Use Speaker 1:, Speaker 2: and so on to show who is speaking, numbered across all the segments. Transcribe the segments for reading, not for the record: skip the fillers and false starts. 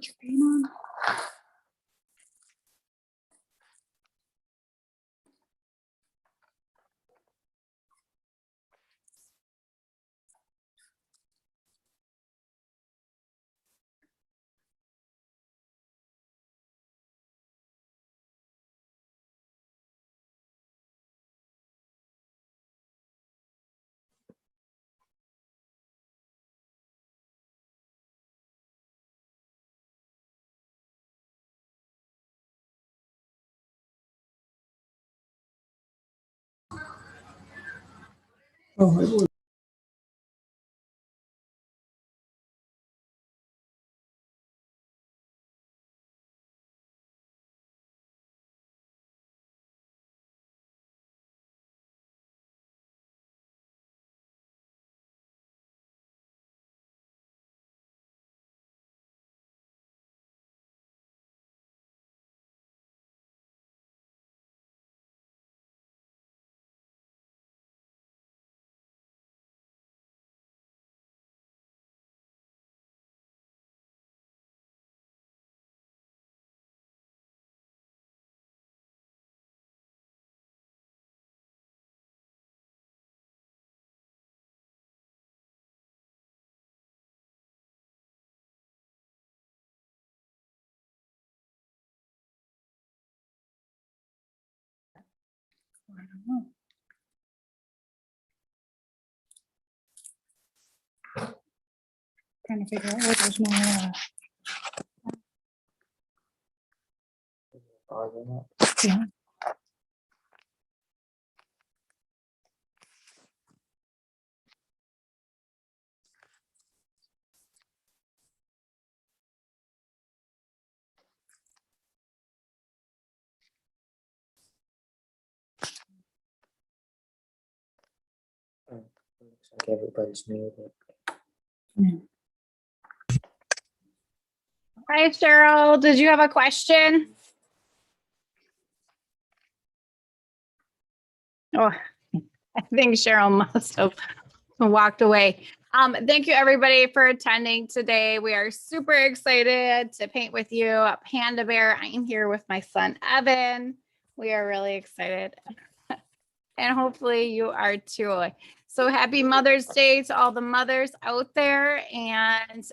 Speaker 1: put your paint on. Oh, I don't know. Trying to figure out where there's more. Yeah.
Speaker 2: Looks like everybody's muted.
Speaker 1: Hi, Cheryl. Did you have a question? Oh, I think Cheryl must have walked away. Thank you, everybody, for attending today. We are super excited to paint with you at Panda Bear. I am here with my son, Evan. We are really excited. And hopefully you are too. So happy Mother's Day to all the mothers out there. And,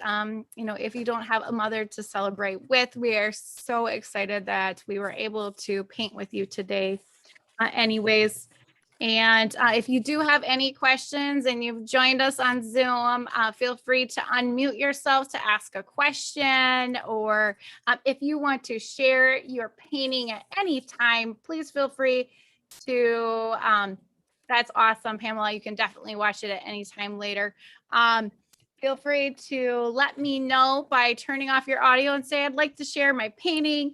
Speaker 1: if you don't have a mother to celebrate with, we are so excited that we were able to paint with you today. Anyways, and if you do have any questions and you've joined us on Zoom, feel free to unmute yourself to ask a question, or if you want to share your painting at any time, please feel free to, that's awesome, Pamela. You can definitely watch it at any time later. Feel free to let me know by turning off your audio and say, I'd like to share my painting.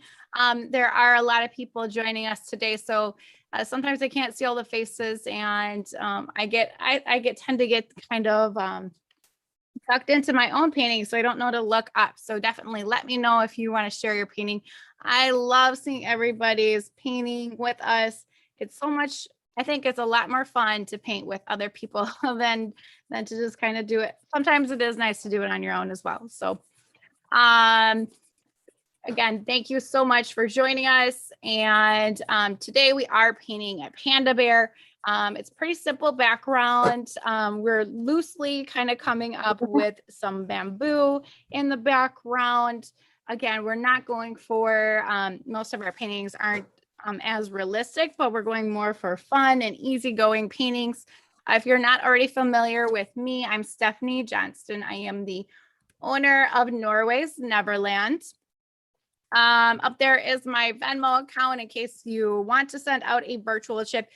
Speaker 1: There are a lot of people joining us today, so sometimes I can't see all the faces, and I tend to get kind of tucked into my own painting, so I don't know to look up. So definitely let me know if you want to share your painting. I love seeing everybody's painting with us. It's so much, I think it's a lot more fun to paint with other people than to just kind of do it. Sometimes it is nice to do it on your own as well. So again, thank you so much for joining us. And today we are painting a Panda Bear. It's pretty simple background. We're loosely kind of coming up with some bamboo in the background. Again, we're not going for, most of our paintings aren't as realistic, but we're going more for fun and easygoing paintings. If you're not already familiar with me, I'm Stephanie Johnston. I am the owner of Norway's Neverland. Up there is my Venmo account in case you want to send out a virtual tip.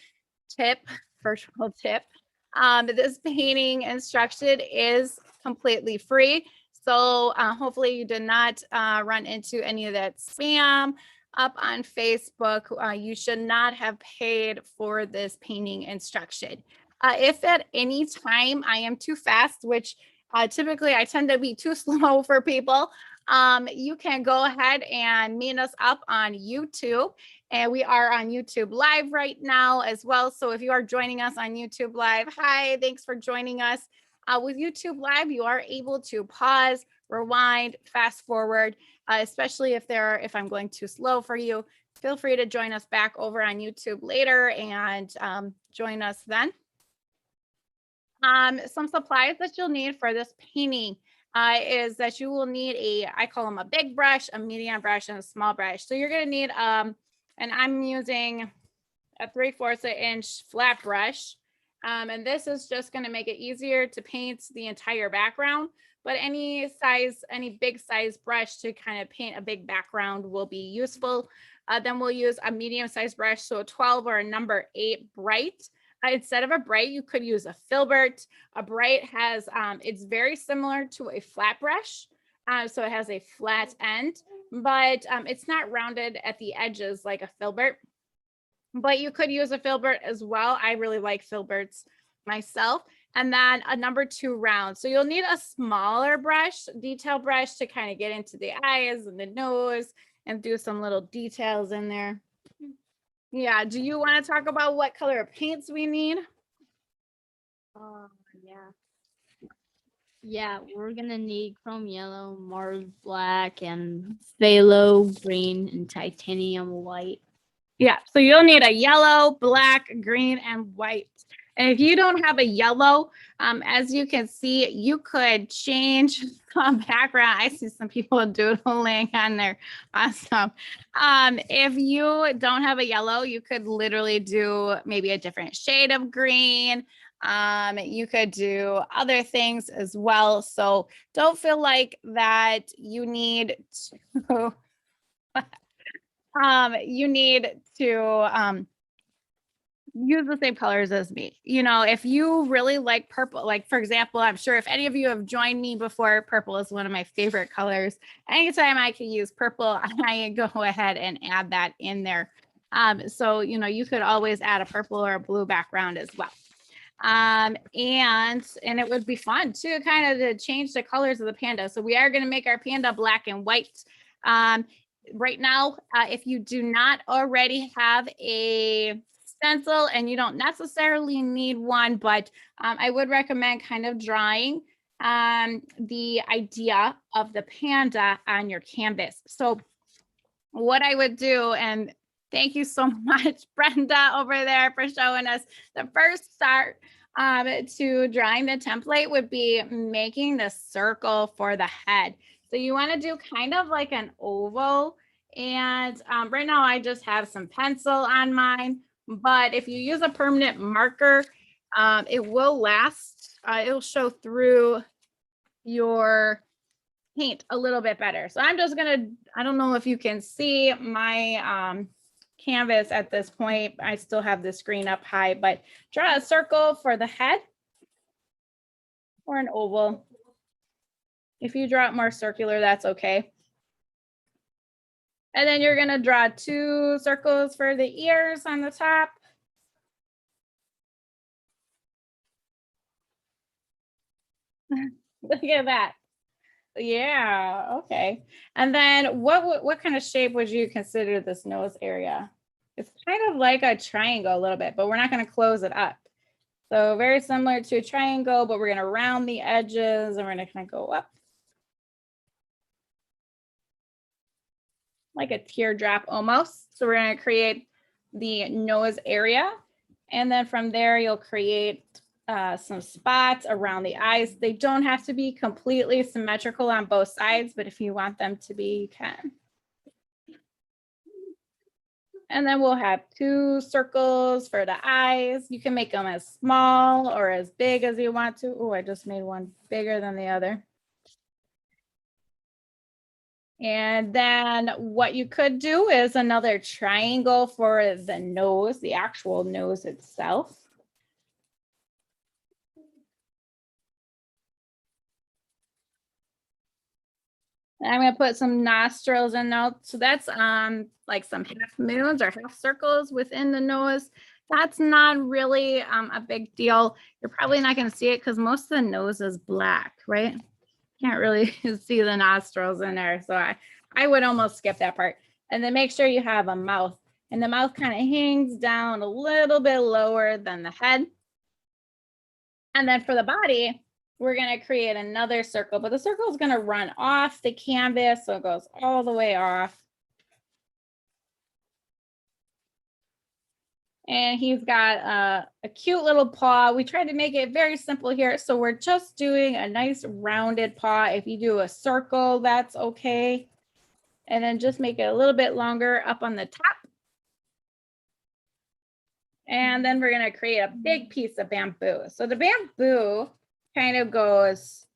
Speaker 1: This painting instruction is completely free. So hopefully you did not run into any of that spam up on Facebook. You should not have paid for this painting instruction. If at any time I am too fast, which typically I tend to be too slow for people, you can go ahead and meet us up on YouTube, and we are on YouTube Live right now as well. So if you are joining us on YouTube Live, hi, thanks for joining us. With YouTube Live, you are able to pause, rewind, fast forward, especially if I'm going too slow for you. Feel free to join us back over on YouTube later and join us then. Some supplies that you'll need for this painting is that you will need I call them a big brush, a medium brush, and a small brush. So you're going to need, and I'm using a 3/4 inch flat brush. And this is just going to make it easier to paint the entire background. But any big size brush to kind of paint a big background will be useful. Then we'll use a medium size brush, so a 12 or a number 8 bright. Instead of a bright, you could use a filbert. A bright has, it's very similar to a flat brush. So it has a flat end, but it's not rounded at the edges like a filbert. But you could use a filbert as well. I really like filberts myself. And then a number 2 round. So you'll need a smaller brush, detail brush, to kind of get into the eyes and the nose and do some little details in there. Yeah, do you want to talk about what color of paints we need?
Speaker 3: Yeah. Yeah, we're gonna need chrome yellow, Mars black, and phthalo green, and titanium white.
Speaker 1: Yeah, so you'll need a yellow, black, green, and white. And if you don't have a yellow, as you can see, you could change some background. I see some people doodling on there. Awesome. If you don't have a yellow, you could literally do maybe a different shade of green. You could do other things as well. So don't feel like that you need to use the same colors as me. You know, if you really like purple, like for example, I'm sure if any of you have joined me before, purple is one of my favorite colors. Anytime I can use purple, I go ahead and add that in there. So, you know, you could always add a purple or a blue background as well. And it would be fun too, kind of to change the colors of the panda. So we are going to make our panda black and white. Right now, if you do not already have a stencil, and you don't necessarily need one, but I would recommend kind of drawing the idea of the panda on your canvas. So what I would do, and thank you so much, Brenda, over there for showing us the first start to drawing the template would be making the circle for the head. So you want to do kind of like an oval. And right now I just have some pencil on mine. But if you use a permanent marker, it will last. It'll show through your paint a little bit better. So I'm just going to, I don't know if you can see my canvas at this point. I still have the screen up high, but draw a circle for the head or an oval. If you draw it more circular, that's okay. And then you're going to draw 2 circles for the ears on the top. Look at that. Yeah, okay. And then what kind of shape would you consider this nose area? It's kind of like a triangle a little bit, but we're not going to close it up. So very similar to a triangle, but we're going to round the edges and we're going to kind of go up. Like a teardrop almost. So we're going to create the nose area. And then from there, you'll create some spots around the eyes. They don't have to be completely symmetrical on both sides, but if you want them to be, you can. And then we'll have 2 circles for the eyes. You can make them as small or as big as you want to. Oh, I just made one bigger than the other. And then what you could do is another triangle for the nose, the actual nose itself. And I'm going to put some nostrils in now. So that's like some half moons or half circles within the nose. That's not really a big deal. You're probably not going to see it because most of the nose is black, right? Can't really see the nostrils in there. So I would almost skip that part. And then make sure you have a mouth. And the mouth kind of hangs down a little bit lower than the head. And then for the body, we're going to create another circle, but the circle is going to run off the canvas. So it goes all the way off. And he's got a cute little paw. We tried to make it very simple here. So we're just doing a nice rounded paw. If you do a circle, that's okay. And then just make it a little bit longer up on the top. And then we're going to create a big piece of bamboo. So the bamboo kind of goes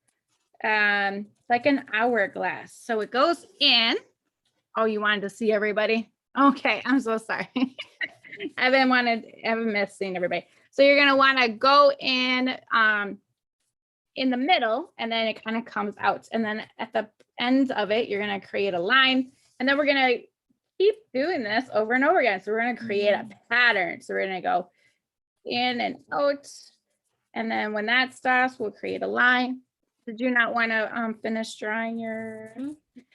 Speaker 1: like an hourglass. So it goes in. Oh, you wanted to see everybody? Okay, I'm so sorry. I haven't missed seeing everybody. So you're going to want to go in the middle, and then it kind of comes out. And then at the ends of it, you're going to create a line. And then we're going to keep doing this over and over again. So we're going to create a pattern. So we're going to go in and out. And then when that stops, we'll create a line. Did you not want to finish drawing your?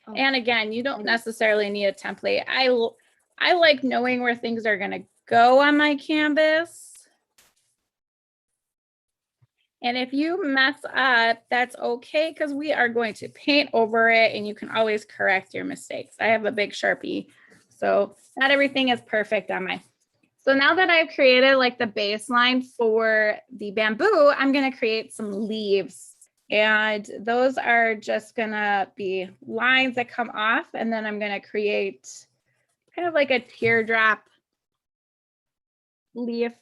Speaker 1: Oh. And again, you don't necessarily need a template. I like knowing where things are going to go on my canvas. And if you mess up, that's okay, because we are going to paint over it and you can always correct your mistakes. I have a big Sharpie, so not everything is perfect on mine. So now that I've created like the baseline for the bamboo, I'm going to create some leaves. And those are just going to be lines that come off. And then I'm going to create kind of like a teardrop leaf.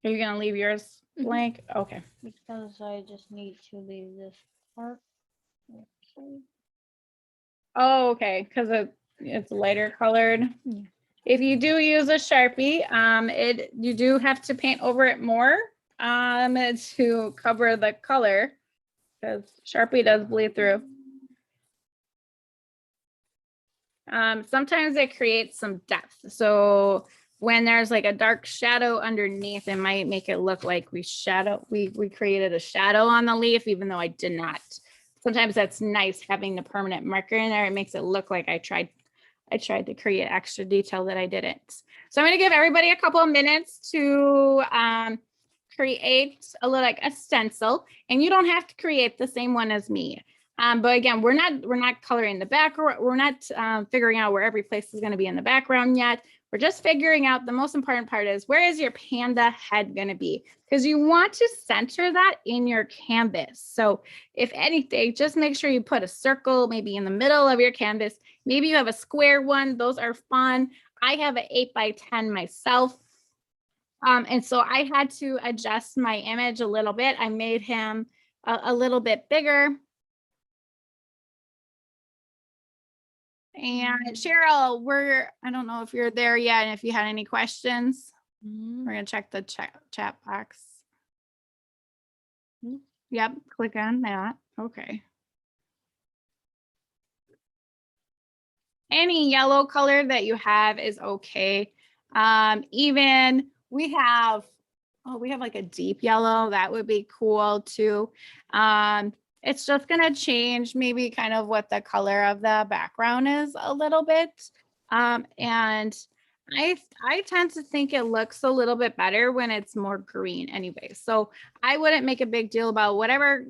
Speaker 1: Are you going to leave yours blank? Okay.
Speaker 3: Because I just need to leave this part. Okay.
Speaker 1: Oh, okay. Because it's lighter colored.
Speaker 3: Yeah.
Speaker 1: If you do use a Sharpie, you do have to paint over it more to cover the color, because Sharpie does bleed through. Sometimes it creates some depth. So when there's like a dark shadow underneath, it might make it look like we created a shadow on the leaf, even though I did not. Sometimes that's nice having the permanent marker in there. It makes it look like I tried to create extra detail that I didn't. So I'm going to give everybody a couple of minutes to create a stencil, and you don't have to create the same one as me. But again, we're not coloring the background. We're not figuring out where every place is going to be in the background yet. We're just figuring out the most important part is, where is your panda head going to be? Because you want to center that in your canvas. So if anything, just make sure you put a circle maybe in the middle of your canvas. Maybe you have a square one. Those are fun. I have an 8x10 myself. And so I had to adjust my image a little bit. I made him a little bit bigger. And Cheryl, I don't know if you're there yet, and if you had any questions, we're going to check the chat box. Yep, click on that. Okay. Any yellow color that you have is okay. Even we have like a deep yellow, that would be cool too. It's just going to change maybe kind of what the color of the background is a little bit. And I tend to think it looks a little bit better when it's more green anyway. So I wouldn't make a big deal about whatever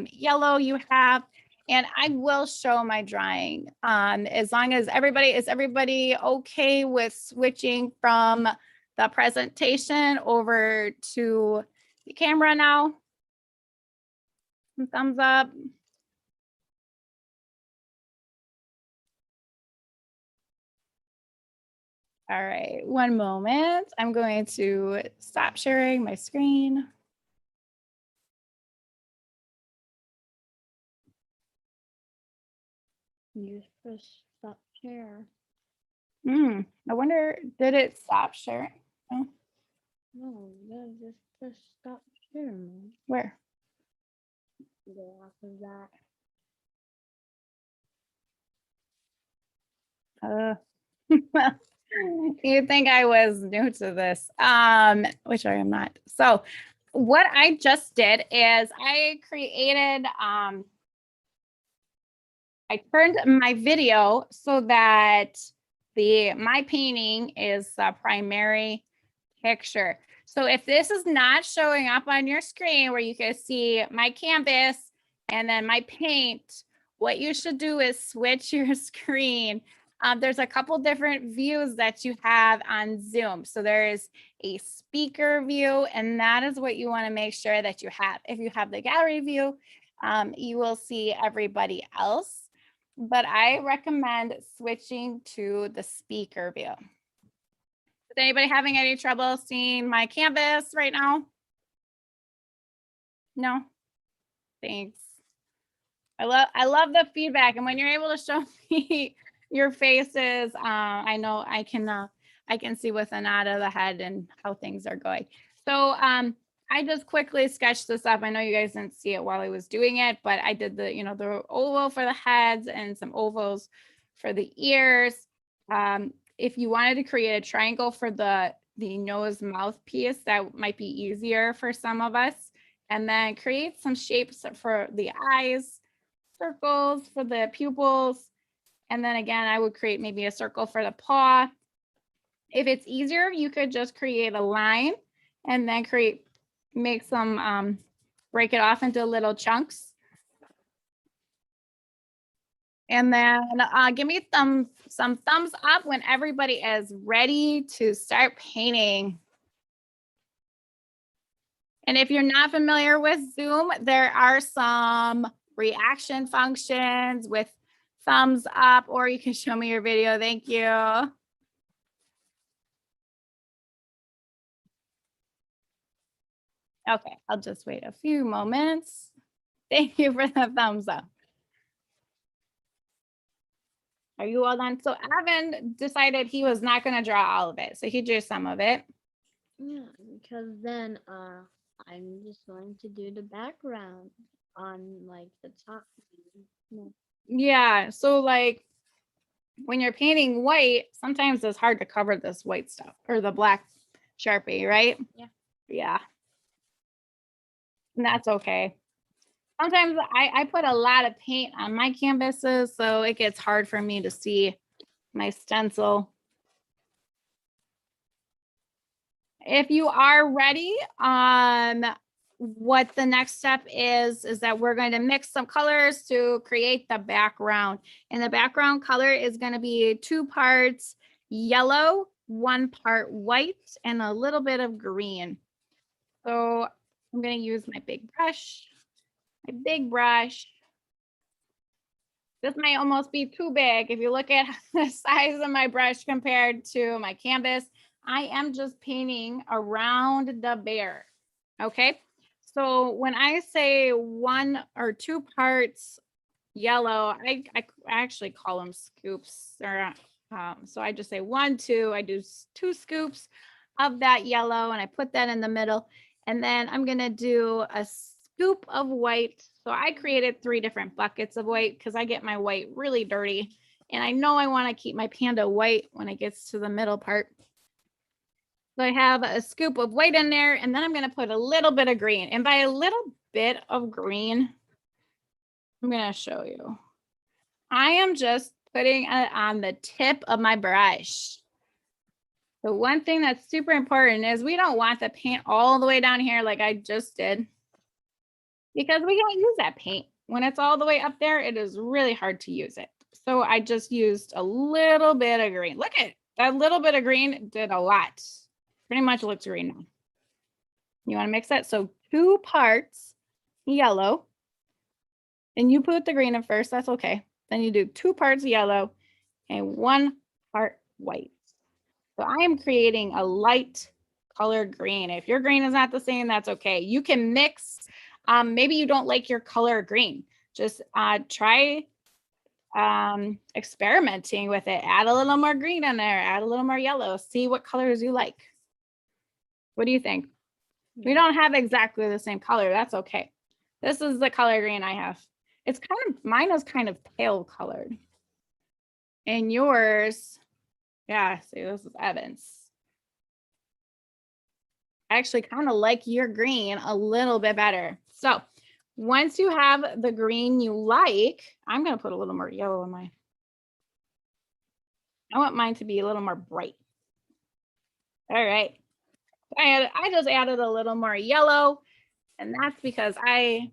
Speaker 1: yellow you have. And I will show my drawing as long as is everybody okay with switching from the presentation over to the camera now? Some thumbs up. All right, one moment. I'm going to stop sharing my screen.
Speaker 3: You press stop share.
Speaker 1: I wonder, did it stop sharing? Oh.
Speaker 3: No, you just press stop share, man.
Speaker 1: Where?
Speaker 3: Go off of that.
Speaker 1: You'd think I was new to this, which I am not. So what I just did is I created, I turned my video so that my painting is the primary picture. So if this is not showing up on your screen where you can see my canvas and then my paint, what you should do is switch your screen. There's a couple different views that you have on Zoom. So there is a speaker view, and that is what you want to make sure that you have. If you have the gallery view, you will see everybody else. But I recommend switching to the speaker view. Is anybody having any trouble seeing my canvas right now? No? Thanks. I love the feedback, and when you're able to show me your faces, I know I can see with a nod of the head and how things are going. So I just quickly sketched this up. I know you guys didn't see it while I was doing it, but I did the, the oval for the heads and some ovals for the ears. If you wanted to create a triangle for the nose mouth piece, that might be easier for some of us. And then create some shapes for the eyes, circles for the pupils. And then again, I would create maybe a circle for the paw. If it's easier, you could just create a line and then make some, break it off into little chunks. And then give me some thumbs up when everybody is ready to start painting. And if you're not familiar with Zoom, there are some reaction functions with thumbs up, or you can show me your video. Thank you. Okay, I'll just wait a few moments. Thank you for the thumbs up. Are you all done? So Evan decided he was not going to draw all of it. So he drew some of it.
Speaker 3: Yeah, because then I'm just going to do the background on like the top.
Speaker 1: Yeah, so like when you're painting white, sometimes it's hard to cover this white stuff or the black Sharpie, right?
Speaker 3: Yeah.
Speaker 1: Yeah. And that's okay. Sometimes I put a lot of paint on my canvases, so it gets hard for me to see my stencil. If you are ready, what the next step is that we're going to mix some colors to create the background. And the background color is going to be 2 parts yellow, 1 part white, and a little bit of green. So I'm going to use my big brush. This might almost be too big. If you look at the size of my brush compared to my canvas, I am just painting around the bear. Okay. So when I say 1 or 2 parts yellow, I actually call them scoops. Or, so I just say 1, 2, I do 2 scoops of that yellow and I put that in the middle. And then I'm going to do a scoop of white. So I created 3 different buckets of white because I get my white really dirty. And I know I want to keep my panda white when it gets to the middle part. So I have a scoop of white in there, and then I'm going to put a little bit of green. And by a little bit of green, I'm going to show you. I am just putting it on the tip of my brush. The one thing that's super important is we don't want the paint all the way down here like I just did, because we can't use that paint. When it's all the way up there, it is really hard to use it. So I just used a little bit of green. Look at that little bit of green did a lot. Pretty much looks green now. You want to mix that. So 2 parts yellow, and you put the green in first. That's okay. Then you do 2 parts yellow and 1 part white. So I am creating a light colored green. If your green is not the same, that's okay. You can mix. Maybe you don't like your color green. Just try experimenting with it. Add a little more green in there. Add a little more yellow. See what colors you like. What do you think? We don't have exactly the same color. That's okay. This is the color green I have. It's mine is kind of pale colored. And yours, yeah, see, this is Evan's. I actually kind of like your green a little bit better. So once you have the green you like, I'm going to put a little more yellow in mine. I want mine to be a little more bright. All right. I just added a little more yellow, and that's because I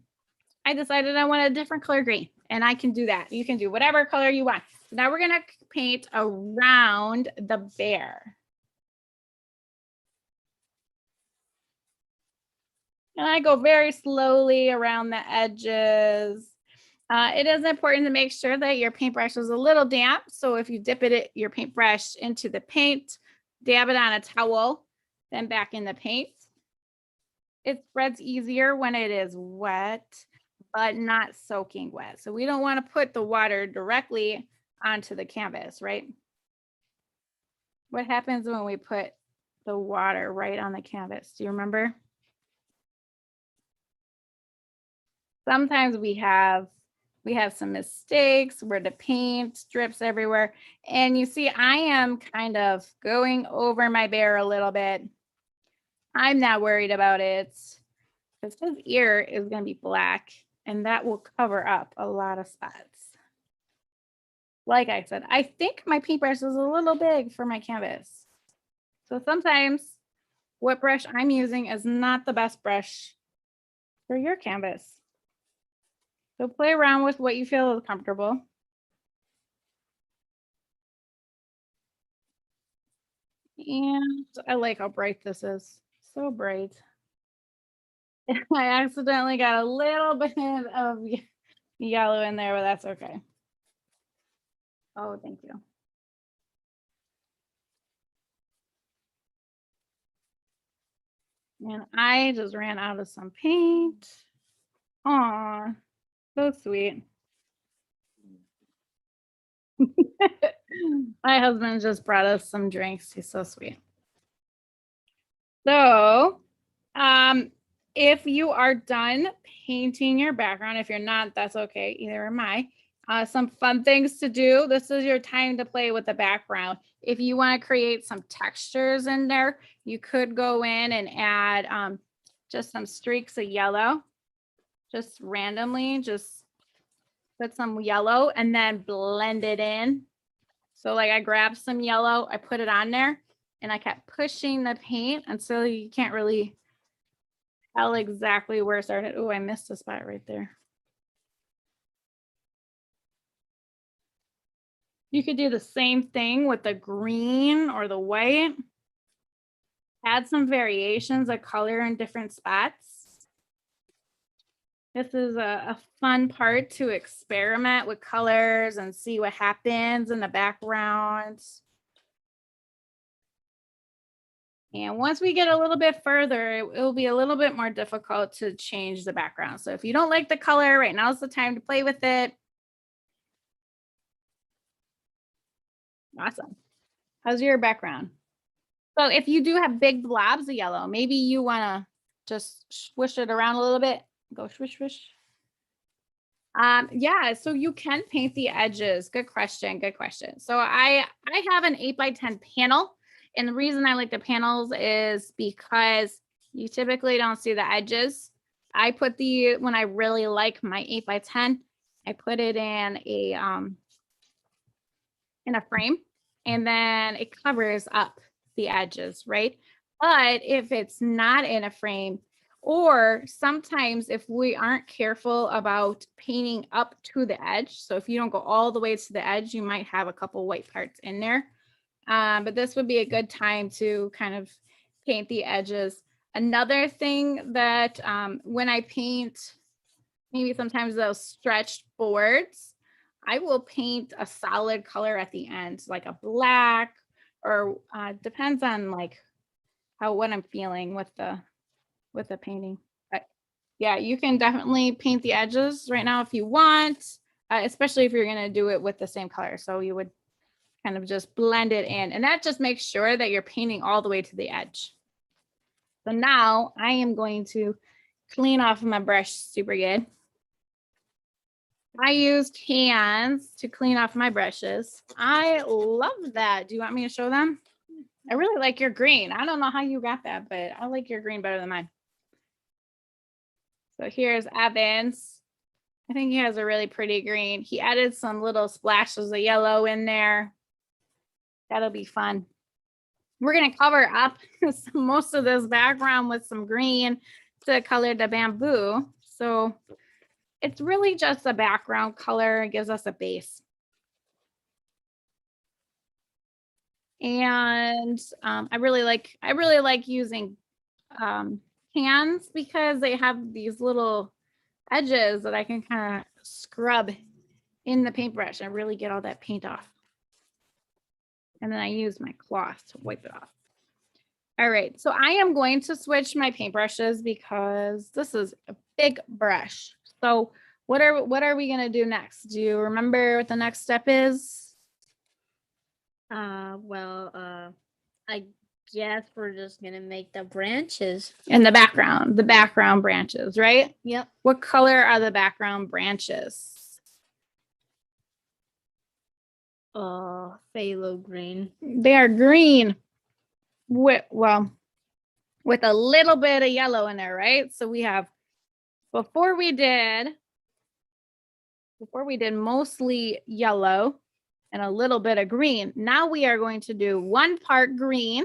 Speaker 1: decided I want a different color green, and I can do that. You can do whatever color you want. So now we're gonna paint around the bear. And I go very slowly around the edges. It is important to make sure that your paintbrush is a little damp. So if you dip your paintbrush into the paint, dab it on a towel, then back in the paint. It spreads easier when it is wet, but not soaking wet. So we don't want to put the water directly onto the canvas, right? What happens when we put the water right on the canvas? Do you remember? Sometimes we have some mistakes where the paint drips everywhere. And you see, I am kind of going over my bear a little bit. I'm not worried about it because his ear is going to be black and that will cover up a lot of spots. Like I said, I think my paintbrush is a little big for my canvas. So sometimes what brush I'm using is not the best brush for your canvas. So play around with what you feel is comfortable. And I like how bright this is. So bright. I accidentally got a little bit of yellow in there, but that's okay. Oh, thank you. And I just ran out of some paint. Aw, so sweet. My husband just brought us some drinks. He's so sweet. So, if you are done painting your background, if you're not, that's okay. Either am I. Some fun things to do. This is your time to play with the background. If you want to create some textures in there, you could go in and add just some streaks of yellow, just randomly, just put some yellow and then blend it in. So like I grabbed some yellow, I put it on there and I kept pushing the paint until you can't really tell exactly where it started. Oh, I missed a spot right there. You could do the same thing with the green or the white. Add some variations of color in different spots. This is a fun part to experiment with colors and see what happens in the background. And once we get a little bit further, it will be a little bit more difficult to change the background. So if you don't like the color, right now is the time to play with it. Awesome. How's your background? So if you do have big blobs of yellow, maybe you want to just swish it around a little bit. Go swish, swish. Yeah, so you can paint the edges. Good question. Good question. So I have an 8x10 panel. And the reason I like the panels is because you typically don't see the edges. I put when I really like my 8x10, I put it in a frame, and then it covers up the edges, right? But if it's not in a frame, or sometimes if we aren't careful about painting up to the edge, so if you don't go all the way to the edge, you might have a couple white parts in there. But this would be a good time to kind of paint the edges. Another thing that when I paint, maybe sometimes those stretched boards, I will paint a solid color at the end, like a black, or depends on like what I'm feeling with the painting. But yeah, you can definitely paint the edges right now if you want, especially if you're gonna do it with the same color. So you would kind of just blend it in, and that just makes sure that you're painting all the way to the edge. So now I am going to clean off my brush super good. I used hands to clean off my brushes. I love that. Do you want me to show them? I really like your green. I don't know how you got that, but I like your green better than mine. So here's Evans. I think he has a really pretty green. He added some little splashes of yellow in there. That'll be fun. we're going to cover up most of this background with some green to color the bamboo. So it's really just a background color. It gives us a base. And I really like using hands because they have these little edges that I can kind of scrub in the paintbrush and really get all that paint off. And then I use my cloth to wipe it off. All right, so I am going to switch my paintbrushes because this is a big brush. So what are we gonna do next? Do you remember what the next step is?
Speaker 3: Well, I guess we're just gonna make the branches.
Speaker 1: In the background branches, right?
Speaker 3: Yep.
Speaker 1: What color are the background branches?
Speaker 3: Phthalo green.
Speaker 1: They are green with a little bit of yellow in there, right? So we have before we did mostly yellow and a little bit of green. Now we are going to do 1 part green.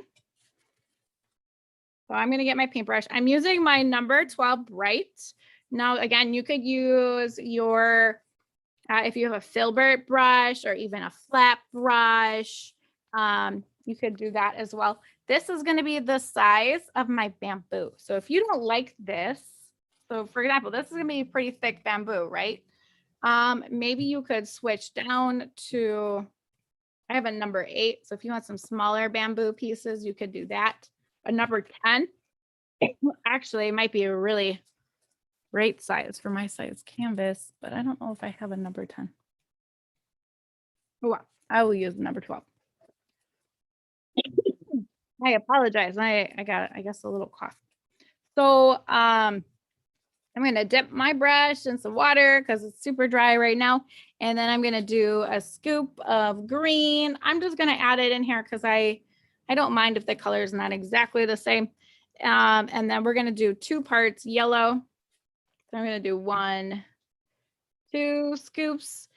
Speaker 1: So I'm going to get my paintbrush. I'm using my number 12 bright. Now, again, you could use your, if you have a filbert brush or even a flat brush, you could do that as well. This is going to be the size of my bamboo. So if you don't like this, so for example, this is going to be pretty thick bamboo, right? Maybe you could switch down to, I have a number 8. So if you want some smaller bamboo pieces, you could do that. A number 10 actually might be a really great size for my size canvas, but I don't know if I have a number 10. Oh, well, I will use the number 12. I apologize. I got, I guess, a little cough. So I'm going to dip my brush in some water because it's super dry right now. And then I'm going to do a scoop of green. I'm just going to add it in here because I don't mind if the color is not exactly the same. And then we're going to do 2 parts yellow. So I'm going to do 1, 2 scoops.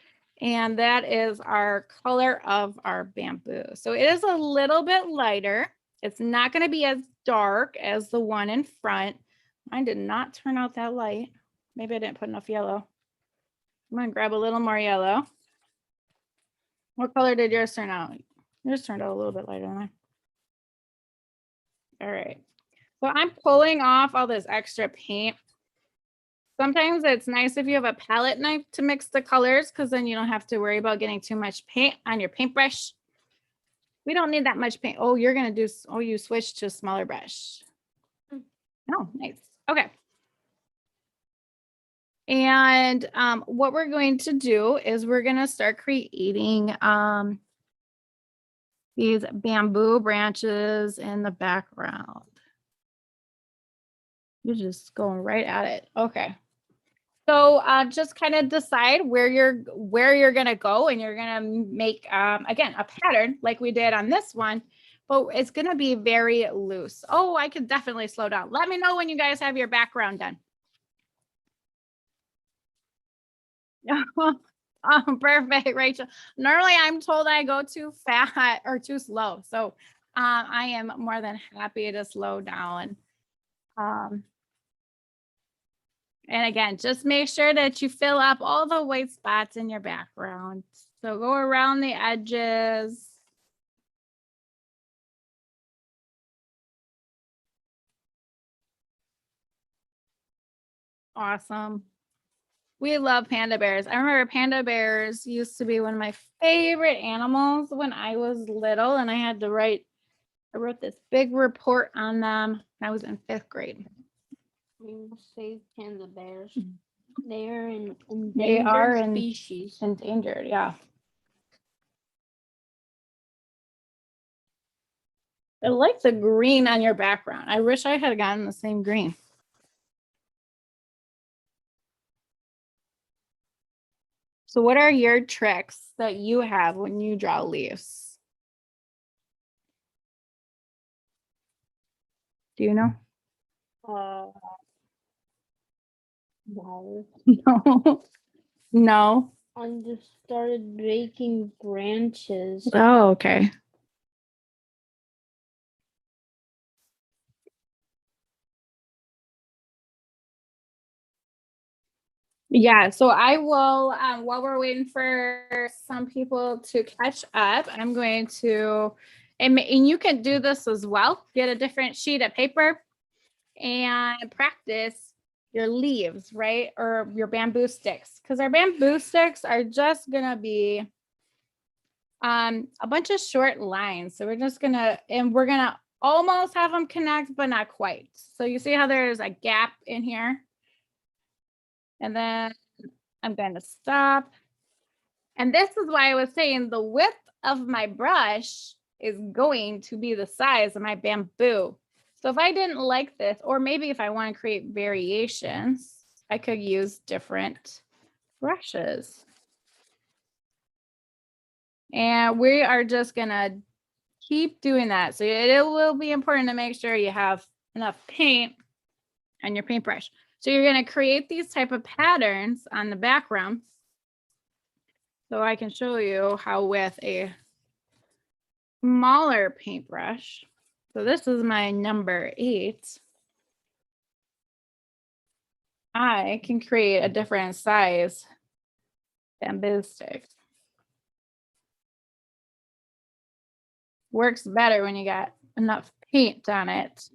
Speaker 1: And that is our color of our bamboo. So it is a little bit lighter. It's not going to be as dark as the one in front. Mine did not turn out that light. Maybe I didn't put enough yellow. I'm going to grab a little more yellow. What color did yours turn out? Yours turned out a little bit lighter than mine. All right. So I'm pulling off all this extra paint. Sometimes it's nice if you have a palette knife to mix the colors because then you don't have to worry about getting too much paint on your paintbrush. We don't need that much paint. Oh, you're going to do, oh, you switched to a smaller brush. Oh, nice. Okay. And what we're going to do is we're going to start creating these bamboo branches in the background. You're just going right at it. Okay. So just kind of decide where you're going to go, and you're going to make, again, a pattern like we did on this one, but it's going to be very loose. Oh, I could definitely slow down. Let me know when you guys have your background done. Oh, perfect, Rachel. Normally I'm told I go too fast or too slow. So I am more than happy to slow down. And again, just make sure that you fill up all the white spots in your background. So go around the edges. Awesome. We love panda bears. I remember panda bears used to be one of my favorite animals when I was little, and I wrote this big report on them. I was in 5th grade.
Speaker 3: We will save panda bears. They are an
Speaker 1: They are
Speaker 3: endangered species.
Speaker 1: Endangered, yeah. I like the green on your background. I wish I had gotten the same green. So what are your tricks that you have when you draw leaves? Do you know?
Speaker 3: No.
Speaker 1: No. No.
Speaker 3: I just started making branches.
Speaker 1: Oh, okay. Yeah, so I will, while we're waiting for some people to catch up, I'm going to, and you can do this as well, get a different sheet of paper and practice your leaves, right? Or your bamboo sticks, because our bamboo sticks are just gonna be a bunch of short lines. So we're just gonna, and we're gonna almost have them connect, but not quite. So you see how there's a gap in here? And then I'm going to stop. And this is why I was saying the width of my brush is going to be the size of my bamboo. So if I didn't like this, or maybe if I want to create variations, I could use different brushes. And we are just going to keep doing that. So it will be important to make sure you have enough paint on your paintbrush. So you're going to create these type of patterns on the background. So I can show you how with a smaller paintbrush. So this is my number 8. I can create a different size bamboo stick. Works better when you got enough paint on it.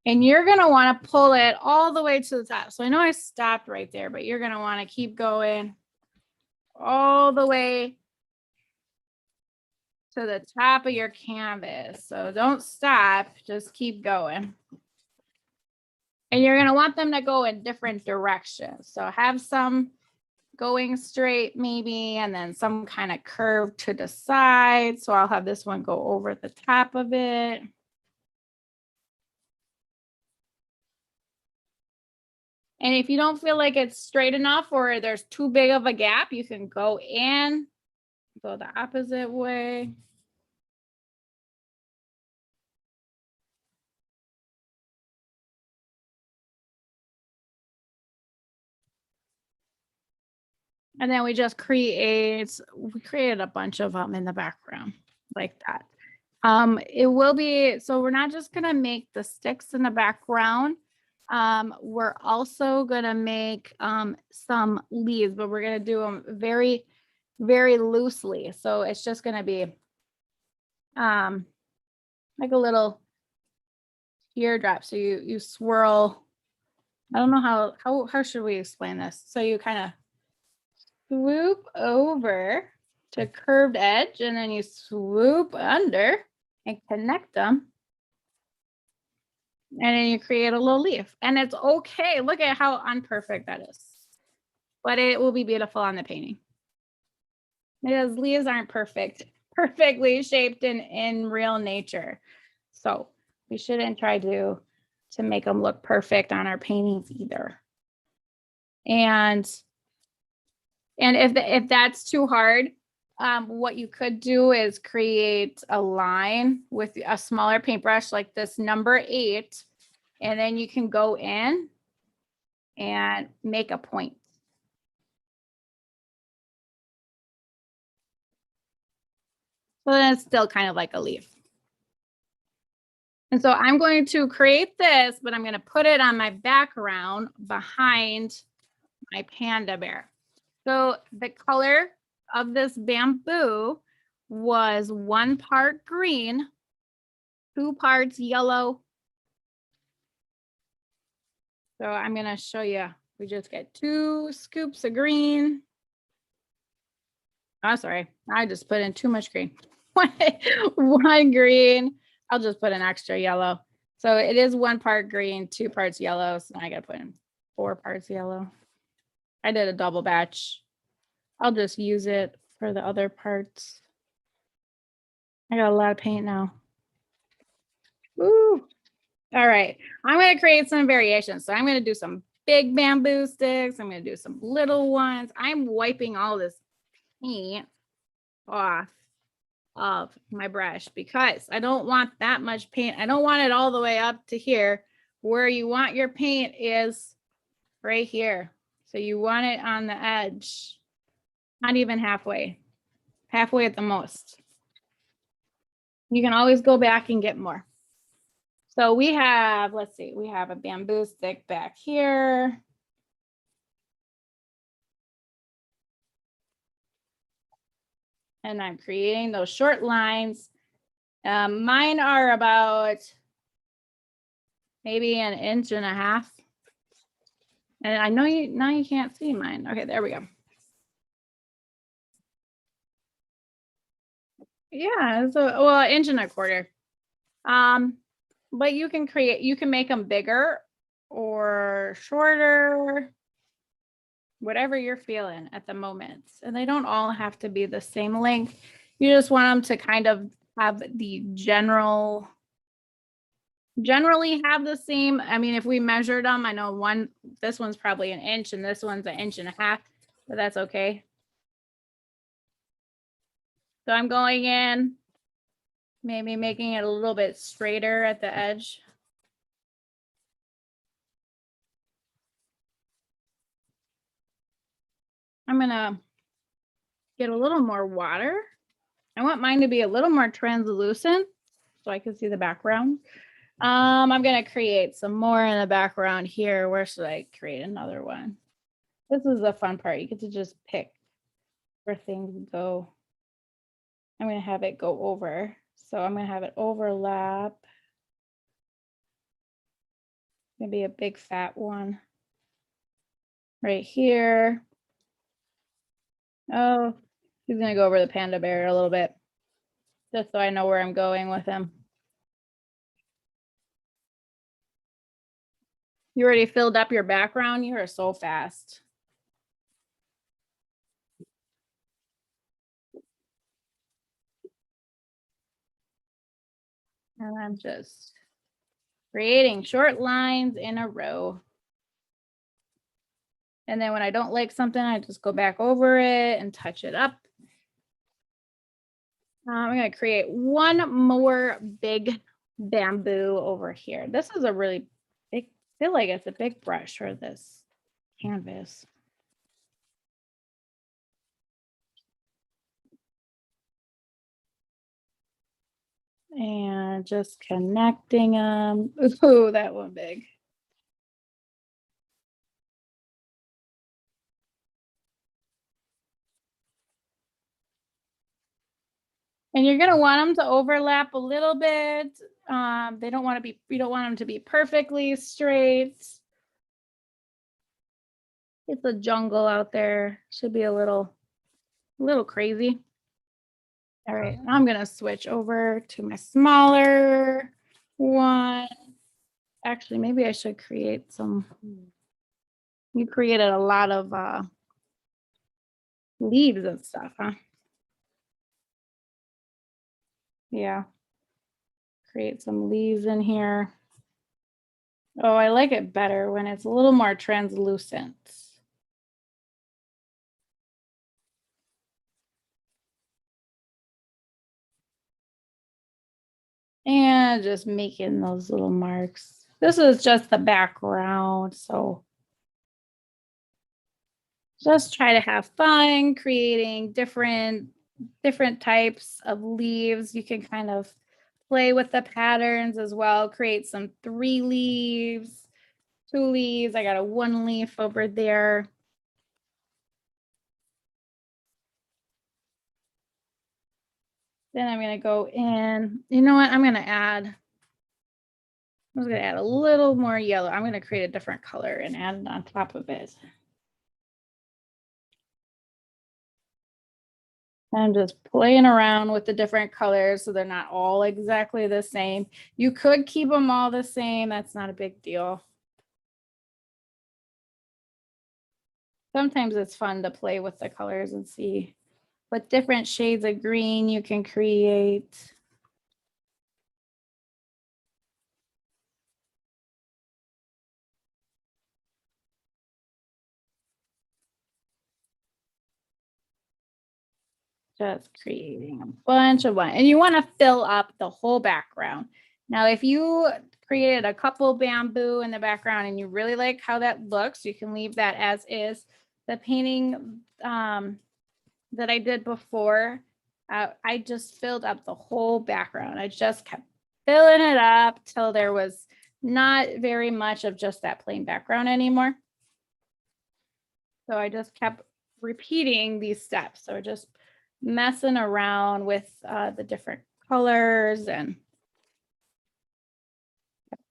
Speaker 1: And you're going to want to pull it all the way to the top. So I know I stopped right there, but you're going to want to keep going all the way to the top of your canvas. So don't stop, just keep going. And you're going to want them to go in different directions. So have some going straight maybe, and then some kind of curve to the side. So I'll have this one go over the top of it. And if you don't feel like it's straight enough or there's too big of a gap, you can go in, go the opposite way. And then we created a bunch of them in the background like that. It will be, so we're not just gonna make the sticks in the background. We're also gonna make some leaves, but we're gonna do them very, very loosely. So it's just gonna be like a little teardrop. So you swirl. I don't know how should we explain this? So you kind of swoop over to curved edge, and then you swoop under and connect them. And then you create a little leaf. And it's okay. Look at how unperfect that is. But it will be beautiful on the painting. Because leaves aren't perfectly shaped in real nature. So we shouldn't try to make them look perfect on our paintings either. And if that's too hard, what you could do is create a line with a smaller paintbrush like this number 8, and then you can go in and make a point. So then it's still kind of like a leaf. And so I'm going to create this, but I'm going to put it on my background behind my panda bear. So the color of this bamboo was 1 part green, 2 parts yellow. So I'm going to show you. We just get 2 scoops of green. Oh, sorry. I just put in too much green. 1 green. I'll just put an extra yellow. So it is 1 part green, 2 parts yellow. So now I got to put in 4 parts yellow. I did a double batch. I'll just use it for the other parts. I got a lot of paint now. Woo. All right. I'm going to create some variations. So I'm going to do some big bamboo sticks. I'm going to do some little ones. I'm wiping all this paint off of my brush because I don't want that much paint. I don't want it all the way up to here. Where you want your paint is right here. So you want it on the edge, not even halfway at the most. You can always go back and get more. So we have, let's see, we have a bamboo stick back here. And I'm creating those short lines. Mine are about maybe 1.5 inches. And I know now you can't see mine. Okay, there we go. Yeah, so well, 1.25 inches. But you can make them bigger or shorter, whatever you're feeling at the moment. And they don't all have to be the same length. You just want them to kind of have the generally have the same. I mean, if we measured them, I know this one's probably 1 inch and this one's 1.5 inches, but that's okay. So I'm going in, maybe making it a little bit straighter at the edge. I'm gonna get a little more water. I want mine to be a little more translucent so I can see the background. I'm gonna create some more in the background here. Where should I create another one? This is the fun part. You get to just pick where things go. I'm gonna have it go over. So I'm gonna have it overlap. Maybe a big fat one right here. Oh, he's gonna go over the panda bear a little bit, just so I know where I'm going with him. You already filled up your background. You are so fast. And I'm just creating short lines in a row. And then when I don't like something, I just go back over it and touch it up. I'm going to create one more big bamboo over here. This is a really big, I feel like it's a big brush for this canvas. And just connecting them. Ooh, that one big. And you're gonna want them to overlap a little bit. They don't want to be, you don't want them to be perfectly straight. It's a jungle out there. Should be a little crazy. All right, I'm gonna switch over to my smaller one. Actually, maybe I should create some. You created a lot of leaves and stuff, huh? Yeah. Create some leaves in here. Oh, I like it better when it's a little more translucent. And just making those little marks. This is just the background, so just try to have fun creating different types of leaves. You can kind of play with the patterns as well. Create some 3 leaves, 2 leaves. I got a 1 leaf over there. Then I'm going to go in. You know what? I was going to add a little more yellow. I'm going to create a different color and add it on top of it. I'm just playing around with the different colors so they're not all exactly the same. You could keep them all the same. That's not a big deal. Sometimes it's fun to play with the colors and see what different shades of green you can create. Just creating a bunch of one. And you want to fill up the whole background. Now, if you created a couple bamboo in the background and you really like how that looks, you can leave that as is. The painting that I did before, I just filled up the whole background. I just kept filling it up till there was not very much of just that plain background anymore. So I just kept repeating these steps. So just messing around with the different colors and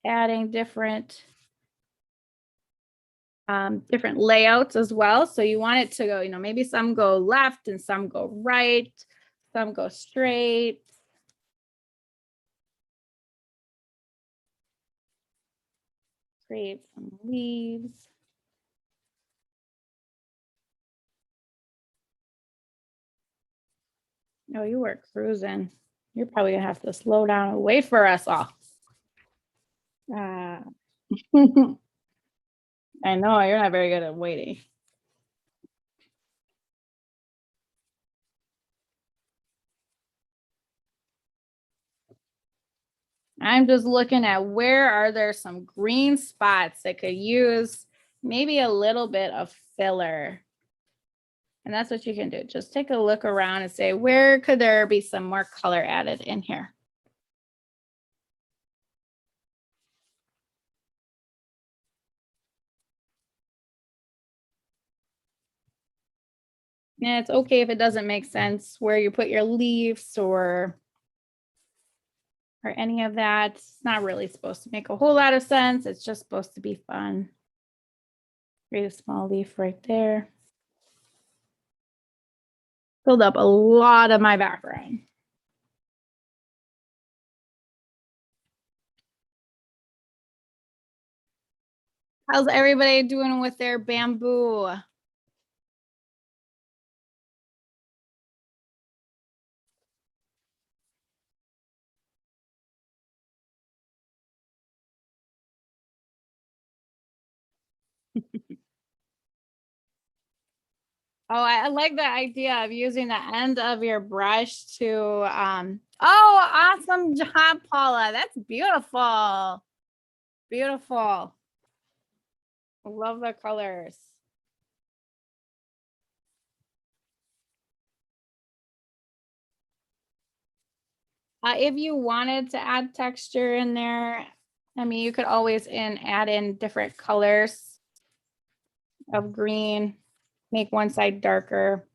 Speaker 1: adding different layouts as well. So you want it to go, maybe some go left and some go right, some go straight. Create some leaves. Oh, you were cruising. You're probably gonna have to slow down and wait for us all. I know you're not very good at waiting. I'm just looking at where are there some green spots that could use maybe a little bit of filler. And that's what you can do. Just take a look around and say, where could there be some more color added in here? And it's okay if it doesn't make sense where you put your leaves or any of that. It's not really supposed to make a whole lot of sense. It's just supposed to be fun. Create a small leaf right there. Filled up a lot of my background. How's everybody doing with their bamboo? Oh, I like the idea of using the end of your brush to, oh, awesome job, Paula. That's beautiful. Beautiful. Love the colors. If you wanted to add texture in there, I mean, you could always add in different colors of green, make one side darker.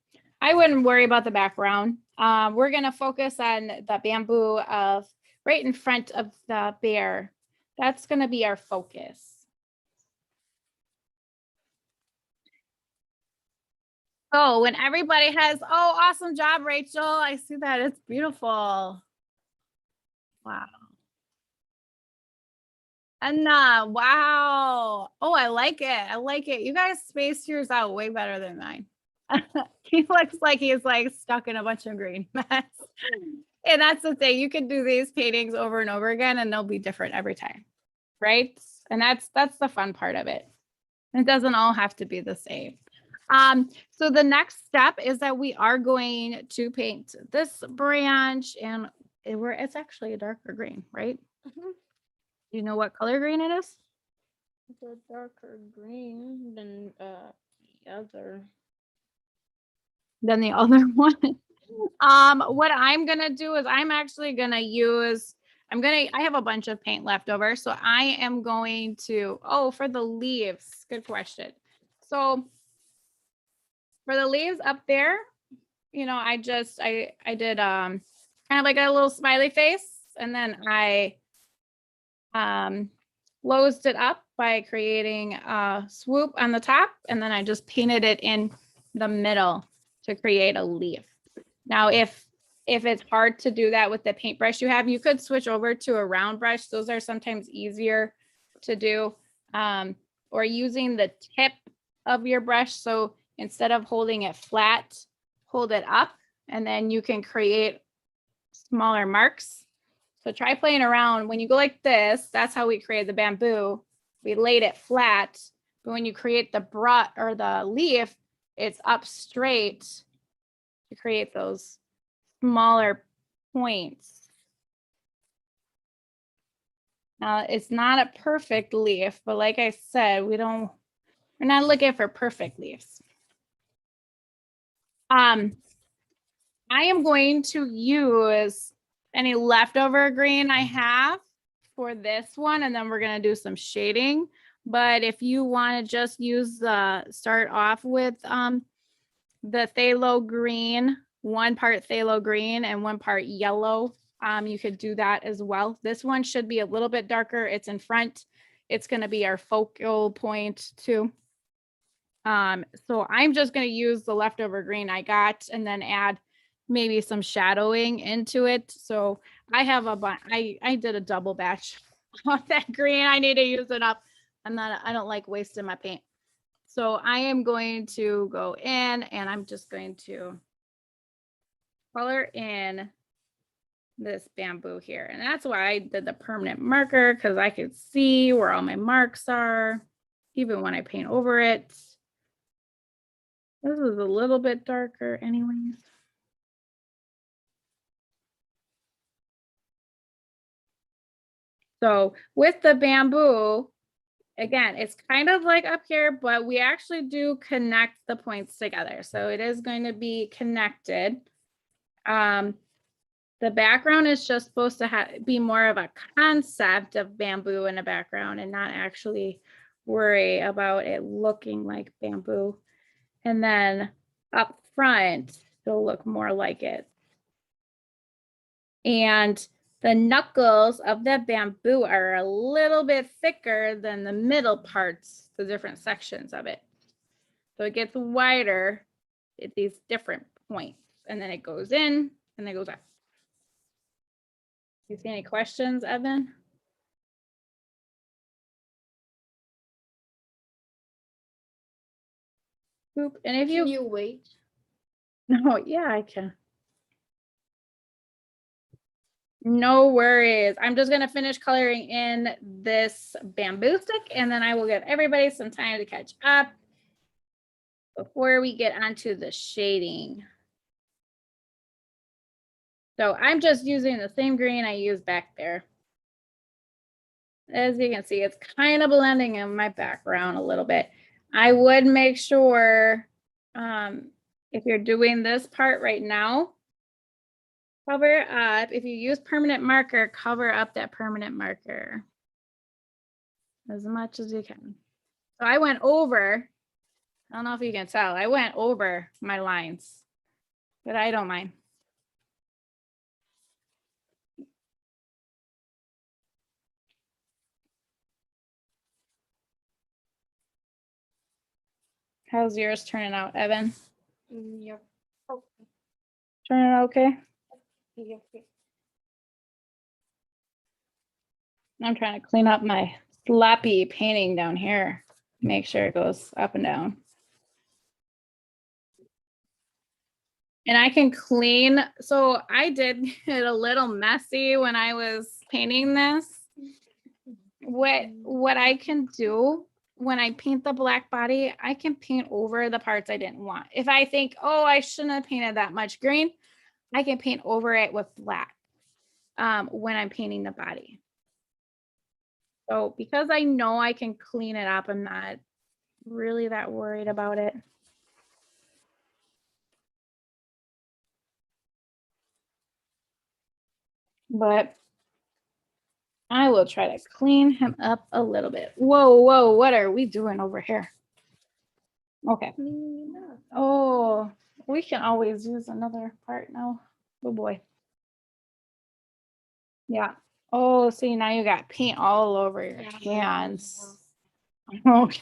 Speaker 1: I wouldn't worry about the background. We're gonna focus on the bamboo of right in front of the bear. That's gonna be our focus. Oh, when everybody has, oh, awesome job, Rachel. I see that. It's beautiful. Wow. And wow. Oh, I like it. I like it. You guys spaced yours out way better than mine. He looks like he's like stuck in a bunch of green mess. And that's the thing. You can do these paintings over and over again and they'll be different every time. Right? And that's the fun part of it. It doesn't all have to be the same. So the next step is that we are going to paint this branch and it's actually a darker green, right?
Speaker 3: Mhm.
Speaker 1: Do you know what color green it is?
Speaker 3: It's a darker green than the other.
Speaker 1: Than the other one. What I'm gonna do is I'm actually gonna use, I have a bunch of paint left over. So I am going to, for the leaves, good question. So for the leaves up there, I did kind of like a little smiley face, and then I closed it up by creating a swoop on the top, and then I just painted it in the middle to create a leaf. Now, if it's hard to do that with the paintbrush you have, you could switch over to a round brush. Those are sometimes easier to do, or using the tip of your brush. So instead of holding it flat, hold it up, and then you can create smaller marks. So try playing around. When you go like this, that's how we created the bamboo. We laid it flat, but when you create the brush or the leaf, it's up straight to create those smaller points. Now, it's not a perfect leaf, but like I said, we're not looking for perfect leaves. I am going to use, any leftover green I have for this one, and then we're gonna do some shading. But if you want to just use start off with the phthalo green, 1 part phthalo green and 1 part yellow, you could do that as well. This one should be a little bit darker. It's in front. It's going to be our focal point too. So I'm just going to use the leftover green I got and then add maybe some shadowing into it. So I have I did a double batch of that green. I need to use it up. I don't like wasting my paint. So I am going to go in and I'm just going to color in this bamboo here. And that's why I did the permanent marker, because I could see where all my marks are, even when I paint over it. This is a little bit darker anyways. So with the bamboo, again, it's kind of like up here, but we actually do connect the points together. So it is going to be connected. The background is just supposed to be more of a concept of bamboo in the background and not actually worry about it looking like bamboo. And then up front, it'll look more like it. And the knuckles of the bamboo are a little bit thicker than the middle parts, the different sections of it. So it gets wider at these different points, and then it goes in and then it goes out. You see any questions, Evan? Boop. And if
Speaker 3: Can you wait?
Speaker 1: No, yeah, I can. No worries. I'm just going to finish coloring in this bamboo stick, and then I will give everybody some time to catch up before we get onto the shading. So I'm just using the same green I used back there. As you can see, it's kind of blending in my background a little bit. I would make sure if you're doing this part right now, cover up. If you use permanent marker, cover up that permanent marker as much as you can. So I went over, I don't know if you can tell, I went over my lines, but I don't mind. How's yours turning out, Evan?
Speaker 3: Yep.
Speaker 1: Turning out okay?
Speaker 3: Yep.
Speaker 1: I'm trying to clean up my sloppy painting down here. Make sure it goes up and down. And I can clean. So I did get a little messy when I was painting this. What I can do when I paint the black body, I can paint over the parts I didn't want. If I think, oh, I shouldn't have painted that much green, I can paint over it with black when I'm painting the body. So because I know I can clean it up, I'm not really that worried about it. But I will try to clean him up a little bit. Whoa, what are we doing over here? Okay. Oh, we can always use another part now. Oh boy. Yeah. Oh, see, now you got paint all over your hands. Okay.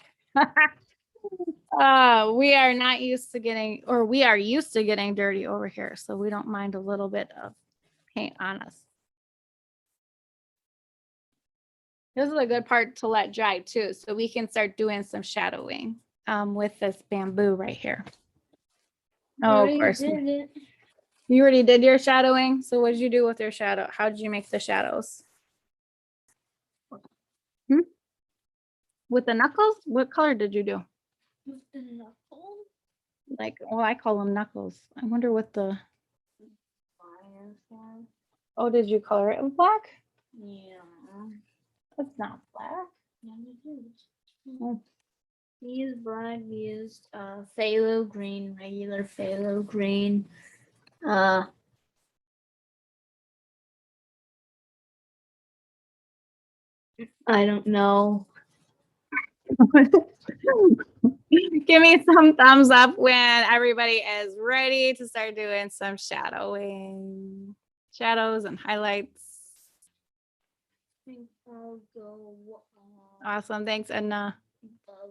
Speaker 1: We are not used to getting, or we are used to getting dirty over here, so we don't mind a little bit of paint on us. This is a good part to let dry too, so we can start doing some shadowing with this bamboo right here. Oh, of course. You already did your shadowing. So what did you do with your shadow? How did you make the shadows? With the knuckles? What color did you do?
Speaker 3: With the knuckles?
Speaker 1: Like, well, I call them knuckles. I wonder what the. Oh, did you color it with black?
Speaker 3: Yeah.
Speaker 1: That's not black.
Speaker 3: Yeah, it is.
Speaker 1: Oh.
Speaker 3: We used black, we used phthalo green, regular phthalo green. I don't know.
Speaker 1: Give me some thumbs up when everybody is ready to start doing some shadowing. Shadows and highlights.
Speaker 3: I think I'll go
Speaker 1: Awesome. Thanks, Edna.
Speaker 3: above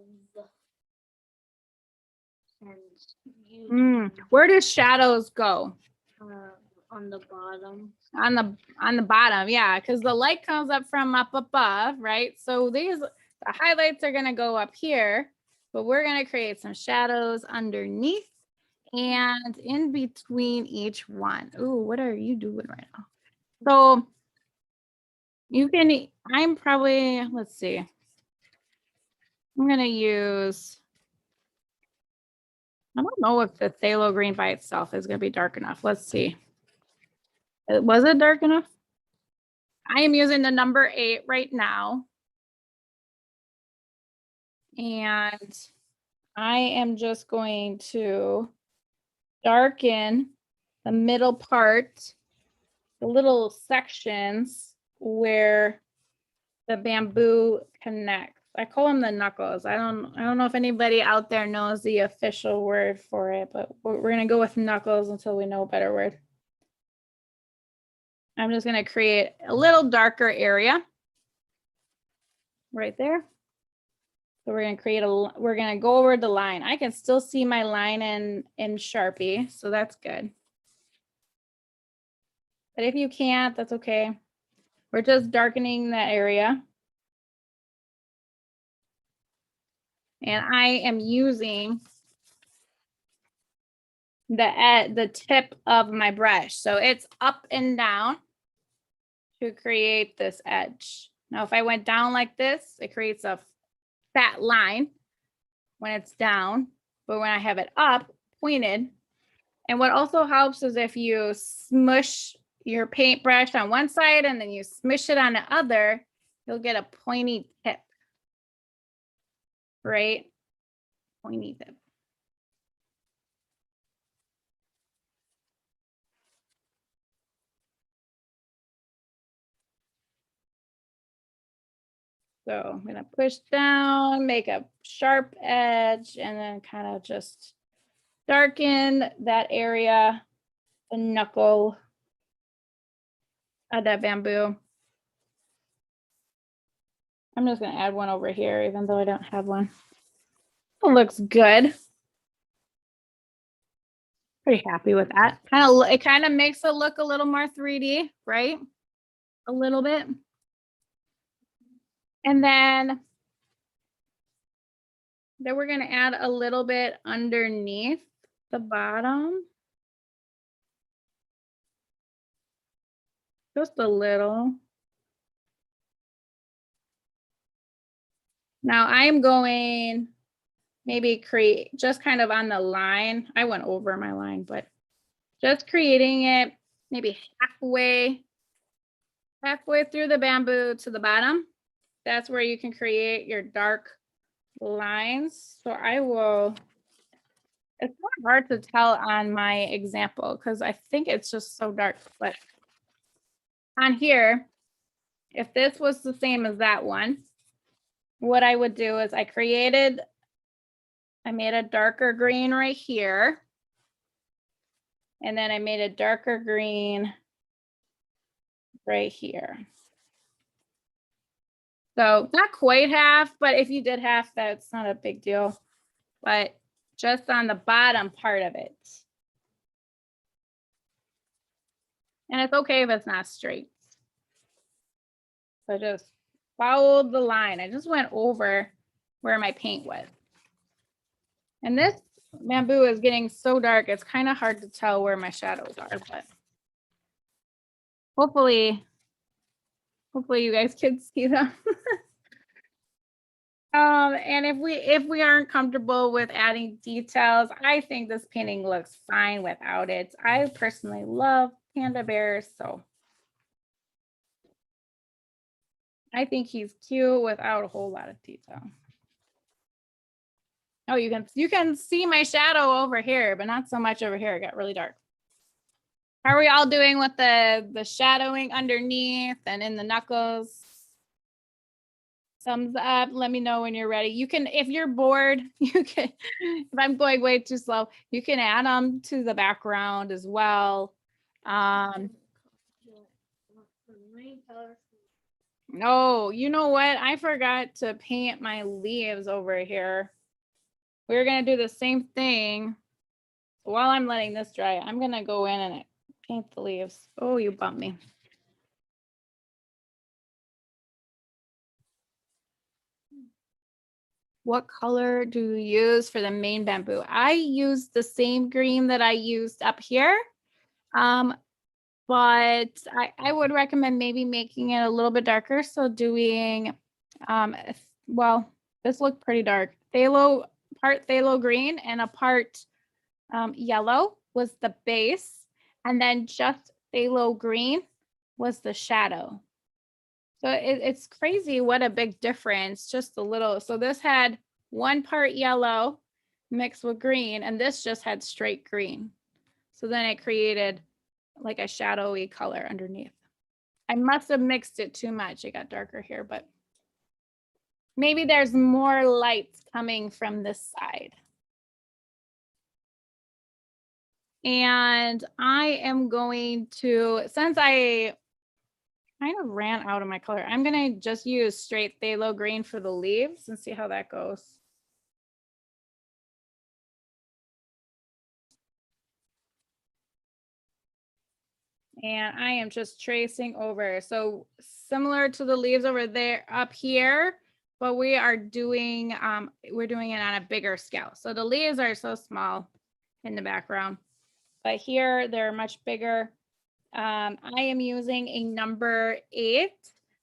Speaker 3: and use
Speaker 1: Where do shadows go?
Speaker 3: on the bottom.
Speaker 1: On the bottom, yeah, because the light comes up from up above, right? So the highlights are gonna go up here, but we're gonna create some shadows underneath and in between each one. Ooh, what are you doing right now? So you can, I'm probably, let's see. I'm gonna use, I don't know if the phthalo green by itself is gonna be dark enough. Let's see. Was it dark enough? I am using the number 8 right now. And I am just going to darken the middle part, the little sections where the bamboo connects. I call them the knuckles. I don't know if anybody out there knows the official word for it, but we're gonna go with knuckles until we know a better word. I'm just gonna create a little darker area right there. So we're gonna create we're gonna go over the line. I can still see my line in Sharpie, so that's good. But if you can't, that's okay. We're just darkening that area. And I am using the tip of my brush. So it's up and down to create this edge. Now, if I went down like this, it creates a fat line when it's down, but when I have it up, pointed. And what also helps is if you smush your paintbrush on one side and then you smush it on the other, you'll get a pointy tip, right? Pointy tip. So I'm going to push down, make a sharp edge, and then kind of just darken that area, the knuckle of that bamboo. I'm just going to add one over here, even though I don't have one. It looks good. Pretty happy with that. It kind of makes it look a little more 3D, right? A little bit. And then we're going to add a little bit underneath the bottom. Just a little. Now I'm going maybe create just kind of on the line. I went over my line, but just creating it maybe halfway through the bamboo to the bottom. That's where you can create your dark lines. So I will, it's not hard to tell on my example because I think it's just so dark, but on here, if this was the same as that one, what I would do is I made a darker green right here. And then I made a darker green right here. So not quite half, but if you did half, that's not a big deal. But just on the bottom part of it. And it's okay if it's not straight. So just followed the line. I just went over where my paint was. And this bamboo is getting so dark, it's kind of hard to tell where my shadows are, but hopefully you guys can see them. And if we aren't comfortable with adding details, I think this painting looks fine without it. I personally love Panda Bear, so I think he's cute without a whole lot of detail. Oh, you can see my shadow over here, but not so much over here. It got really dark. How are we all doing with the shadowing underneath and in the knuckles? thumbs up. Let me know when you're ready. You can, if you're bored, you can, if I'm going way too slow, you can add them to the background as well. Oh, you know what? I forgot to paint my leaves over here. We're going to do the same thing. While I'm letting this dry, I'm going to go in and paint the leaves. Oh, you bumped me. What color do you use for the main bamboo? I use the same green that I used up here. But I would recommend maybe making it a little bit darker. So doing, well, this looked pretty dark. Part phthalo green and a part yellow was the base. And then just phthalo green was the shadow. So it's crazy what a big difference, just a little. So this had 1 part yellow mixed with green, and this just had straight green. So then it created like a shadowy color underneath. I must have mixed it too much. It got darker here, but maybe there's more light coming from this side. And I am going to, since I kind of ran out of my color, I'm going to just use straight phthalo green for the leaves and see how that goes. And I am just tracing over. So similar to the leaves over there up here, but we are doing, we're doing it on a bigger scale. So the leaves are so small in the background, but here they're much bigger. I am using a number 8,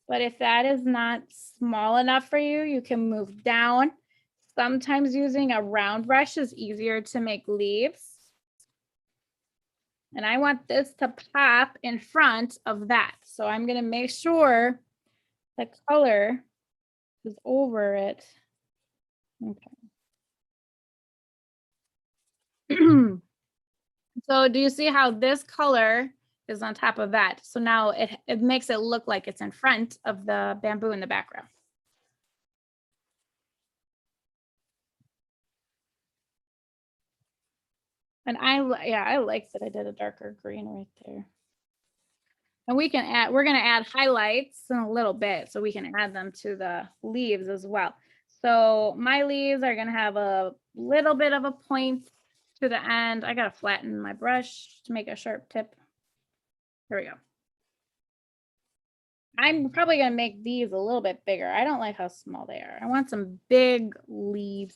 Speaker 1: but if that is not small enough for you, you can move down. Sometimes using a round brush is easier to make leaves. And I want this to pop in front of that. So I'm going to make sure the color is over it. Okay. So do you see how this color is on top of that? So now it makes it look like it's in front of the bamboo in the background. And I like that I did a darker green right there. And we can add, we're going to add highlights in a little bit so we can add them to the leaves as well. So my leaves are going to have a little bit of a point to the end. I got to flatten my brush to make a sharp tip. Here we go. I'm probably going to make these a little bit bigger. I don't like how small they are. I want some big leaves.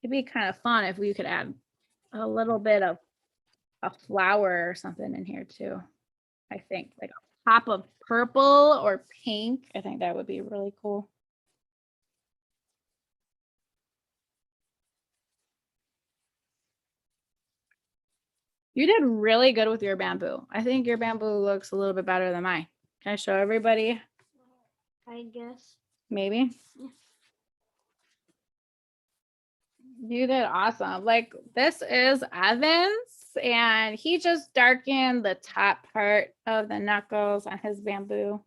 Speaker 1: It'd be kind of fun if we could add a little bit of a flower or something in here too. I think like a pop of purple or pink. I think that would be really cool. You did really good with your bamboo. I think your bamboo looks a little bit better than mine. Can I show everybody?
Speaker 3: I guess.
Speaker 1: Maybe. You did awesome. Like this is Evans, and he just darkened the top part of the knuckles on his bamboo.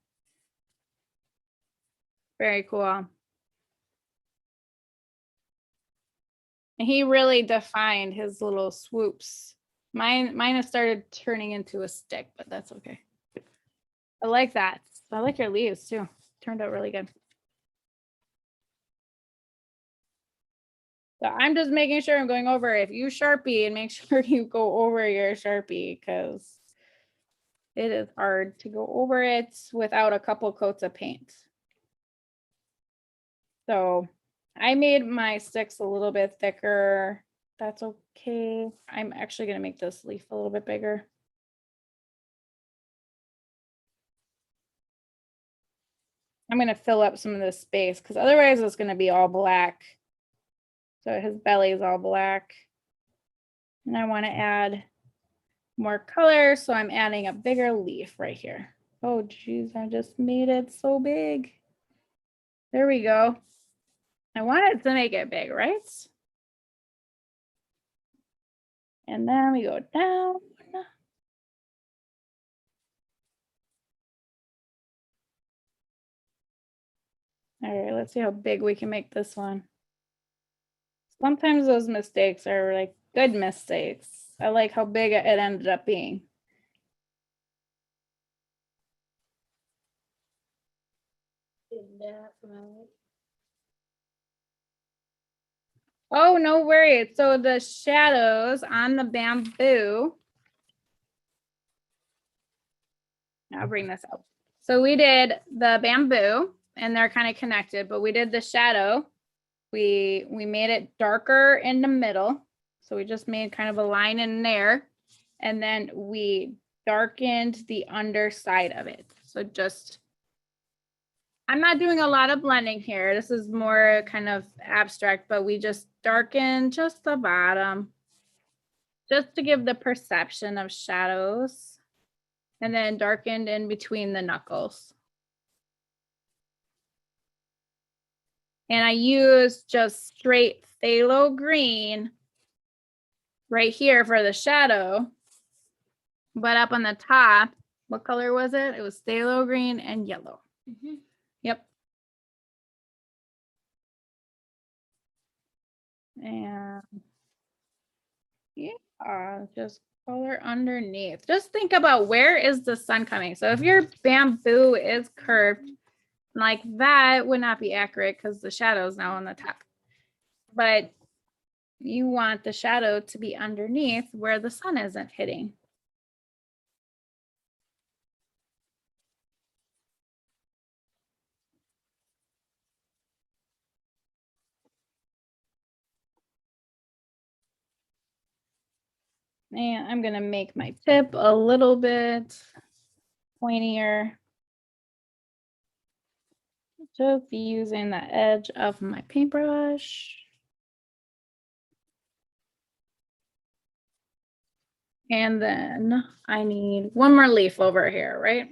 Speaker 1: Very cool. And he really defined his little swoops. Mine has started turning into a stick, but that's okay. I like that. I like your leaves too. Turned out really good. So I'm just making sure I'm going over. If you Sharpie, and make sure you go over your Sharpie because it is hard to go over it without a couple coats of paint. So I made my sticks a little bit thicker. That's okay. I'm actually going to make this leaf a little bit bigger. I'm going to fill up some of this space because otherwise it's going to be all black. So his belly is all black. And I want to add more color. So I'm adding a bigger leaf right here. Oh, geez, I just made it so big. There we go. I wanted to make it big, right? And then we go down. All right, let's see how big we can make this one. Sometimes those mistakes are like good mistakes. I like how big it ended up being. Oh, no worries. So the shadows on the bamboo. I'll bring this up. So we did the bamboo and they're kind of connected, but we did the shadow. We made it darker in the middle. So we just made kind of a line in there. And then we darkened the underside of it. So just, I'm not doing a lot of blending here. This is more kind of abstract, but we just darkened just the bottom, just to give the perception of shadows. And then darkened in between the knuckles. And I used just straight phthalo green right here for the shadow. But up on the top, what color was it? It was phthalo green and yellow.
Speaker 3: Mm-hmm.
Speaker 1: Yep. And yeah, just color underneath. Just think about where is the sun coming. So if your bamboo is curved like that, would not be accurate because the shadow is now on the top. But you want the shadow to be underneath where the sun isn't hitting. And I'm gonna make my tip a little bit pointier. Just using the edge of my paintbrush. And then I need one more leaf over here, right?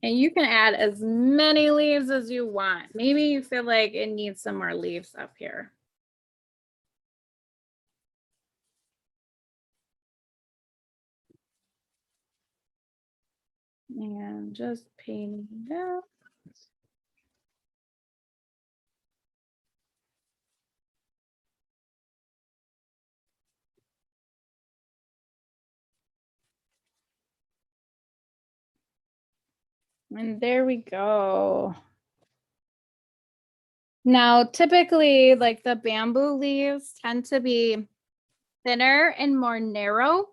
Speaker 1: And you can add as many leaves as you want. Maybe you feel like it needs some more leaves up here. And just painting that. And there we go. Now, typically, like the bamboo leaves tend to be thinner and more narrow.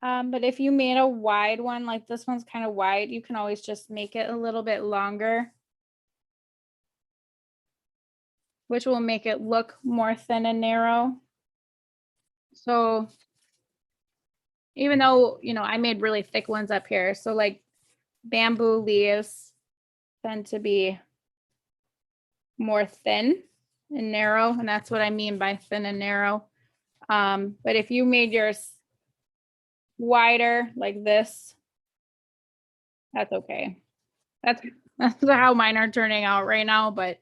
Speaker 1: But if you made a wide one, like this one's kind of wide, you can always just make it a little bit longer, which will make it look more thin and narrow. So even though, you know, I made really thick ones up here. So like bamboo leaves tend to be more thin and narrow. And that's what I mean by thin and narrow. But if you made yours wider like this, that's okay. That's how mine are turning out right now. But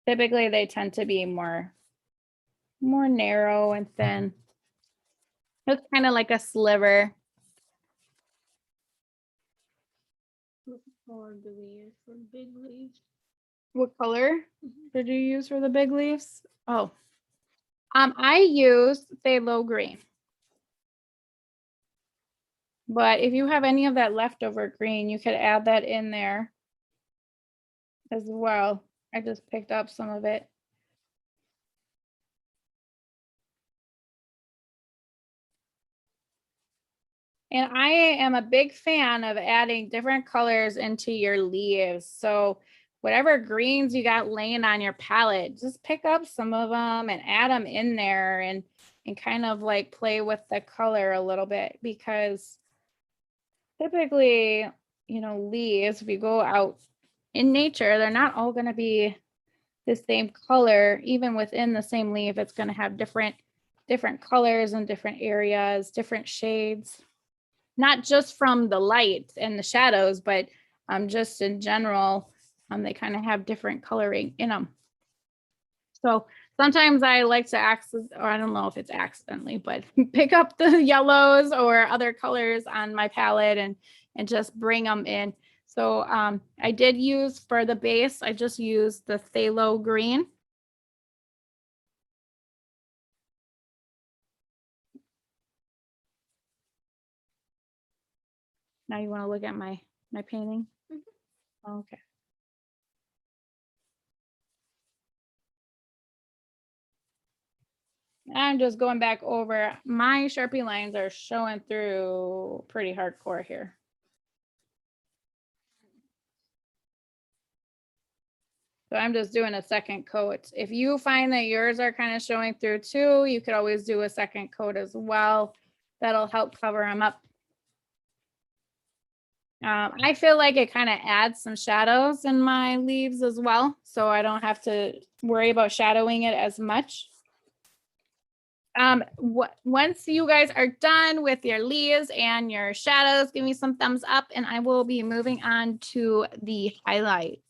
Speaker 1: typically they tend to be more narrow and thin. It's kind of like a sliver.
Speaker 3: Or do we use for big leaves?
Speaker 1: What color did you use for the big leaves? Oh, I used phthalo green. But if you have any of that leftover green, you could add that in there as well. I just picked up some of it. And I am a big fan of adding different colors into your leaves. So whatever greens you got laying on your palette, just pick up some of them and add them in there and kind of like play with the color a little bit, because typically, you know, leaves, if you go out in nature, they're not all going to be the same color. Even within the same leaf, it's going to have different colors and different areas, different shades, not just from the light and the shadows, but just in general, they kind of have different coloring in them. So sometimes I like to or I don't know if it's accidentally, but pick up the yellows or other colors on my palette and just bring them in. So I did use for the base, I just used the phthalo green. Now you want to look at my painting? Okay. I'm just going back over. My Sharpie lines are showing through pretty hardcore here. So I'm just doing a second coat. If you find that yours are kind of showing through too, you could always do a second coat as well. That'll help cover them up. I feel like it kind of adds some shadows in my leaves as well, so I don't have to worry about shadowing it as much. Once you guys are done with your leaves and your shadows, give me some thumbs up and I will be moving on to the highlights.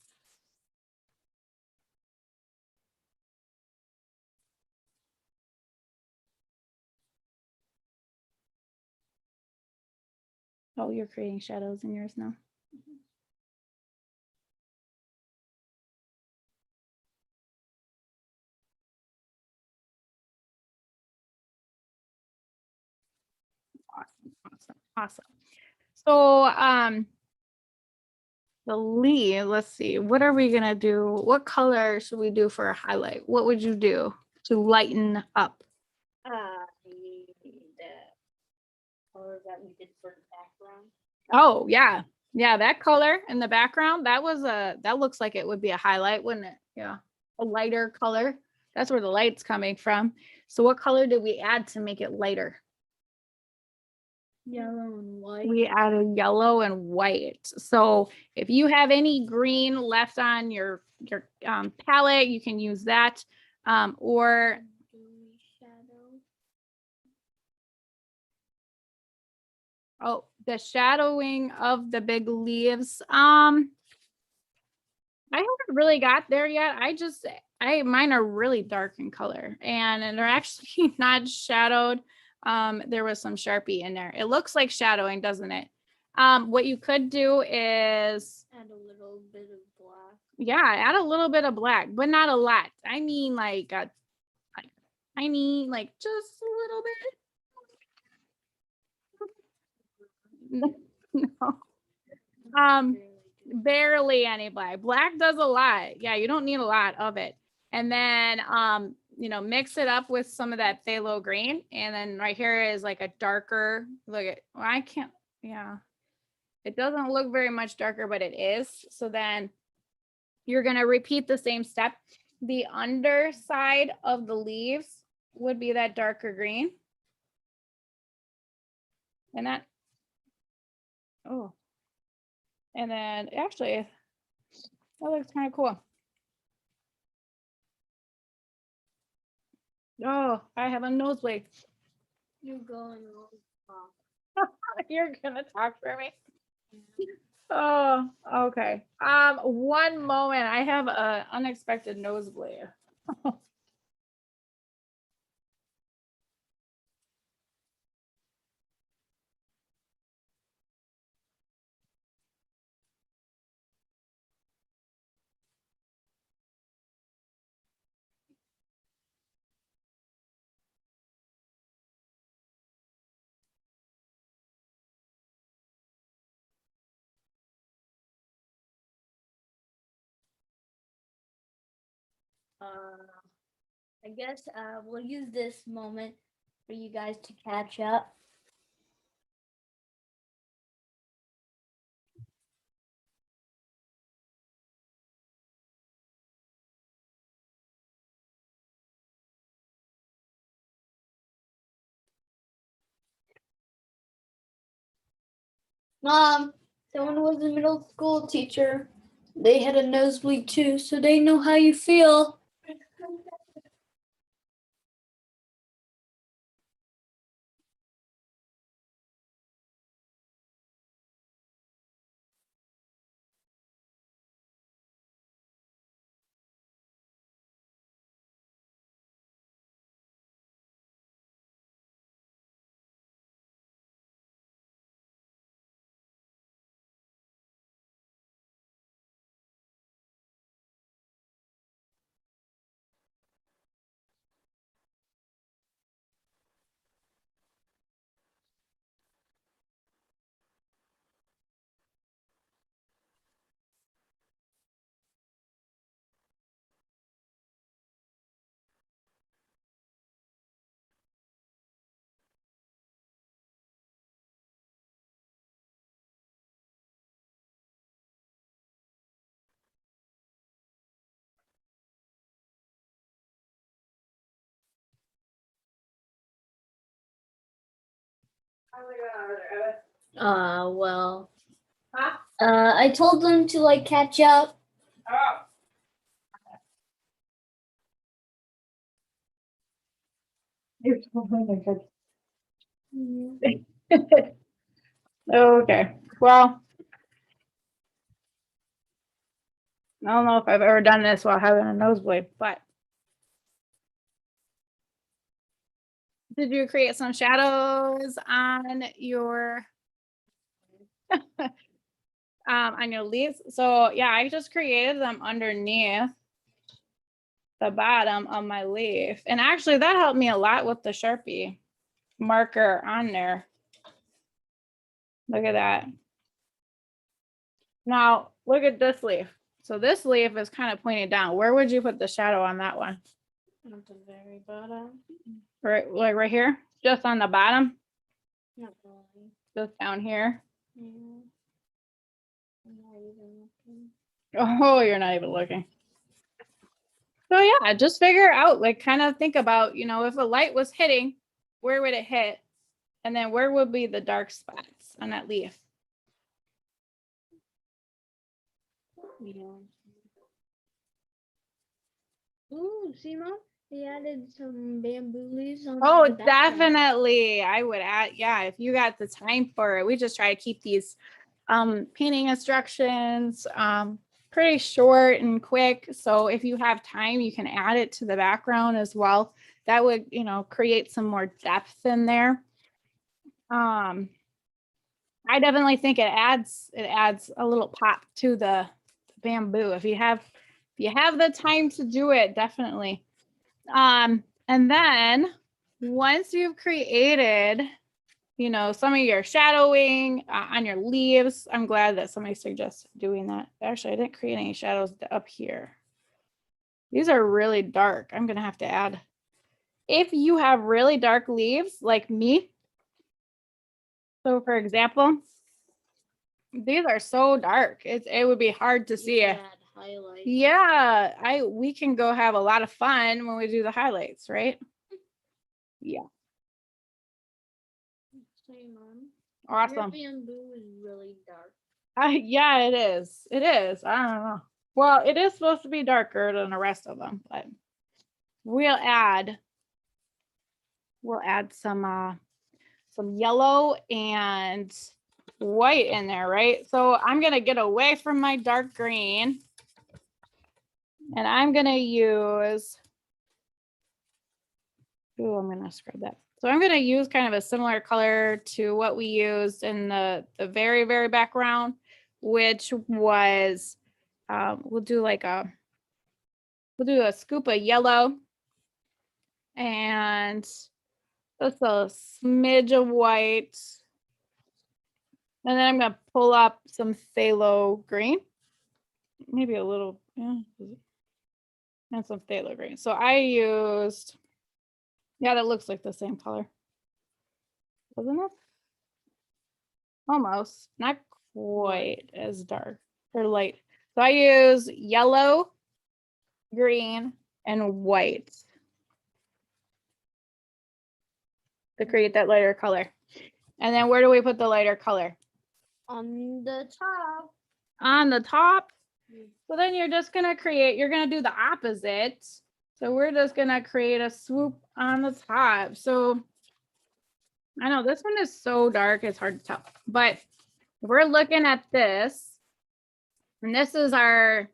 Speaker 1: Oh, you're creating shadows in yours now. Awesome. So the leaf, let's see, what are we gonna do? What color should we do for a highlight? What would you do to lighten up?
Speaker 3: The color that we did for the background.
Speaker 1: Oh yeah. Yeah, that color in the background, that looks like it would be a highlight, wouldn't it? Yeah. A lighter color. That's where the light's coming from. So what color did we add to make it lighter?
Speaker 3: Yellow and white.
Speaker 1: We added yellow and white. So if you have any green left on your palette, you can use that. Or oh, the shadowing of the big leaves. I haven't really got there yet. Mine are really dark in color and they're actually not shadowed. There was some Sharpie in there. It looks like shadowing, doesn't it? What you could do is
Speaker 3: add a little bit of black.
Speaker 1: Yeah, add a little bit of black, but not a lot. I mean like just a little bit. No. Barely any black. Black does a lot. Yeah, you don't need a lot of it. And then mix it up with some of that phthalo green. And then right here is like a darker, look at, well, I can't, yeah. It doesn't look very much darker, but it is. So then you're going to repeat the same step. The underside of the leaves would be that darker green. And that, oh. And then actually, that looks kind of cool. Oh, I have a nosebleed.
Speaker 3: You're going on.
Speaker 1: You're gonna talk for me. Oh, okay. One moment. I have a unexpected nosebleed.
Speaker 3: I guess we'll use this moment for you guys to catch up. Mom, someone was a middle school teacher. They had a nosebleed too, so they know how you feel. Well,
Speaker 1: Huh?
Speaker 3: I told them to like catch up.
Speaker 1: Oh. Okay. Well, I don't know if I've ever done this while having a nosebleed, but did you create some shadows on your leaves? So yeah, I just created them underneath the bottom of my leaf. And actually that helped me a lot with the Sharpie marker on there. Look at that. Now look at this leaf. So this leaf is kind of pointed down. Where would you put the shadow on that one?
Speaker 3: At the very bottom.
Speaker 1: Right, like right here? Just on the bottom?
Speaker 3: Not really.
Speaker 1: Just down here?
Speaker 3: Yeah. I'm not even looking.
Speaker 1: Oh, you're not even looking. So yeah, just figure out, like kind of think about, you know, if a light was hitting, where would it hit? And then where would be the dark spots on that leaf?
Speaker 3: Yeah. Ooh, see, Mom? They added some bamboo leaves on
Speaker 1: Oh,
Speaker 3: the background.
Speaker 1: definitely. I would add, yeah, if you got the time for it. We just try to keep these painting instructions pretty short and quick. So if you have time, you can add it to the background as well. That would, you know, create some more depth in there. I definitely think it adds a little pop to the bamboo. If you have the time to do it, definitely. And then once you've created, you know, some of your shadowing on your leaves, I'm glad that somebody suggested doing that. Actually, I didn't create any shadows up here. These are really dark. I'm gonna have to add. If you have really dark leaves like me, so for example, these are so dark. It would be hard to see it.
Speaker 3: Highlights.
Speaker 1: Yeah, we can go have a lot of fun when we do the highlights, right? Yeah.
Speaker 3: Say, Mom.
Speaker 1: Awesome.
Speaker 3: Your bamboo is really dark.
Speaker 1: Yeah, it is. It is. I don't know. Well, it is supposed to be darker than the rest of them, but we'll add some yellow and white in there, right? So I'm gonna get away from my dark green and I'm gonna use, I'm gonna scrub that. So I'm gonna use kind of a similar color to what we used in the very, very background, which was, we'll do a scoop of yellow and just a smidge of white. And then I'm gonna pull up some phthalo green, maybe a little, yeah, and some phthalo green. So I used, yeah, that looks like the same color, doesn't it? Almost, not quite as dark or light. So I use yellow, green, and white to create that lighter color. And then where do we put the lighter color?
Speaker 3: On the top.
Speaker 1: On the top. So then you're just gonna you're gonna do the opposite. So we're just gonna create a swoop on the top. So I know this one is so dark, it's hard to tell, but we're looking at this, and this is our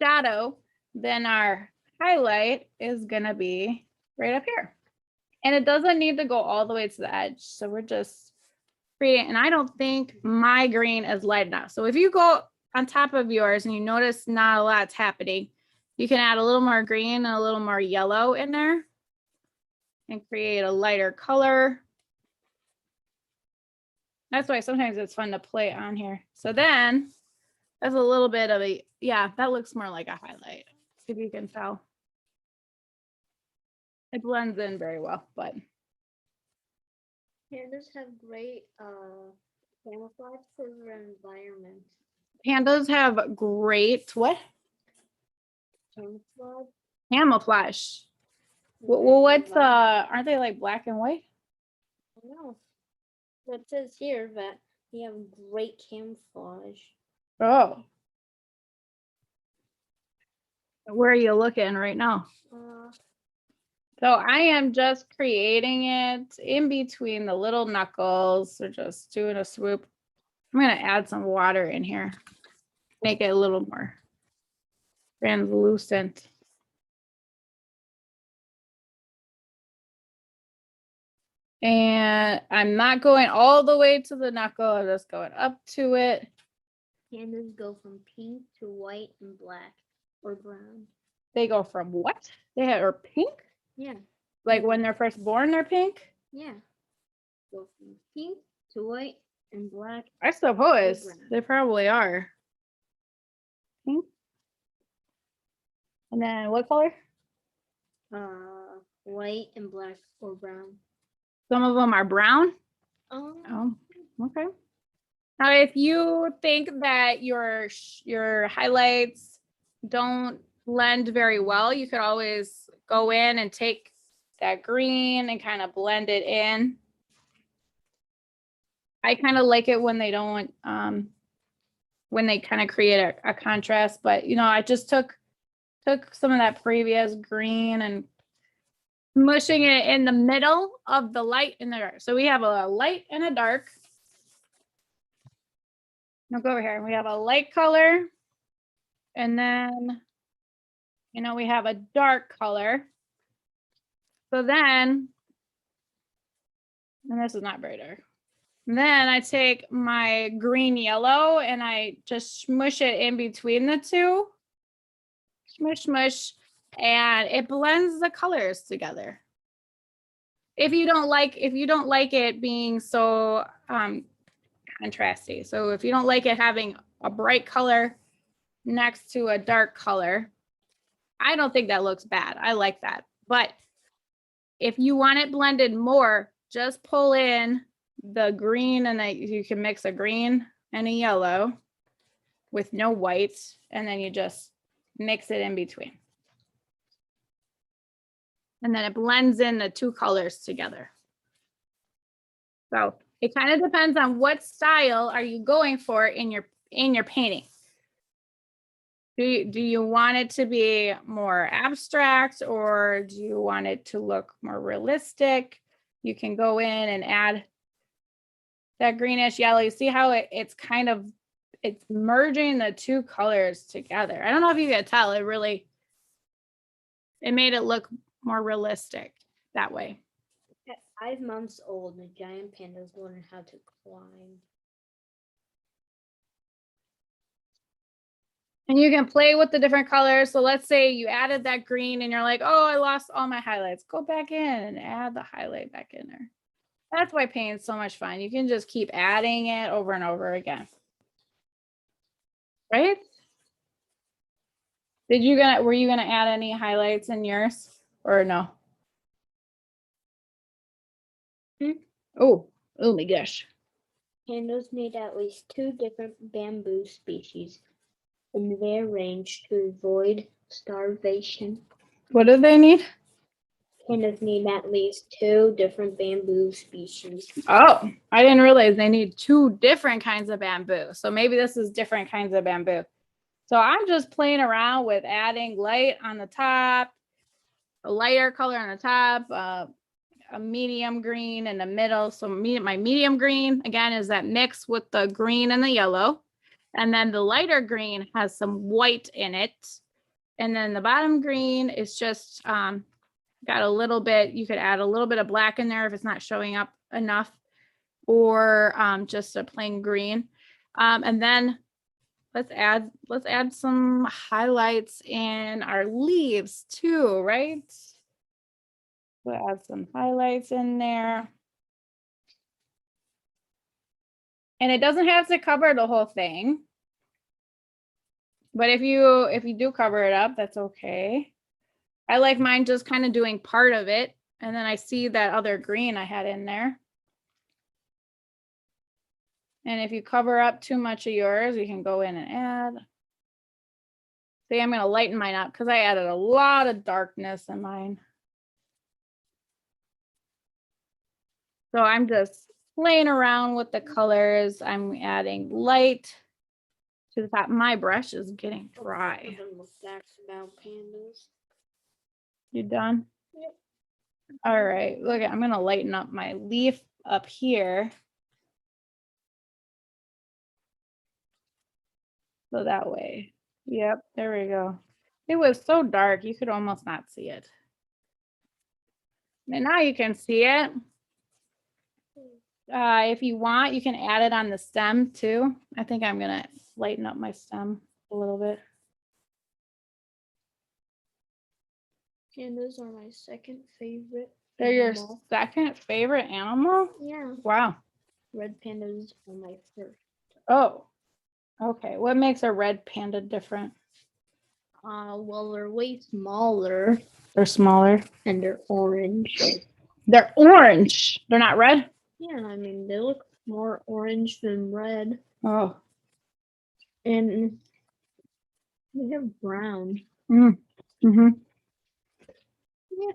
Speaker 1: shadow, then our highlight is gonna be right up here. And it doesn't need to go all the way to the edge. So we're just creating, and I don't think my green is light enough. So if you go on top of yours and you notice not a lot's happening, you can add a little more green and a little more yellow in there and create a lighter color. That's why sometimes it's fun to play on here. So then that's a little bit of a, yeah, that looks more like a highlight, if you can tell. It blends in very well, but.
Speaker 3: Pandas have great camouflage for their environment.
Speaker 1: Pandas have great, what?
Speaker 3: Camouflage.
Speaker 1: Camouflage. Well, what's, aren't they like black and white?
Speaker 3: No. It says here that they have great camouflage.
Speaker 1: Oh. Where are you looking right now? So I am just creating it in between the little knuckles. So just doing a swoop. I'm going to add some water in here. Make it a little more translucent. And I'm not going all the way to the knuckle. I'm just going up to it.
Speaker 3: Pandas go from pink to white and black or brown.
Speaker 1: They go from what? Are pink?
Speaker 3: Yeah.
Speaker 1: Like when they're first born, they're pink?
Speaker 3: Yeah. Go from pink to white and black.
Speaker 1: I suppose
Speaker 3: brown.
Speaker 1: they probably are. Pink. And then what color?
Speaker 3: White and black or brown.
Speaker 1: Some of them are brown.
Speaker 3: Oh.
Speaker 1: Oh, okay. Now, if you think that your highlights don't blend very well, you could always go in and take that green and kind of blend it in. I kind of like it when they don't, when they kind of create a contrast, but you know, I just took some of that previous green and mushing it in the middle of the light and the dark. So we have a light and a dark. Now go over here. We have a light color, and then, you know, we have a dark color. So then, and this is not very dark. Then I take my green yellow and I just smush it in between the two. Smush, smush, and it blends the colors together. If you don't like it being so contrasty. So if you don't like it having a bright color next to a dark color, I don't think that looks bad. I like that. But if you want it blended more, just pull in the green, and you can mix a green and a yellow with no white, and then you just mix it in between. And then it blends in the two colors together. So it kind of depends on what style are you going for in your painting. Do you want it to be more abstract, or do you want it to look more realistic? You can go in and add that greenish yellow. You see how it's merging the two colors together. I don't know if you can tell, it made it look more realistic that way.
Speaker 3: At 5 months old, the giant pandas learn how to climb.
Speaker 1: And you can play with the different colors. So let's say you added that green and you're like, oh, I lost all my highlights. Go back in and add the highlight back in there. That's why painting's so much fun. You can just keep adding it over and over again. Right? Were you gonna add any highlights in yours or no? Oh my gosh.
Speaker 3: Pandas need at least 2 different bamboo species in their range to avoid starvation.
Speaker 1: What do they need?
Speaker 3: Pandas need at least 2 different bamboo species.
Speaker 1: Oh, I didn't realize they need 2 different kinds of bamboo. So maybe this is different kinds of bamboo. So I'm just playing around with adding light on the top, a lighter color on the top, a medium green in the middle. So my medium green, again, is that mix with the green and the yellow. And then the lighter green has some white in it. And then the bottom green is just got a little bit, you could add a little bit of black in there if it's not showing up enough, or just a plain green. And then let's add some highlights in our leaves too, right? We'll add some highlights in there. And it doesn't have to cover the whole thing. But if you do cover it up, that's okay. I like mine just kind of doing part of it. And then I see that other green I had in there. And if you cover up too much of yours, you can go in and add. See, I'm going to lighten mine up because I added a lot of darkness in mine. So I'm just playing around with the colors. I'm adding light to the top. My brush is getting dry.
Speaker 3: Facts about pandas.
Speaker 1: You done?
Speaker 3: Yep.
Speaker 1: All right, look, I'm gonna lighten up my leaf up here. So that way, yep, there we go. It was so dark, you could almost not see it. And now you can see it. If you want, you can add it on the stem too. I think I'm gonna lighten up my stem a little bit.
Speaker 3: Pandas are my second favorite.
Speaker 1: They're your
Speaker 3: animal.
Speaker 1: second favorite animal?
Speaker 3: Yeah.
Speaker 1: Wow.
Speaker 3: Red pandas are my first.
Speaker 1: Oh, okay. What makes a red panda different?
Speaker 3: Well, they're way smaller
Speaker 1: They're smaller.
Speaker 3: and they're orange.
Speaker 1: They're orange. They're not red?
Speaker 3: Yeah, I mean, they look more orange than red.
Speaker 1: Oh.
Speaker 3: And they have brown.
Speaker 1: Mm-hmm.
Speaker 3: Yeah.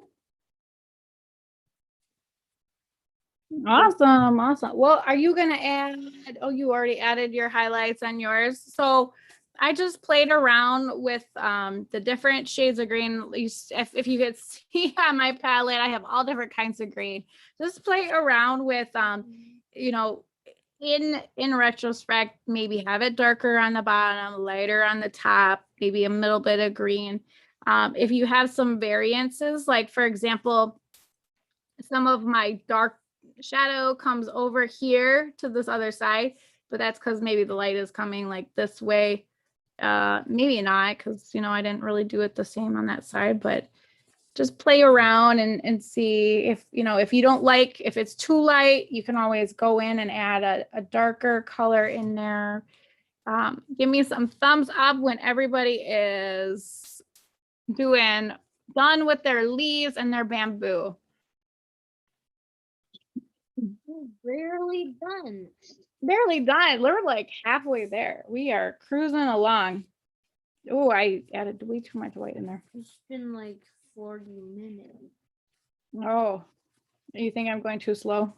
Speaker 1: Awesome. Well, are you going to add, oh, you already added your highlights on yours. So I just played around with the different shades of green. At least if you could see on my palette, I have all different kinds of green. Just play around with, you know, in retrospect, maybe have it darker on the bottom, lighter on the top, maybe a little bit of green. If you have some variances, like for example, some of my dark shadow comes over here to this other side, but that's because maybe the light is coming like this way. Maybe not, because I didn't really do it the same on that side, but just play around and see if you don't like, if it's too light, you can always go in and add a darker color in there. Give me some thumbs up when everybody is done with their leaves and their bamboo.
Speaker 3: Barely done.
Speaker 1: Barely done. We're like halfway there. We are cruising along. Oh, I added way too much white in there.
Speaker 3: It's been like 40 minutes.
Speaker 1: Oh, you think I'm going too slow?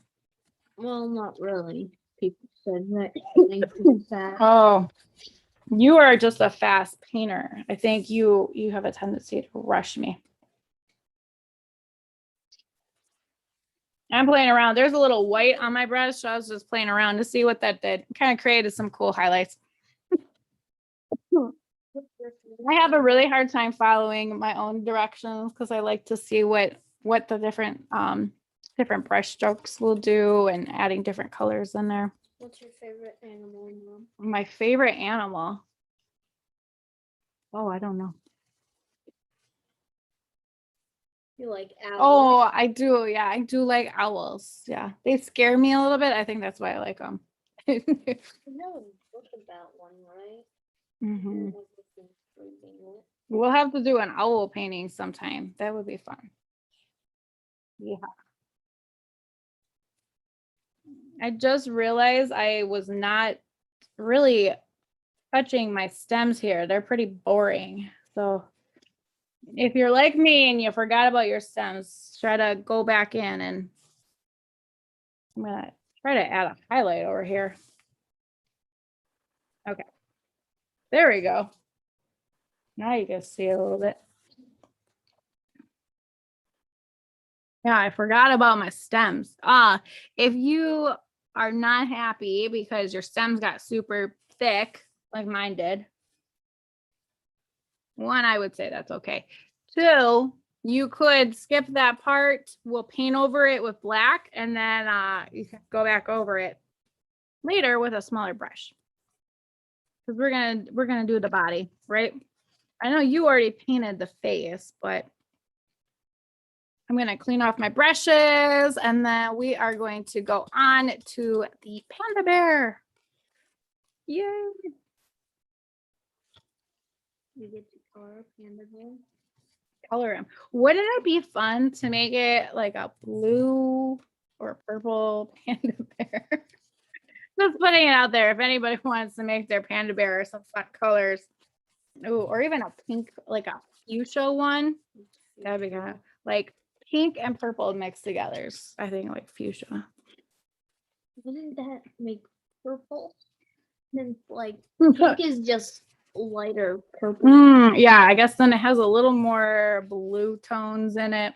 Speaker 3: Well, not really. People said that going too fast.
Speaker 1: Oh, you are just a fast painter. I think you have a tendency to rush me. I'm playing around. There's a little white on my brush, so I was just playing around to see what that did. Kind of created some cool highlights. I have a really hard time following my own directions because I like to see what the different brush strokes will do and adding different colors in there.
Speaker 3: What's your favorite animal, Mom?
Speaker 1: My favorite animal. Oh, I don't know.
Speaker 3: You like owls?
Speaker 1: Oh, I do. Yeah, I do like owls. Yeah, they scare me a little bit. I think that's why I like them.
Speaker 3: You know a book about one, right?
Speaker 1: Mm-hmm. We'll have to do an owl painting sometime. That would be fun. Yeah. I just realized I was not really touching my stems here. They're pretty boring. So if you're like me and you forgot about your stems, try to go back in, and I'm gonna try to add a highlight over here. Okay. There we go. Now you can see a little bit. Yeah, I forgot about my stems. If you are not happy because your stems got super thick, like mine did, one, I would say that's okay. Two, you could skip that part. We'll paint over it with black, and then you can go back over it later with a smaller brush. Because we're gonna do the body, right? I know you already painted the face, but I'm going to clean off my brushes, and then we are going to go on to the Panda Bear. Yay.
Speaker 3: You get to color Panda Bear.
Speaker 1: Color him. Wouldn't it be fun to make it like a blue or purple Panda Bear? Just putting it out there. If anybody wants to make their Panda Bear some fun colors. Ooh, or even a pink, like a fuchsia one. That'd be kind of like pink and purple mixed together. I think like fuchsia.
Speaker 3: Wouldn't that make purple? Then like pink is just lighter purple.
Speaker 1: Yeah, I guess then it has a little more blue tones in it.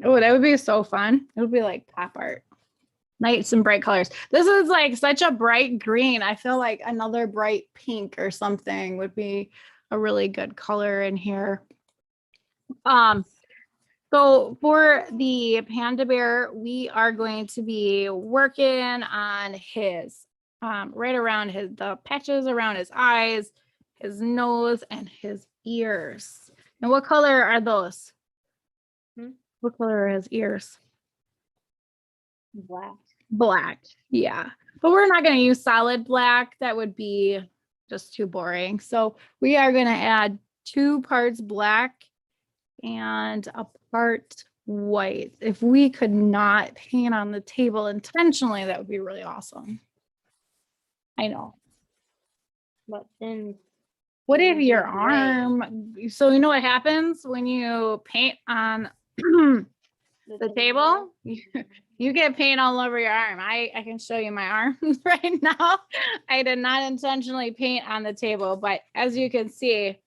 Speaker 1: Oh, that would be so fun. It would be like pop art. Nice and bright colors. This is like such a bright green. I feel like another bright pink or something would be a really good color in here. So for the Panda Bear, we are going to be working on his right around the patches around his eyes, his nose, and his ears. And what color are those? What color are his ears?
Speaker 3: Black.
Speaker 1: Black. Yeah. But we're not going to use solid black. That would be just too boring. So we are going to add 2 parts black and a part white. If we could not paint on the table intentionally, that would be really awesome. I know.
Speaker 3: But then
Speaker 1: What if your
Speaker 3: gray.
Speaker 1: arm? So you know what happens when you paint on the table? You get paint all over your arm. I can show you my arm right now. I did not intentionally paint on the table, but as you can see,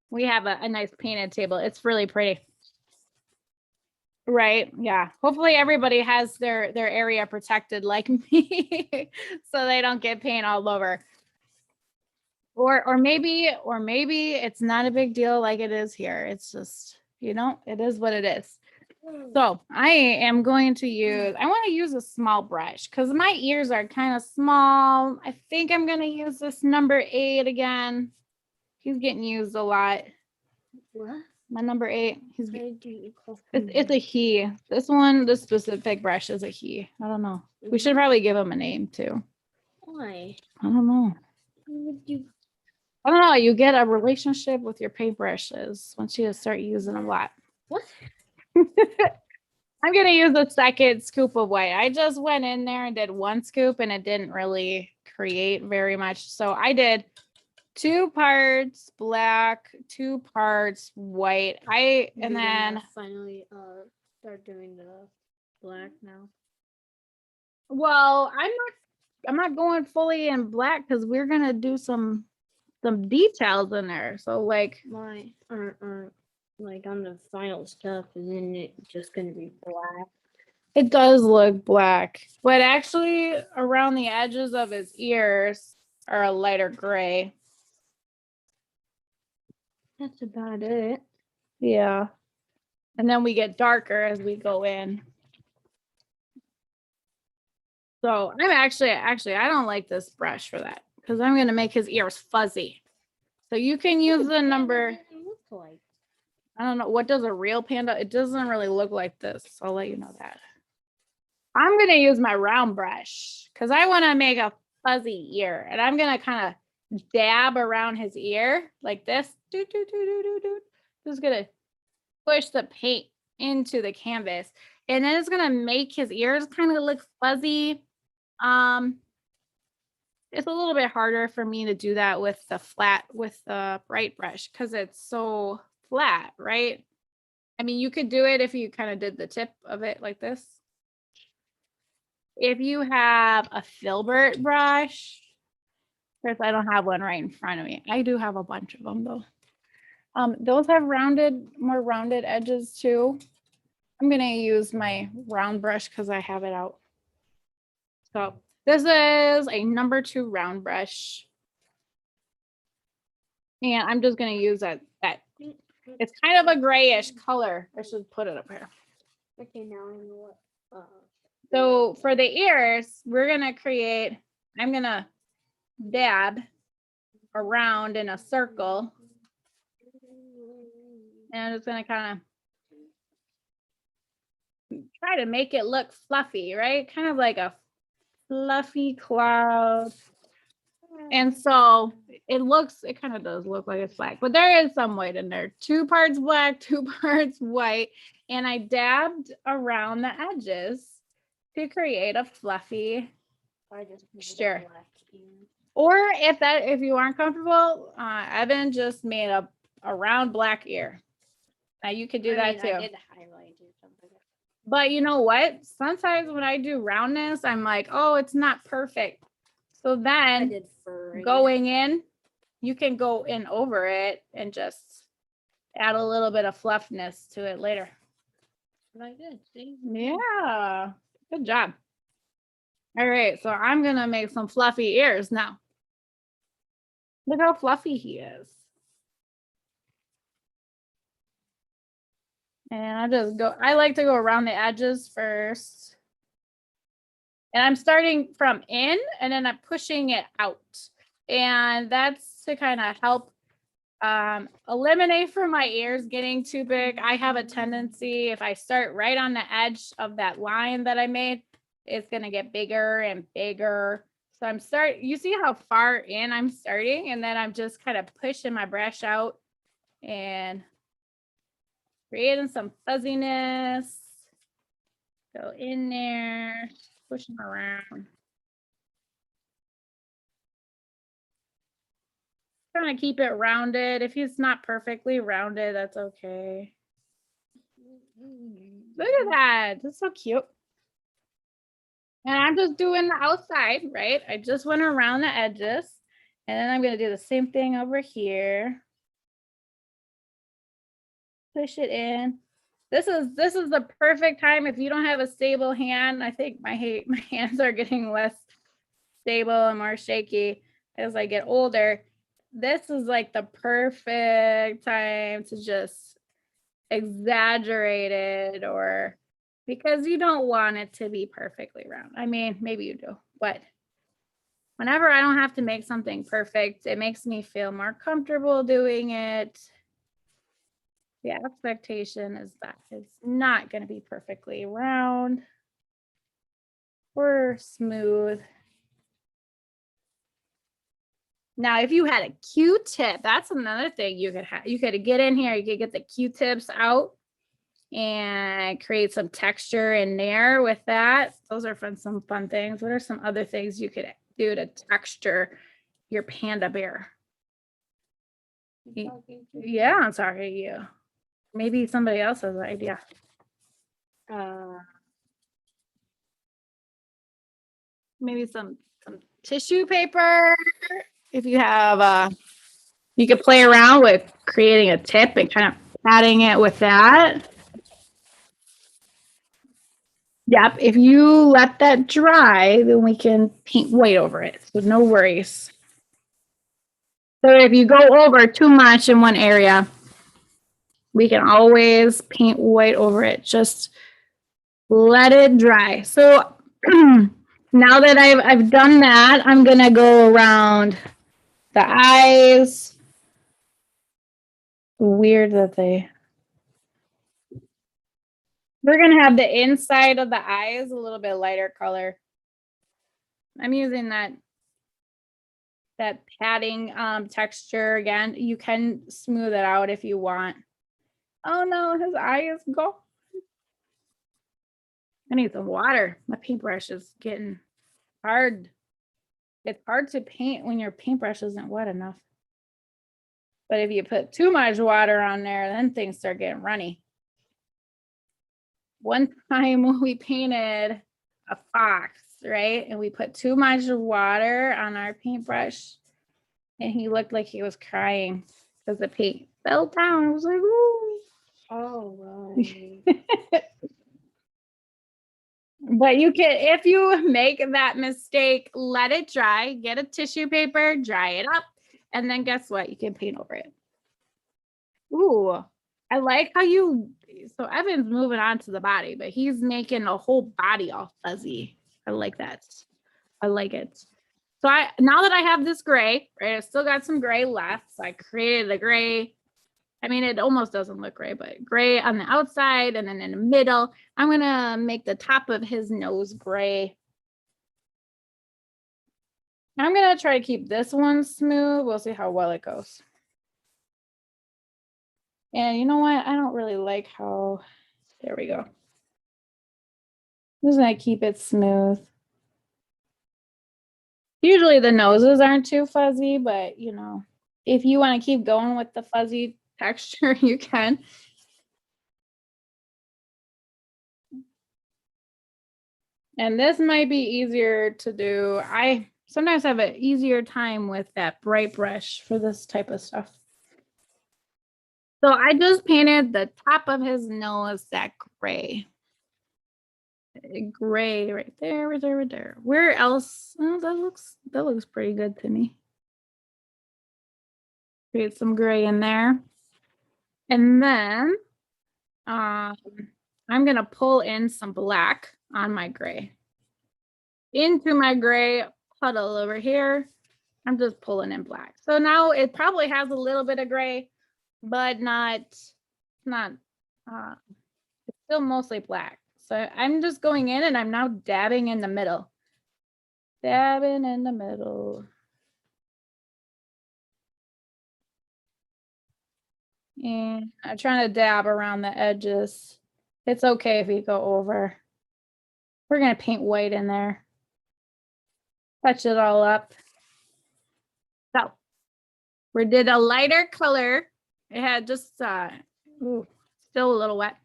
Speaker 1: we have a nice painted table. It's really pretty. Right. Yeah. Hopefully everybody has their area protected like me so they don't get paint all over. Or maybe it's not a big deal like it is here. It's just, it is what it is. So I am going to I want to use a small brush because my ears are kind of small. I think I'm going to use this number 8 again. He's getting used a lot.
Speaker 3: What?
Speaker 1: My number 8.
Speaker 3: It's
Speaker 1: It's a he. This specific brush is a he. I don't know. We should probably give him a name too.
Speaker 3: Why?
Speaker 1: I don't know.
Speaker 3: Would you?
Speaker 1: I don't know. You get a relationship with your paintbrushes once you start using them a lot.
Speaker 3: What?
Speaker 1: I'm going to use a second scoop of white. I just went in there and did 1 scoop and it didn't really create very much. So I did 2 parts black, 2 parts white. And then
Speaker 3: finally start doing the black now.
Speaker 1: well, I'm not going fully in black because we're gonna do some details in there. So like
Speaker 3: My or like on the final stuff, isn't it just gonna be black?
Speaker 1: it does look black, but actually around the edges of his ears are a lighter gray.
Speaker 3: That's about it.
Speaker 1: Yeah. And then we get darker as we go in. So I'm actually, I don't like this brush for that because I'm going to make his ears fuzzy. So you can use the number.
Speaker 3: Look like.
Speaker 1: I don't know. What does a real panda? It doesn't really look like this. I'll let you know that. I'm going to use my round brush because I want to make a fuzzy ear. And I'm going to kind of dab around his ear like this. Just going to push the paint into the canvas. And then it's going to make his ears kind of look fuzzy. It's a little bit harder for me to do that with the bright brush because it's so flat, right? I mean, you could do it if you kind of did the tip of it like this. If you have a filbert brush, of course, I don't have one right in front of me. I do have a bunch of them though. Those have more rounded edges too. I'm gonna use my round brush because I have it out. So this is a number 2 round brush. And I'm just gonna use that. It's kind of a grayish color. I should put it up here.
Speaker 3: Okay, now I know what.
Speaker 1: So for the ears, I'm gonna dab around in a circle. And I'm just gonna kind of try to make it look fluffy, right? Kind of like a fluffy cloud. And so it kind of does look like it's black, but there is some white in there. 2 parts black, 2 parts white. And I dabbed around the edges to create a fluffy texture. Or if you aren't comfortable, Evan just made a round black ear. Now you could do that too.
Speaker 3: I did highlight or something.
Speaker 1: But you know what? Sometimes when I do roundness, I'm like, oh, it's not perfect. So
Speaker 3: I
Speaker 1: then
Speaker 3: did furry.
Speaker 1: going in, you can go in over it and just add a little bit of fluffiness to it later.
Speaker 3: What I did. See?
Speaker 1: Yeah, good job. All right, so I'm gonna make some fluffy ears now. Look how fluffy he is. And I like to go around the edges first. And I'm starting from in and then I'm pushing it out. And that's to kind of help eliminate from my ears getting too big. I have a tendency, if I start right on the edge of that line that I made, it's gonna get bigger and bigger. So you see how far in I'm starting, and then I'm just kind of pushing my brush out and creating some fuzziness. Go in there, push them around. Trying to keep it rounded. If it's not perfectly rounded, that's okay. Look at that. That's so cute. And I'm just doing the outside, right? I just went around the edges. And then I'm going to do the same thing over here. Push it in. This is the perfect time if you don't have a stable hand. I think my hands are getting less stable and more shaky as I get older. This is like the perfect time to just exaggerate it, or because you don't want it to be perfectly round. I mean, maybe you do, but whenever I don't have to make something perfect, it makes me feel more comfortable doing it. The expectation is that it's not going to be perfectly round or smooth. Now, if you had a Q-tip, that's another thing you could have. You could get in here, you could get the Q-tips out and create some texture in there with that. Those are some fun things. What are some other things you could do to texture your panda bear? Yeah, I'm sorry, you. Maybe somebody else has an idea. Maybe some tissue paper. If you have, you could play around with creating a tip and kind of patting it with that. Yep, if you let that dry, then we can paint white over it. So no worries. So if you go over too much in one area, we can always paint white over it. Just let it dry. So now that I've done that, I'm gonna go around the eyes. Weird that we're gonna have the inside of the eyes a little bit lighter color. I'm using that padding texture again. You can smooth it out if you want. Oh no, his eye is gone. I need some water. My paintbrush is getting hard. It's hard to paint when your paintbrush isn't wet enough. But if you put too much water on there, then things start getting runny. One time we painted a fox, right? And we put too much water on our paintbrush and he looked like he was crying because the paint fell down. I was like, ooh.
Speaker 3: Oh, right.
Speaker 1: But you can, if you make that mistake, let it dry, get a tissue paper, dry it up, and then guess what? You can paint over it. Ooh, I like how so Evan's moving on to the body, but he's making a whole body all fuzzy. I like that. I like it. So now that I have this gray, right, I've still got some gray left. So I created the gray. I mean, it almost doesn't look gray, but gray on the outside and then in the middle. I'm going to make the top of his nose gray. I'm going to try to keep this one smooth. We'll see how well it goes. And you know what? I don't really like how, there we go. I'm just going to keep it smooth. Usually the noses aren't too fuzzy, but you know, if you want to keep going with the fuzzy texture, you can. And this might be easier to do. I sometimes have an easier time with that bright brush for this type of stuff. So I just painted the top of his nose that gray. Gray right there, right there, right there. Where else? Oh, that looks pretty good to me. Create some gray in there. And then I'm gonna pull in some black on my gray. Into my gray puddle over here. I'm just pulling in black. So now it probably has a little bit of gray, but it's still mostly black. So I'm just going in and I'm now dabbing in the middle. Dabbing in the middle. And I'm trying to dab around the edges. It's okay if you go over. We're gonna paint white in there. Touch it all up. So we did a lighter color. It had just still a little wet.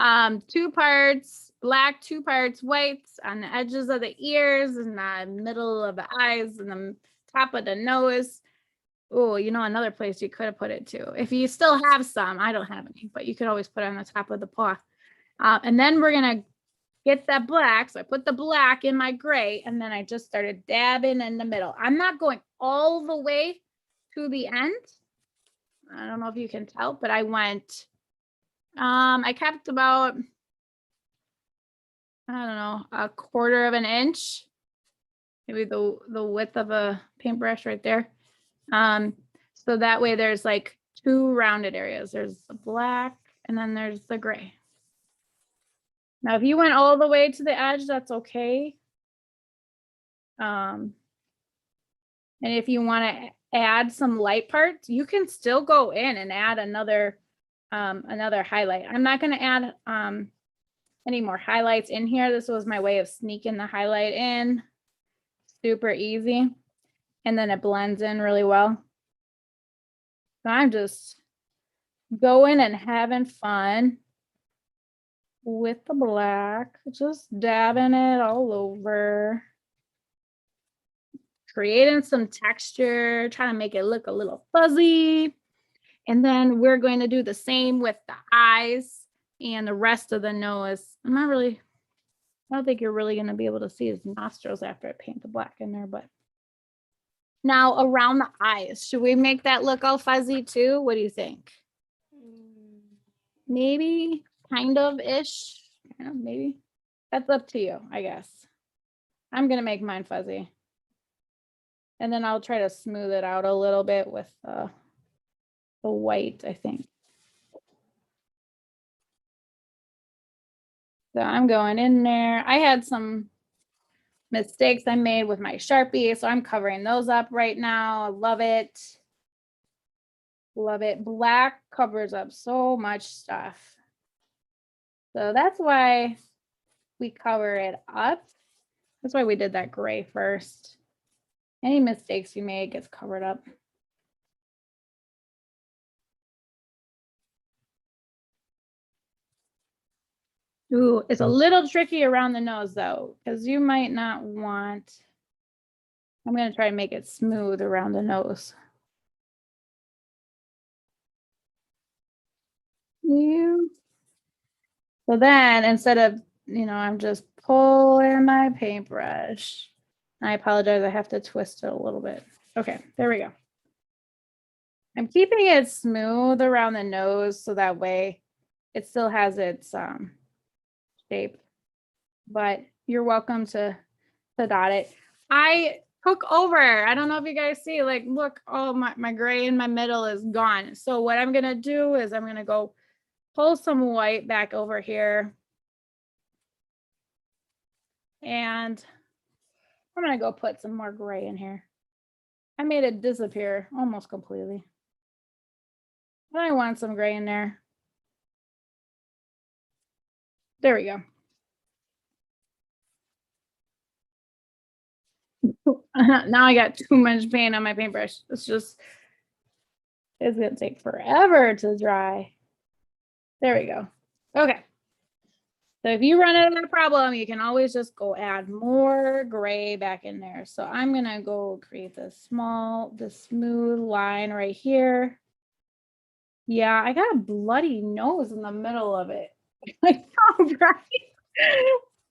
Speaker 1: 2 parts black, 2 parts white on the edges of the ears and the middle of the eyes and the top of the nose. Oh, you know, another place you could have put it too. If you still have some, I don't have any, but you could always put it on the top of the paw. And then we're gonna get that black. So I put the black in my gray and then I just started dabbing in the middle. I'm not going all the way to the end. I don't know if you can tell, but I went, I kept about, I don't know, 1/4 of an inch, maybe the width of a paintbrush right there. So that way there's like 2 rounded areas. There's the black and then there's the gray. Now, if you went all the way to the edge, that's okay. And if you want to add some light parts, you can still go in and add another highlight. I'm not going to add any more highlights in here. This was my way of sneaking the highlight in. Super easy. And then it blends in really well. So I'm just going and having fun with the black, just dabbing it all over. Creating some texture, trying to make it look a little fuzzy. And then we're going to do the same with the eyes and the rest of the nose. I don't think you're really going to be able to see his nostrils after I paint the black in there, but now around the eyes, should we make that look all fuzzy too? What do you think? Maybe, kind of ish, maybe. That's up to you, I guess. I'm going to make mine fuzzy. And then I'll try to smooth it out a little bit with the white, I think. So I'm going in there. I had some mistakes I made with my Sharpie, so I'm covering those up right now. I love it. Love it. Black covers up so much stuff. So that's why we cover it up. That's why we did that gray first. Any mistakes you made gets covered up. Ooh, it's a little tricky around the nose though, because you might not want, I'm going to try to make it smooth around the nose. Yeah. So then instead of, I'm just pulling my paintbrush. I apologize, I have to twist it a little bit. Okay, there we go. I'm keeping it smooth around the nose so that way it still has its shape, but you're welcome to dot it. I took over. I don't know if you guys see, like, look, oh, my gray in my middle is gone. So what I'm gonna do is I'm gonna go pull some white back over here. And I'm gonna go put some more gray in here. I made it disappear almost completely. But I want some gray in there. There we go. Now I got too much paint on my paintbrush. It's gonna take forever to dry. There we go. Okay. So if you run into a problem, you can always just go add more gray back in there. So I'm gonna go create this smooth line right here. Yeah, I got a bloody nose in the middle of it. Like,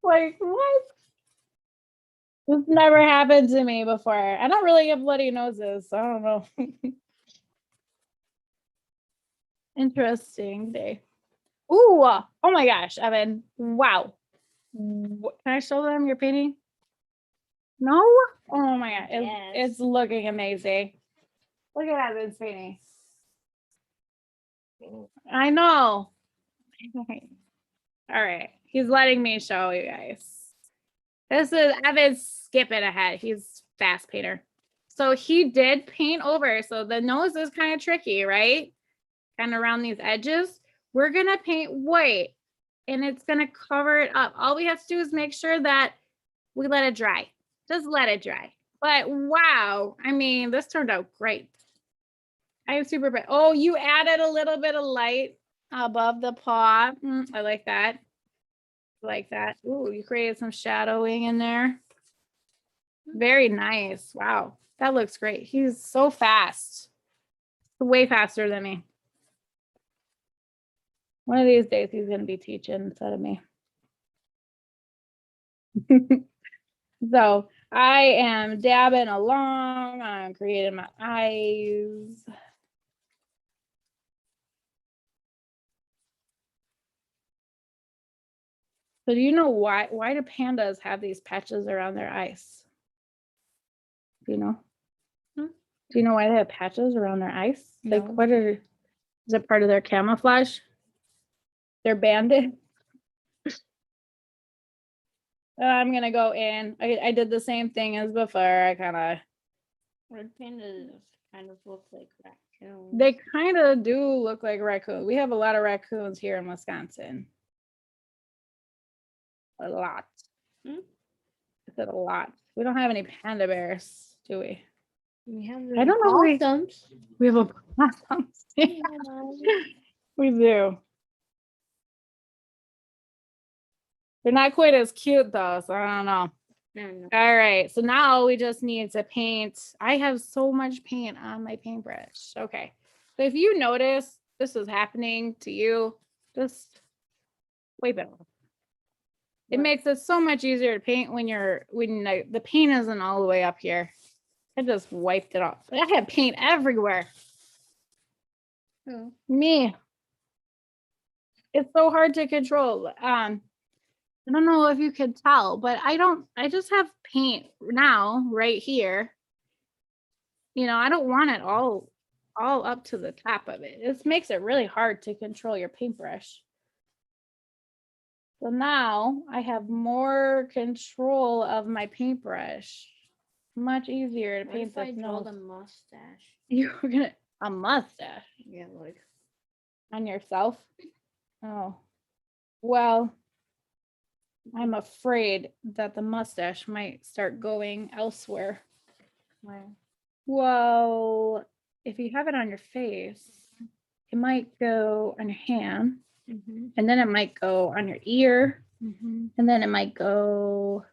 Speaker 1: like what? This never happened to me before. I don't really get bloody noses, so I don't know. Interesting day. Ooh, oh my gosh, Evan. Wow. Can I show them your painting? No? Oh my god. It's looking amazing. Look at Evan's painting. I know. All right. He's letting me show you guys. This is Evan's skipping ahead. He's fast painter. So he did paint over. So the nose is kind of tricky, right? Kind of around these edges. We're going to paint white and it's going to cover it up. All we have to do is make sure that we let it dry. Just let it dry. But wow, I mean, this turned out great. I am super proud. Oh, you added a little bit of light above the paw. I like that. I like that. Ooh, you created some shadowing in there. Very nice. Wow, that looks great. He's so fast. Way faster than me. One of these days he's going to be teaching instead of me. So I am dabbing along. I'm creating my eyes. So do you know why do pandas have these patches around their eyes? Do you know? Do you know why they have patches around their eyes? Like
Speaker 3: No.
Speaker 1: is it part of their camouflage? They're banded. I'm gonna go in. I did the same thing as before. I
Speaker 3: Red pandas kind of look like raccoons.
Speaker 1: they kind of do look like raccoons. We have a lot of raccoons here in Wisconsin. A lot. I said a lot. We don't have any panda bears, do we?
Speaker 3: We have
Speaker 1: I don't know. We have a possum.
Speaker 3: Yeah.
Speaker 1: We do. They're not quite as cute though, so I don't know.
Speaker 3: No.
Speaker 1: All right, so now we just need to paint. I have so much paint on my paintbrush. Okay, so if you notice this is happening to you, just wipe it off. It makes it so much easier to paint when the paint isn't all the way up here. I just wiped it off. I have paint everywhere.
Speaker 3: Oh.
Speaker 1: Me. It's so hard to control. I don't know if you could tell, but I just have paint now right here. You know, I don't want it all up to the top of it. This makes it really hard to control your paintbrush. So now I have more control of my paintbrush. Much easier to paint
Speaker 3: What if I
Speaker 1: this
Speaker 3: draw
Speaker 1: nose.
Speaker 3: the mustache?
Speaker 1: You're gonna a mustache
Speaker 3: Yeah, like
Speaker 1: on yourself? Oh, well, I'm afraid that the mustache might start going elsewhere.
Speaker 3: where?
Speaker 1: Well, if you have it on your face, it might go on your hand, and then it might go on your ear, and then it might go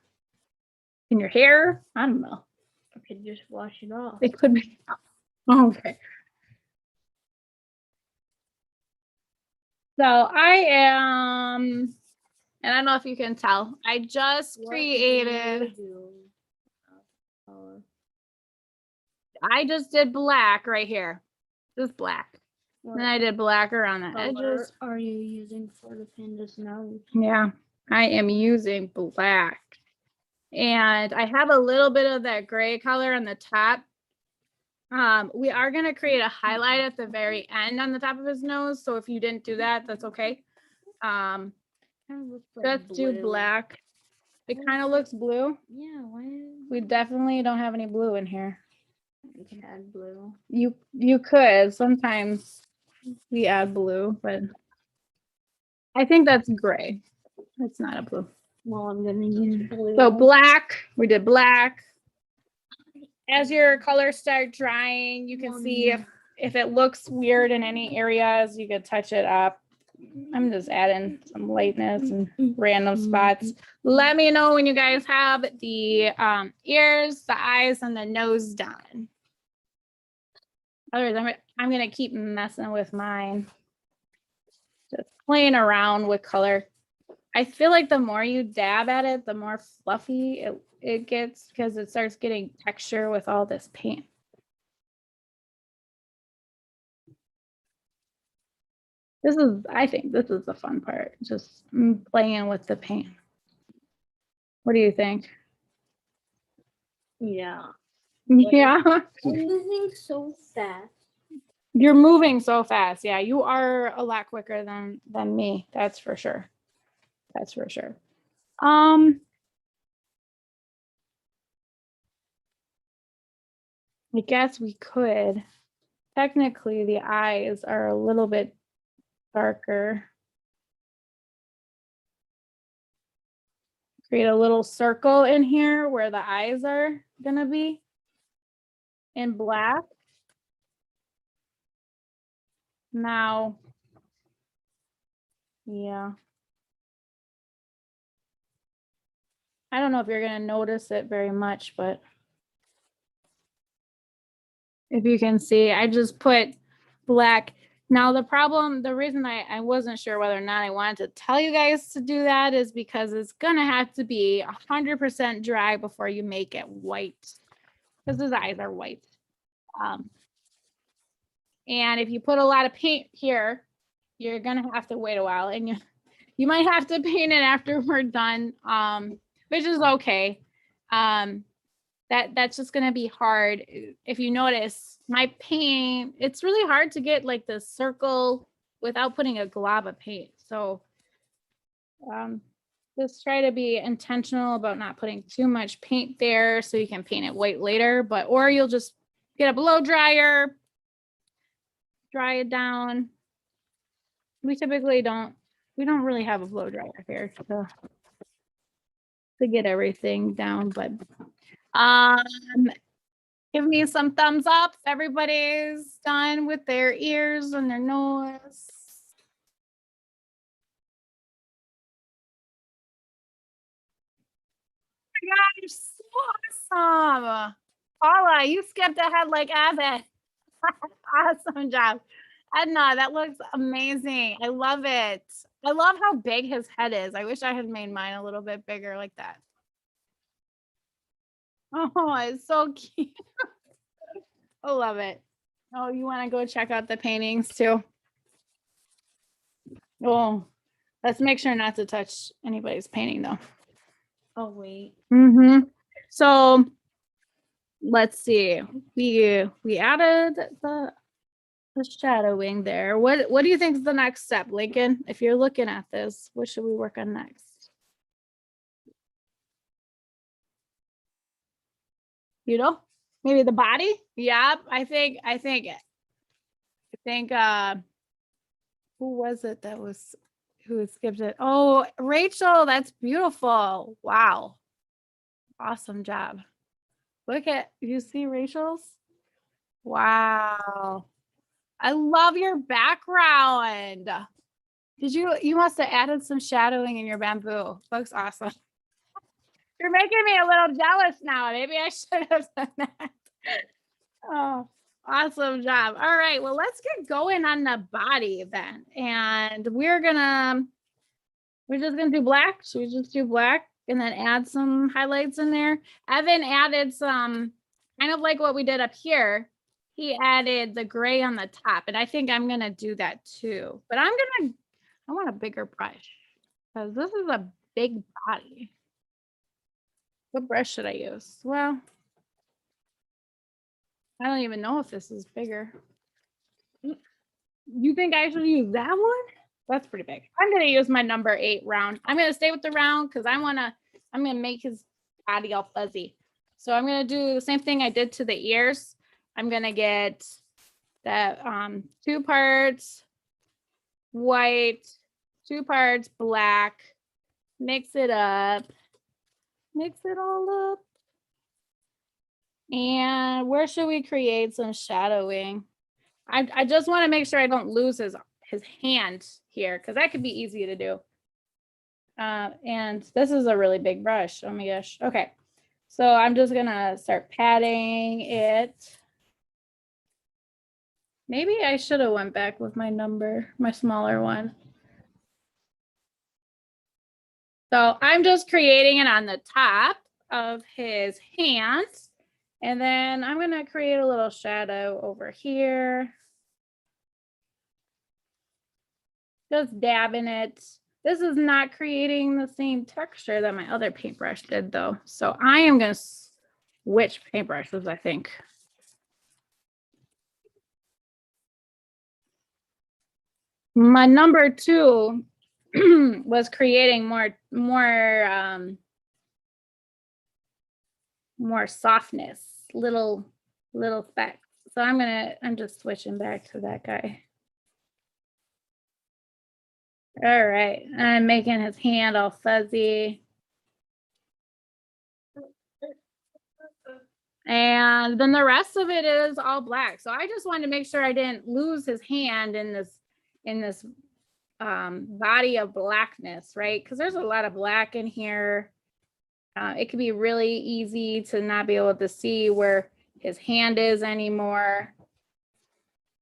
Speaker 1: in your hair. I don't know.
Speaker 3: I could just wash it off.
Speaker 1: It could be. Okay. So I am, and I don't know if you can tell, I just created. I just did black right here. Just black.
Speaker 3: What
Speaker 1: And then I did black around the
Speaker 3: color
Speaker 1: edges.
Speaker 3: are you using for the panda's nose?
Speaker 1: Yeah, I am using black. And I have a little bit of that gray color on the top. We are going to create a highlight at the very end on the top of his nose. So if you didn't do that, that's okay.
Speaker 3: Kind of looks like
Speaker 1: Let's do
Speaker 3: blue.
Speaker 1: black. It kind of looks blue.
Speaker 3: Yeah, why?
Speaker 1: We definitely don't have any blue in here.
Speaker 3: We can add blue.
Speaker 1: You could. Sometimes we add blue, but I think that's gray. It's not a blue.
Speaker 3: Well, I'm gonna use blue.
Speaker 1: So black, we did black. As your colors start drying, you can see if it looks weird in any areas, you could touch it up. just adding some lightness and random spots. Let me know when you guys have the ears, the eyes, and the nose done. Otherwise, I'm gonna keep messing with mine. Just playing around with color. I feel like the more you dab at it, the more fluffy it gets because it starts getting texture with all this paint. I think this is the fun part, just playing with the paint. What do you think?
Speaker 3: Yeah.
Speaker 1: Yeah.
Speaker 3: I'm moving so fast.
Speaker 1: You're moving so fast. Yeah, you are a lot quicker than me. That's for sure. That's for sure. I guess we could. Technically, the eyes are a little bit darker. Create a little circle in here where the eyes are gonna be in black. Now, yeah. I don't know if you're gonna notice it very much, but if you can see, I just put black. Now the reason I wasn't sure whether or not I wanted to tell you guys to do that is because it's gonna have to be 100% dry before you make it white, because his eyes are white. And if you put a lot of paint here, you're gonna have to wait a while, and you might have to paint it after we're done, which is okay. That's just gonna be hard. If you notice, my paint, it's really hard to get like the circle without putting a glob of paint. So just try to be intentional about not putting too much paint there so you can paint it white later, or you'll just get a blow dryer, dry it down. We typically don't really have a blow dryer here to get everything down, but give me some thumbs up if everybody's done with their ears and their nose. Oh my gosh, so awesome. Paula, you skipped ahead like Abbott. Awesome job. Edna, that looks amazing. I love it. I love how big his head is. I wish I had made mine a little bit bigger like that. Oh, it's so cute. I love it. Oh, you want to go check out the paintings too? Oh, let's make sure not to touch anybody's painting though.
Speaker 3: Oh wait.
Speaker 1: So let's see. We added the shadowing there. What do you think is the next step, Lincoln? If you're looking at this, what should we work on next? You know, maybe the body? Yeah, I think who was it who skipped it? Oh, Rachel, that's beautiful. Wow. Awesome job. You see Rachel's? Wow. I love your background. You must have added some shadowing in your bamboo. Looks awesome. You're making me a little jealous now. Maybe I should have done that. Oh, awesome job. All right, well, let's get going on the body then. And we're just gonna do black. Should we just do black and then add some highlights in there? Evan added some, kind of like what we did up here. He added the gray on the top, and I think I'm gonna do that too. But I want a bigger brush because this is a big body. What brush should I use? Well, I don't even know if this is bigger. You think I should use that one? That's pretty big. I'm gonna use my number 8 round. I'm gonna stay with the round because I'm gonna make his body all fuzzy. So I'm gonna do the same thing I did to the ears. I'm gonna get that 2 parts white, 2 parts black, mix it up, mix it all up. And where should we create some shadowing? I just want to make sure I don't lose his hand here, because that could be easy to do. And this is a really big brush. Oh my gosh. Okay. So I'm just gonna start patting it. Maybe I should have went back with my number, my smaller one. So I'm just creating it on the top of his hands. And then I'm gonna create a little shadow over here. Just dabbing it. This is not creating the same texture that my other paintbrush did though. So I am gonna switch paintbrushes, I think. My number 2 was creating more softness, little specks. So I'm just switching back to that guy. All right, I'm making his hand all fuzzy. And then the rest of it is all black. So I just wanted to make sure I didn't lose his hand in this body of blackness, right? Because there's a lot of black in here. It could be really easy to not be able to see where his hand is anymore.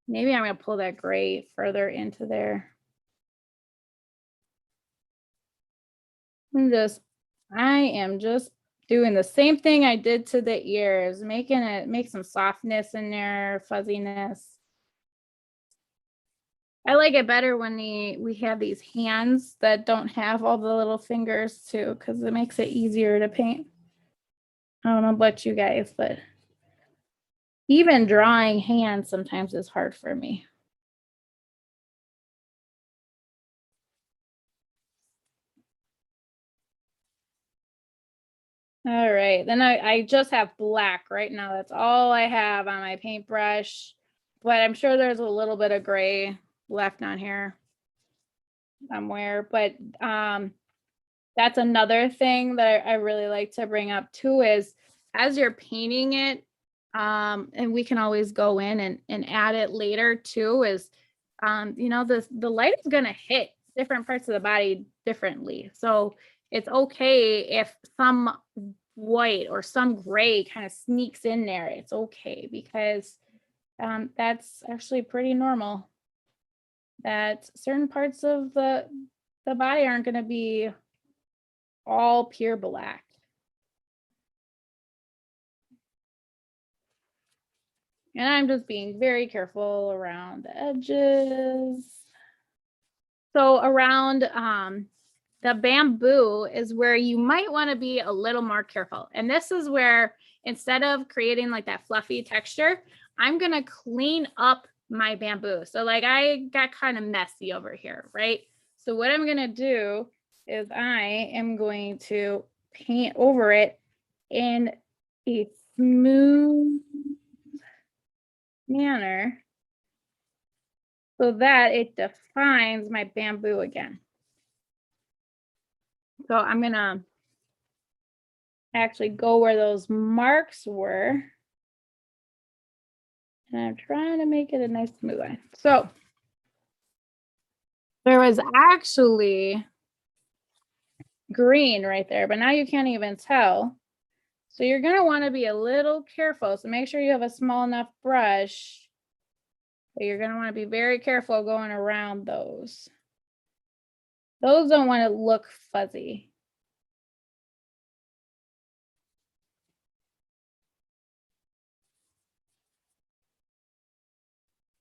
Speaker 1: Maybe I'm going to pull that gray further into there. I am just doing the same thing I did to the ears, make some softness in there, fuzziness. I like it better when we have these hands that don't have all the little fingers too, because it makes it easier to paint. I don't know about you guys, but even drawing hands sometimes is hard for me. All right, then I just have black right now. That's all I have on my paintbrush, but I'm sure there's a little bit of gray left on here somewhere. But that's another thing that I really like to bring up too is as you're painting it, and we can always go in and add it later too, is you know, the light is gonna hit different parts of the body differently. So it's okay if some white or some gray kind of sneaks in there. It's okay because that's actually pretty normal. That certain parts of the body aren't going to be all pure black. And I'm just being very careful around the edges. So around the bamboo is where you might want to be a little more careful. And this is where instead of creating like that fluffy texture, I'm going to clean up my bamboo. So like I got kind of messy over here, right? So what I'm going to do is I am going to paint over it in a smooth manner so that it defines my bamboo again. So I'm going to actually go where those marks were. And I'm trying to make it a nice smooth line. So there was actually green right there, but now you can't even tell. So you're going to want to be a little careful. So make sure you have a small enough brush. But you're going to want to be very careful going around those. Those don't want to look fuzzy.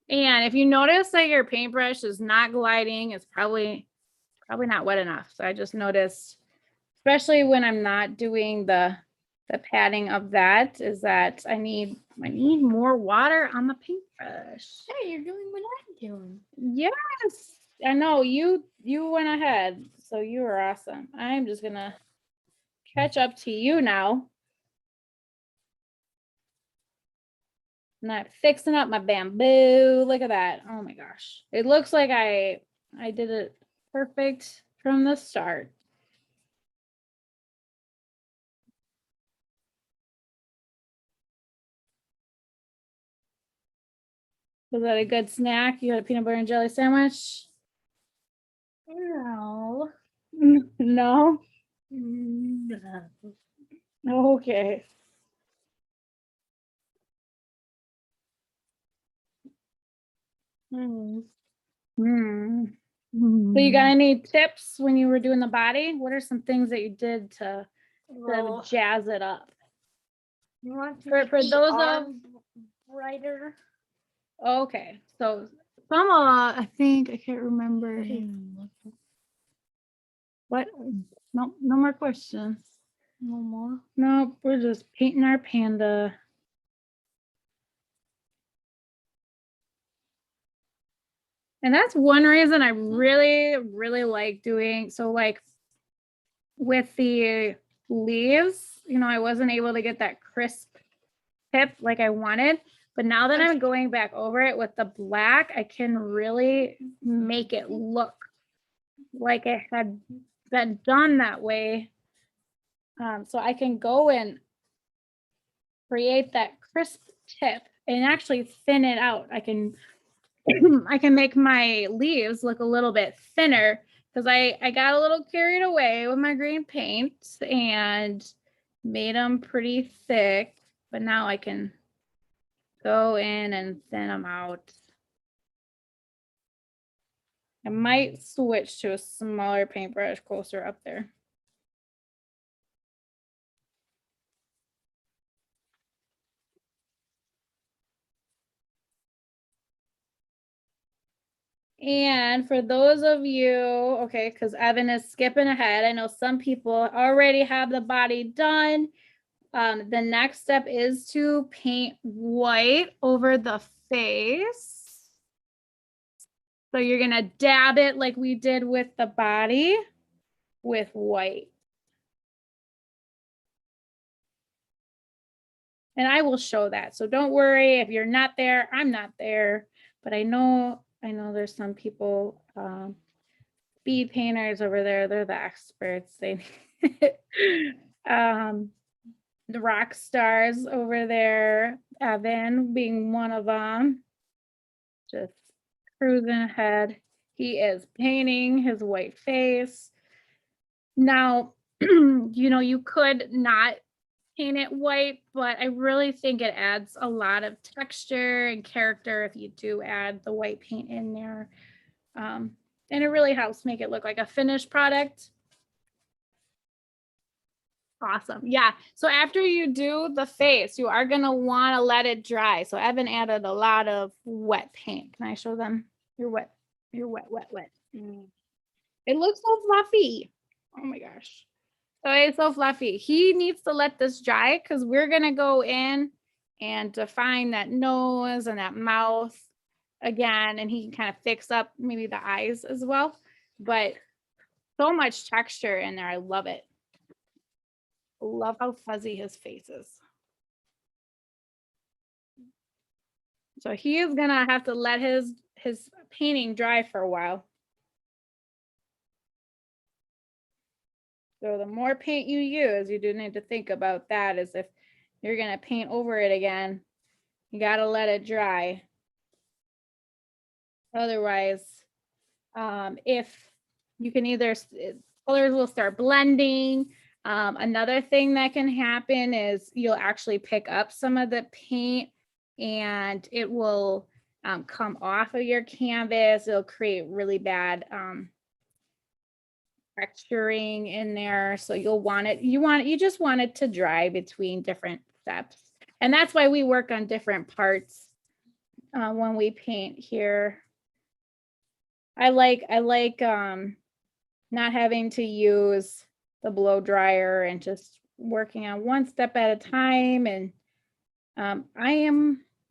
Speaker 1: And if you notice that your paintbrush is not gliding, it's probably not wet enough. So I just noticed, especially when I'm not doing the padding of that, is that I need more water on the paintbrush.
Speaker 3: Hey, you're doing what I'm doing.
Speaker 1: Yes, I know you went ahead, so you were awesome. I'm just gonna catch up to you now. Not fixing up my bamboo. Look at that. Oh my gosh. It looks like I did it perfect from the start. Was that a good snack? You had a peanut butter and jelly sandwich? No. No? Okay. Hmm. So you got any tips when you were doing the body? What are some things that you did to jazz it up?
Speaker 3: You want
Speaker 1: For those of
Speaker 3: brighter?
Speaker 1: okay, so some I think I can't remember. What? No, no more questions.
Speaker 3: No more.
Speaker 1: No, we're just painting our panda. And that's one reason I really, really like doing so. Like with the leaves, you know, I wasn't able to get that crisp tip like I wanted. But now that I'm going back over it with the black, I can really make it look like it had been done that way. So I can go and create that crisp tip and actually thin it out. I can I can make my leaves look a little bit thinner because I got a little carried away with my green paint and made them pretty thick, but now I can go in and thin them out. I might switch to a smaller paintbrush closer up there. And for those of you, okay, because Evan is skipping ahead, I know some people already have the body done. The next step is to paint white over the face. So you're gonna dab it like we did with the body with white. And I will show that. So don't worry if you're not there, I'm not there, but I know there's some people, speed painters over there, they're the experts. They the rock stars over there, Evan being one of them, just cruising ahead. He is painting his white face. Now, you know, you could not paint it white, but I really think it adds a lot of texture and character if you do add the white paint in there. And it really helps make it look like a finished product. Awesome. Yeah. So after you do the face, you are going to want to let it dry. So Evan added a lot of wet paint. Can I show them? You're wet. You're wet, wet, wet. It looks so fluffy. Oh my gosh. So it's so fluffy. He needs to let this dry because we're going to go in and define that nose and that mouth again. And he can kind of fix up maybe the eyes as well. But so much texture in there. I love it. Love how fuzzy his face is. So he is gonna have to let his painting dry for a while. So the more paint you use, you do need to think about that, as if you're gonna paint over it again, you gotta let it dry. Otherwise, if you can either, colors will start blending. Another thing that can happen is you'll actually pick up some of the paint and it will come off of your canvas. It'll create really bad texturing in there. So you'll want it, you just want it to dry between different steps. And that's why we work on different parts when we paint here. I like not having to use the blow dryer and just working on one step at a time. And I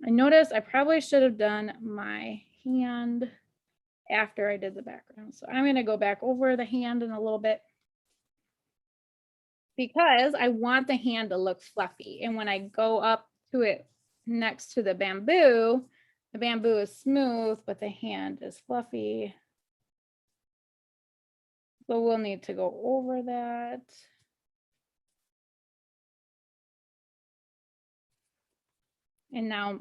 Speaker 1: noticed I probably should have done my hand after I did the background. So I'm going to go back over the hand in a little bit because I want the hand to look fluffy. And when I go up to it next to the bamboo is smooth, but the hand is fluffy. So we'll need to go over that. And now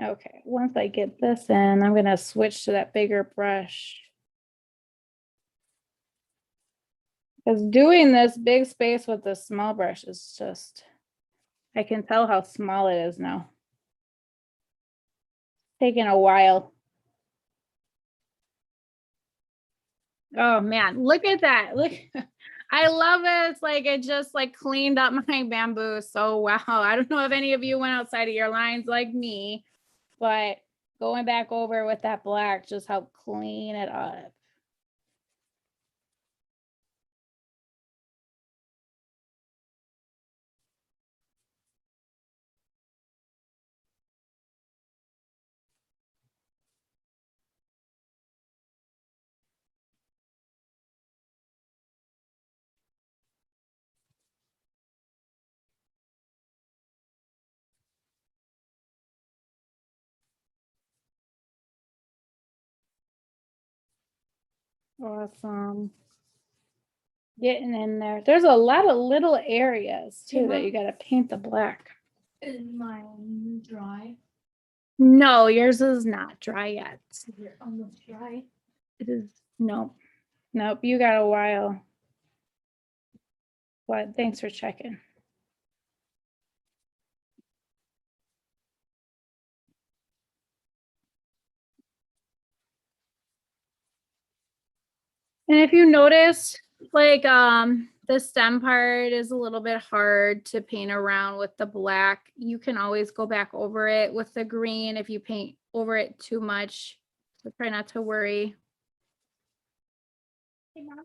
Speaker 1: Okay, once I get this in, I'm gonna switch to that bigger brush. Because doing this big space with the small brush is just, I can tell how small it is now. Taking a while. Oh man, look at that. Look, I love it. It's like it just like cleaned up my bamboo so wow. I don't know if any of you went outside of your lines like me, but going back over with that black just helped clean it up. Awesome. Getting in there. There's a lot of little areas too that you got to paint the black.
Speaker 3: Is mine dry?
Speaker 1: No, yours is not dry yet.
Speaker 3: Is it almost dry?
Speaker 1: It is, nope. Nope, you got a while. But thanks for checking. And if you notice, like the stem part is a little bit hard to paint around with the black. You can always go back over it with the green if you paint over it too much. So try not to worry.
Speaker 3: Hey, Mom,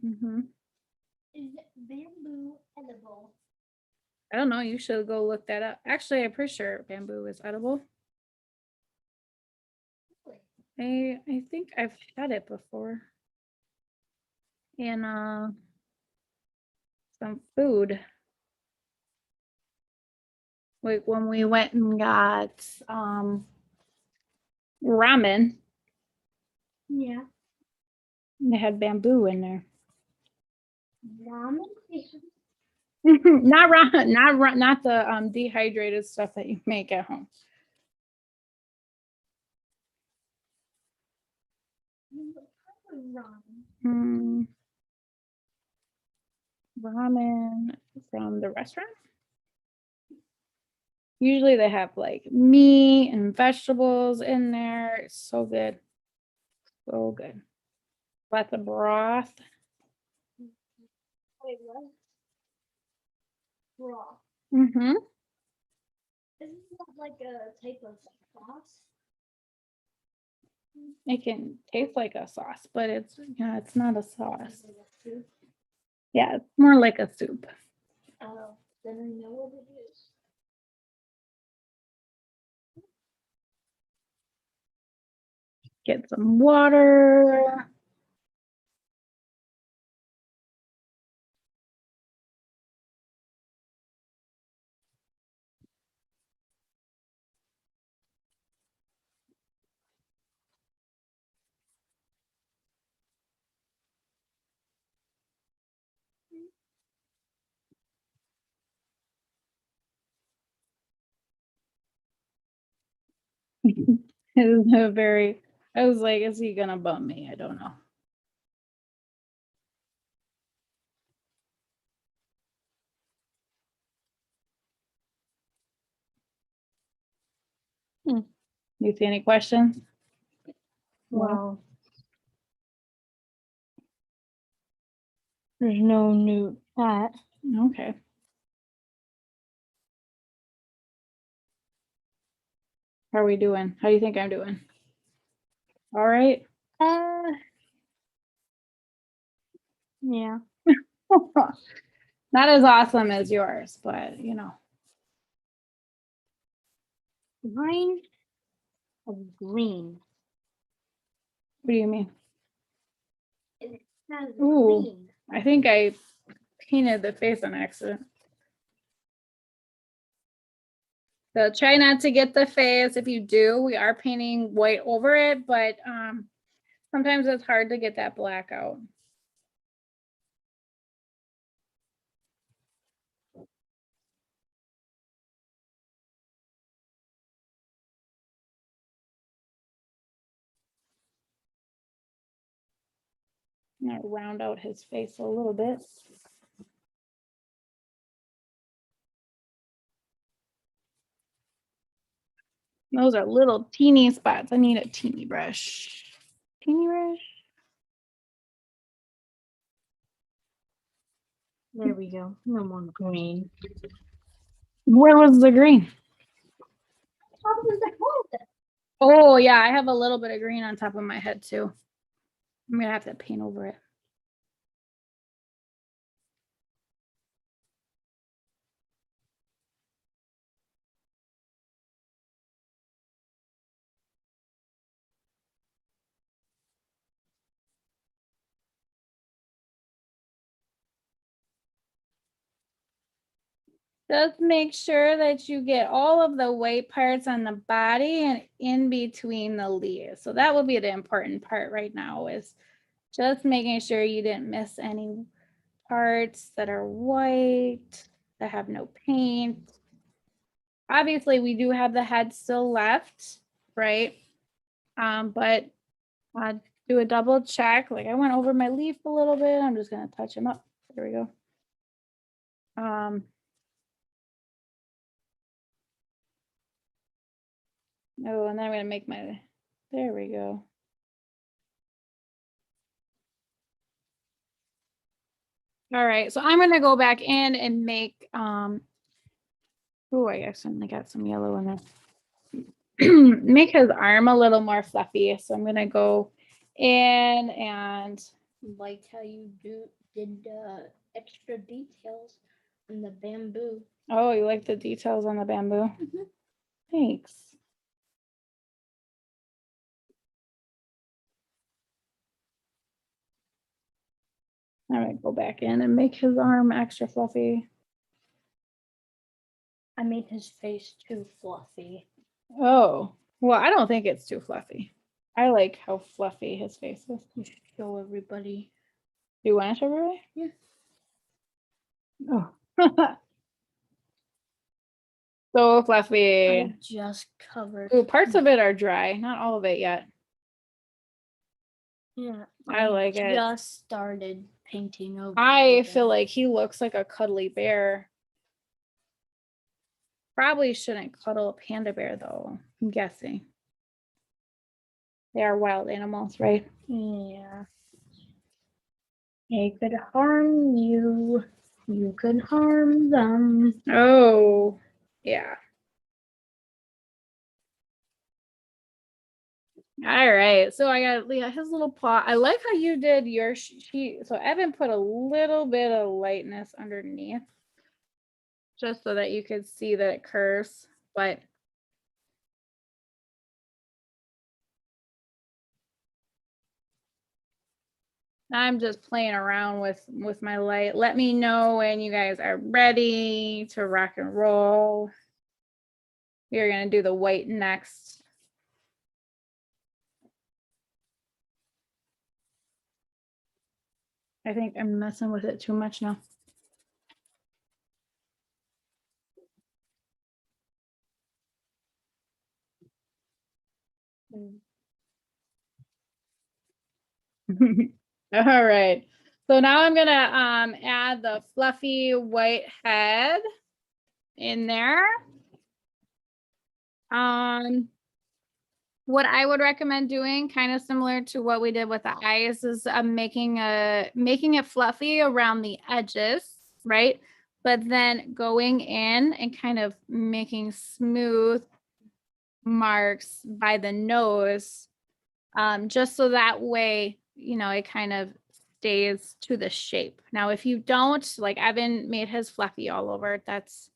Speaker 1: Mm-hmm.
Speaker 3: is bamboo edible?
Speaker 1: I don't know. You should go look that up. Actually, I'm pretty sure bamboo is edible. I think I've had it before. In some food. Like when we went and got ramen,
Speaker 3: Yeah.
Speaker 1: they had bamboo in there.
Speaker 3: Ramen?
Speaker 1: Not ramen, not the dehydrated stuff that you make at home.
Speaker 3: Ramen.
Speaker 1: Ramen from the restaurant. Usually they have like meat and vegetables in there. It's so good. So good. Lots of broth.
Speaker 3: Wait, what? Raw.
Speaker 1: Mm-hmm.
Speaker 3: Isn't that like a type of sauce?
Speaker 1: It can taste like a sauce, but it's, yeah, it's not a sauce.
Speaker 3: Like a soup?
Speaker 1: Yeah, it's more like a soup.
Speaker 3: Oh, then I know what it is.
Speaker 1: Get some water. It is a very, I was like, is he gonna bump me? I don't know. You see any questions?
Speaker 3: Well, there's no new hat.
Speaker 1: Okay. How are we doing? How do you think I'm doing? All right.
Speaker 3: Yeah.
Speaker 1: Not as awesome as yours, but you know.
Speaker 3: Mine is green.
Speaker 1: What do you mean?
Speaker 3: It has
Speaker 1: Ooh.
Speaker 3: green.
Speaker 1: I think I painted the face on accident. So try not to get the face. If you do, we are painting white over it, but sometimes it's hard to get that black out. I'm gonna round out his face a little bit. Those are little teeny spots. I need a teeny brush. Teeny brush.
Speaker 3: There we go. No more green.
Speaker 1: Where was the green? Oh yeah, I have a little bit of green on top of my head too. I'm gonna have to paint over it. Just make sure that you get all of the white parts on the body and in between the leaves. So that will be the important part right now, is just making sure you didn't miss any parts that are white, that have no paint. Obviously, we do have the head still left, right? But do a double check. Like I went over my leaf a little bit. I'm just gonna touch him up. There we go. Oh, and then I'm gonna make my, there we go. All right, so I'm gonna go back in and make, oh, I accidentally got some yellow in there. Make his arm a little more fluffy. So I'm gonna go in and,
Speaker 3: Like how you did the extra details on the bamboo.
Speaker 1: oh, you like the details on the bamboo? Thanks. I'm gonna go back in and make his arm extra fluffy.
Speaker 3: I made his face too fluffy.
Speaker 1: Oh, well, I don't think it's too fluffy. I like how fluffy his face is.
Speaker 3: You should show everybody.
Speaker 1: Do you want to show everybody?
Speaker 3: Yeah.
Speaker 1: Oh. So fluffy.
Speaker 3: I just covered.
Speaker 1: Ooh, parts of it are dry, not all of it yet.
Speaker 3: Yeah.
Speaker 1: I like it.
Speaker 3: Just started painting over.
Speaker 1: I feel like he looks like a cuddly bear. Probably shouldn't cuddle a panda bear though, I'm guessing. They are wild animals, right?
Speaker 3: Yeah. They could harm you. You could harm them.
Speaker 1: Oh, yeah. All right, so I got his little paw. I like how you did your sheet. So Evan put a little bit of lightness underneath, just so that you could see that it curves, but I'm just playing around with my light. Let me know when you guys are ready to rock and roll. We're gonna do the white next. I think I'm messing with it too much now. All right. So now I'm gonna add the fluffy white head in there. What I would recommend doing, kind of similar to what we did with the eyes, is making it fluffy around the edges, right? But then going in and kind of making smooth marks by the nose, just so that way, you know, it kind of stays to the shape. Now, if you don't, like Evan made his fluffy all over, that's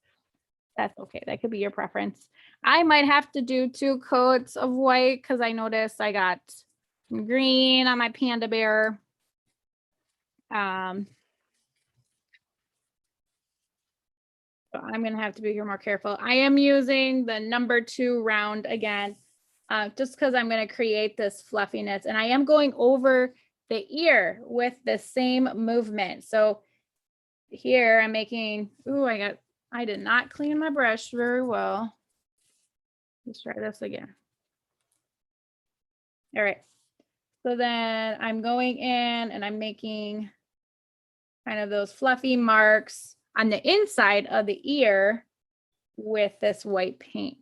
Speaker 1: okay. That could be your preference. I might have to do 2 coats of white because I noticed I got some green on my panda bear. So I'm gonna have to be more careful. I am using the number 2 round again, just because I'm gonna create this fluffiness, and I am going over the ear with the same movement. So here I'm making, ooh, I did not clean my brush very well. Let's try this again. All right. So then I'm going in and I'm making kind of those fluffy marks on the inside of the ear with this white paint.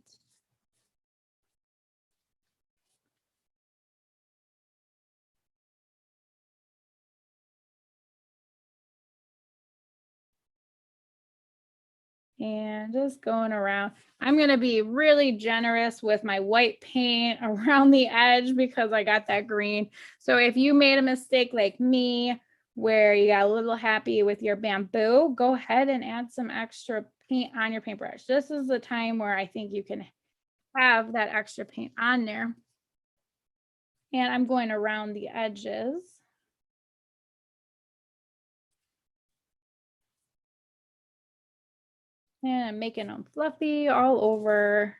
Speaker 1: And just going around. I'm going to be really generous with my white paint around the edge because I got that green. So if you made a mistake like me, where you got a little happy with your bamboo, go ahead and add some extra paint on your paintbrush. This is the time where I think you can have that extra paint on there. And I'm going around the edges. And I'm making them fluffy all over.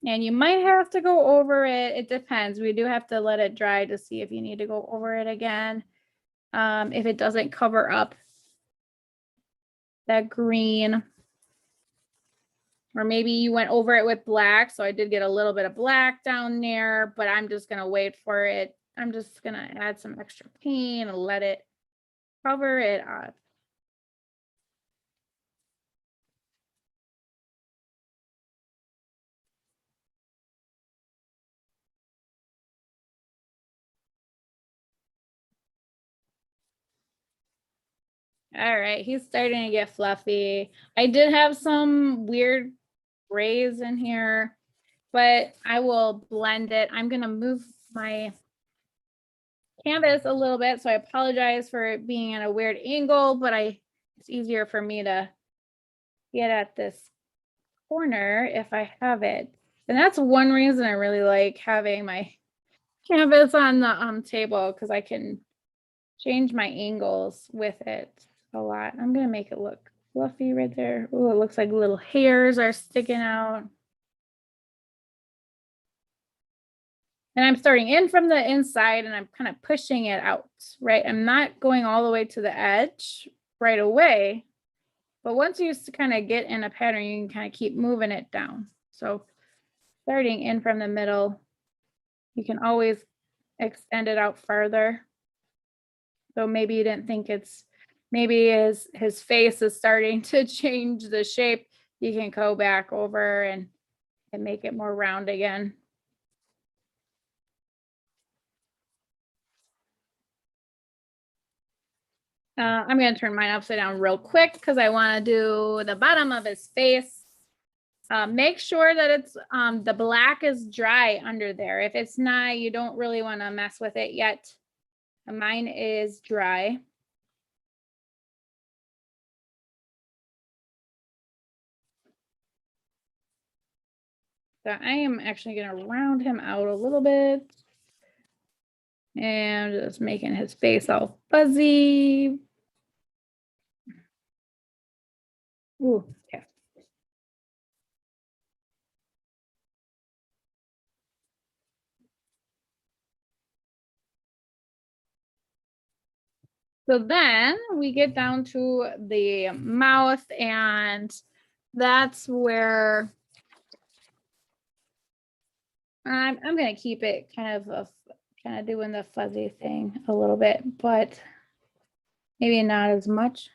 Speaker 1: And you might have to go over it. It depends. We do have to let it dry to see if you need to go over it again. If it doesn't cover up that green. Or maybe you went over it with black. So I did get a little bit of black down there, but I'm just going to wait for it. I'm just going to add some extra paint and let it cover it up. All right, he's starting to get fluffy. I did have some weird grays in here, but I will blend it. I'm going to move my canvas a little bit, so I apologize for it being at a weird angle, but it's easier for me to get at this corner if I have it. And that's one reason I really like having my canvas on the table, because I can change my angles with it a lot. I'm going to make it look fluffy right there. Oh, it looks like little hairs are sticking out. And I'm starting in from the inside and I'm kind of pushing it out, right? I'm not going all the way to the edge right away. But once you kind of get in a pattern, you can kind of keep moving it down. So starting in from the middle, you can always extend it out further. So maybe you didn't think maybe his face is starting to change the shape. You can go back over and make it more round again. I'm going to turn mine upside down real quick because I want to do the bottom of his face. Make sure that it's the black is dry under there. If it's not, you don't really want to mess with it yet. Mine is dry. So I am actually going to round him out a little bit. And just making his face all fuzzy. Ooh, okay. So then we get down to the mouth, and that's where I'm going to keep it kind of doing the fuzzy thing a little bit, but maybe not as much.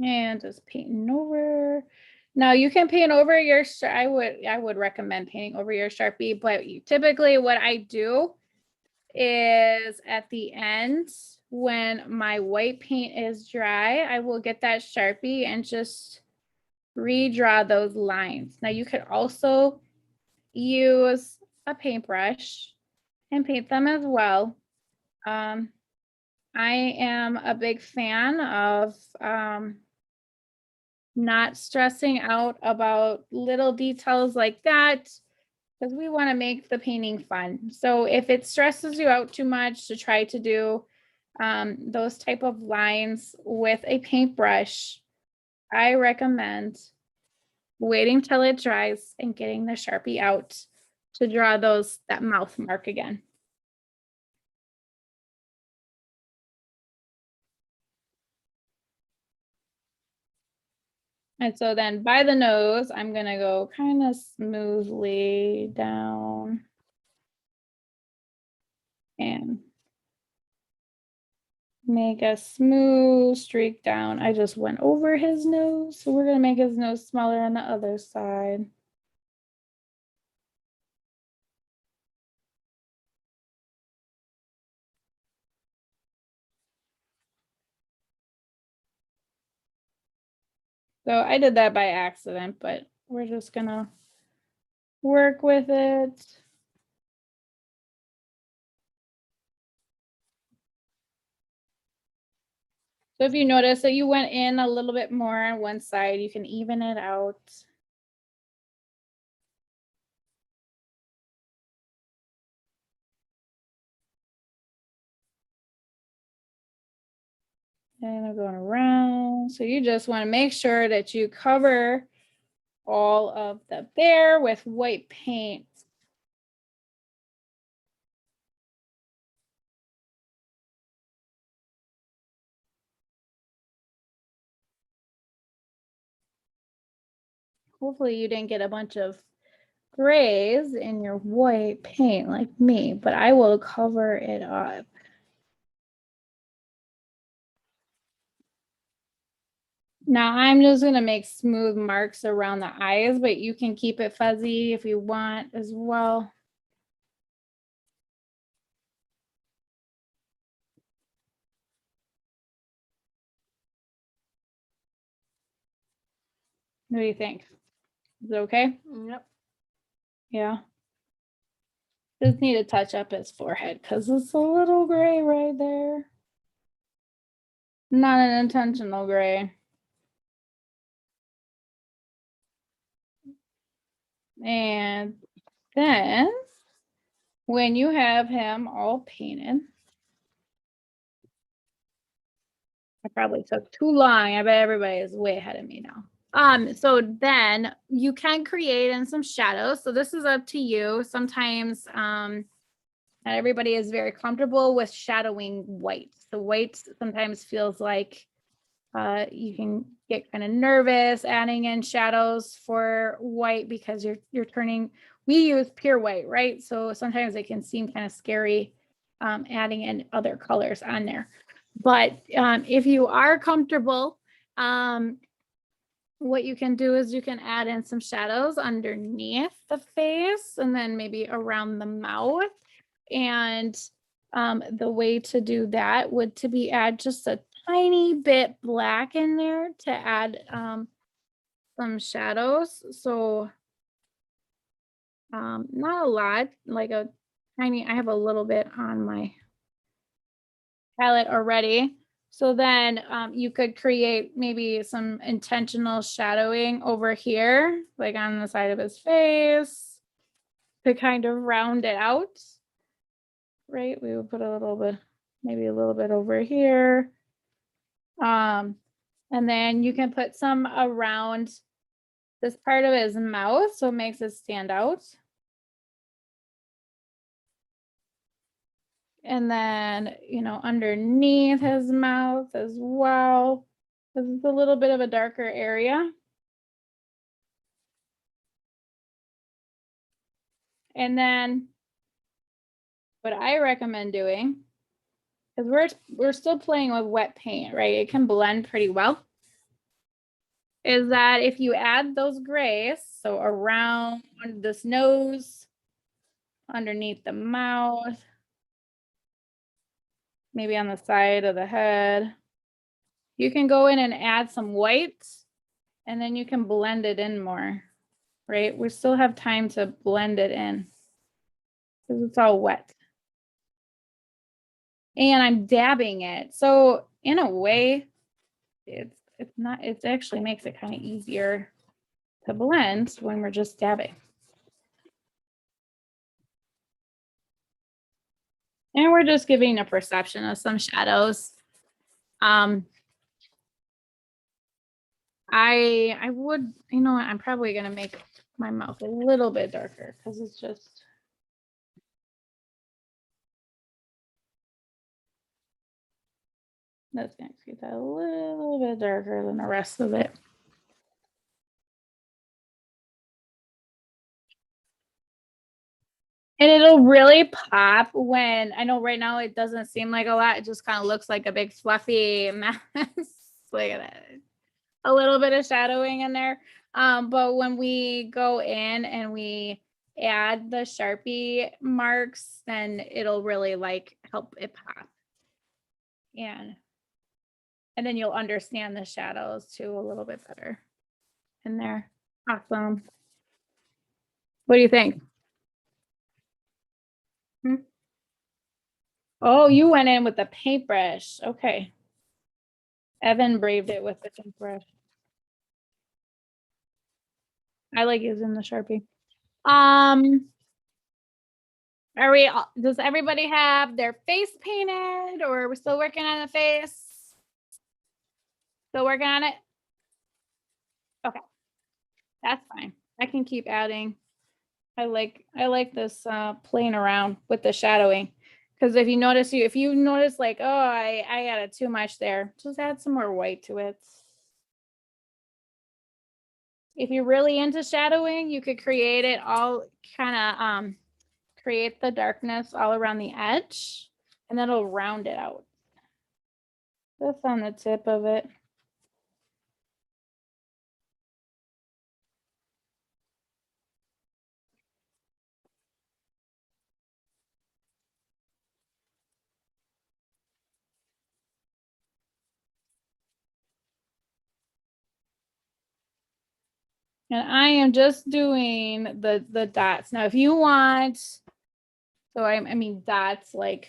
Speaker 1: And just painting over. Now you can paint over your, I would recommend painting over your Sharpie, but typically what I do is at the end, when my white paint is dry, I will get that Sharpie and just redraw those lines. Now you could also use a paintbrush and paint them as well. I am a big fan of not stressing out about little details like that, because we want to make the painting fun. So if it stresses you out too much to try to do those type of lines with a paintbrush, I recommend waiting till it dries and getting the Sharpie out to draw that mouth mark again. And so then by the nose, I'm going to go kind of smoothly down and make a smooth streak down. I just went over his nose, so we're going to make his nose smaller on the other side. So I did that by accident, but we're just going to work with it. So if you notice that you went in a little bit more on one side, you can even it out. And I'm going around. So you just want to make sure that you cover all of the bear with white paint. Hopefully you didn't get a bunch of grays in your white paint like me, but I will cover it up. Now I'm just going to make smooth marks around the eyes, but you can keep it fuzzy if you want as well. What do you think? Is it okay?
Speaker 3: Yep.
Speaker 1: Yeah. Just need to touch up his forehead because it's a little gray right there. Not an intentional gray. And then when you have him all painted, I probably took too long. I bet everybody is way ahead of me now. So then you can create in some shadows. So this is up to you. Sometimes not everybody is very comfortable with shadowing white. So white sometimes feels like you can get kind of nervous adding in shadows for white because you're turning, we use pure white, right? So sometimes it can seem kind of scary adding in other colors on there. But if you are comfortable, what you can do is you can add in some shadows underneath the face and then maybe around the mouth. And the way to do that would to be add just a tiny bit black in there to add some shadows. So not a lot, like a tiny, I have a little bit on my palette already. So then you could create maybe some intentional shadowing over here, like on the side of his face to kind of round it out, right? We would put a little bit, maybe a little bit over here. And then you can put some around this part of his mouth so it makes it stand out. And then, you know, underneath his mouth as well. This is a little bit of a darker area. And then what I recommend doing, because we're still playing with wet paint, right? It can blend pretty well. Is that if you add those grays, so around this nose, underneath the mouth, maybe on the side of the head, you can go in and add some white and then you can blend it in more, right? We still have time to blend it in because it's all wet. And I'm dabbing it. So in a way, it actually makes it kind of easier to blend when we're just dabbing. And we're just giving a perception of some shadows. I would, you know what, I'm probably gonna make my mouth a little bit darker because it's just That's gonna get that a little bit darker than the rest of it. And it'll really pop when, I know right now it doesn't seem like a lot. It just kind of looks like a big fluffy mess. Look at that. A little bit of shadowing in there. But when we go in and we add the Sharpie marks, then it'll really like help it pop. And then you'll understand the shadows too a little bit better in there. Awesome. What do you think? Oh, you went in with the paintbrush. Okay. Evan braved it with the paintbrush. I like using the Sharpie. Does everybody have their face painted, or are we still working on the face? Still working on it? Okay. That's fine. I can keep adding. I like this playing around with the shadowing. Because if you notice like, oh, I added too much there, just add some more white to it. If you're really into shadowing, you could create it all kind of create the darkness all around the edge, and then it'll round it out. Just on the tip of it. And I am just doing the dots. Now, if you want, so I mean dots, like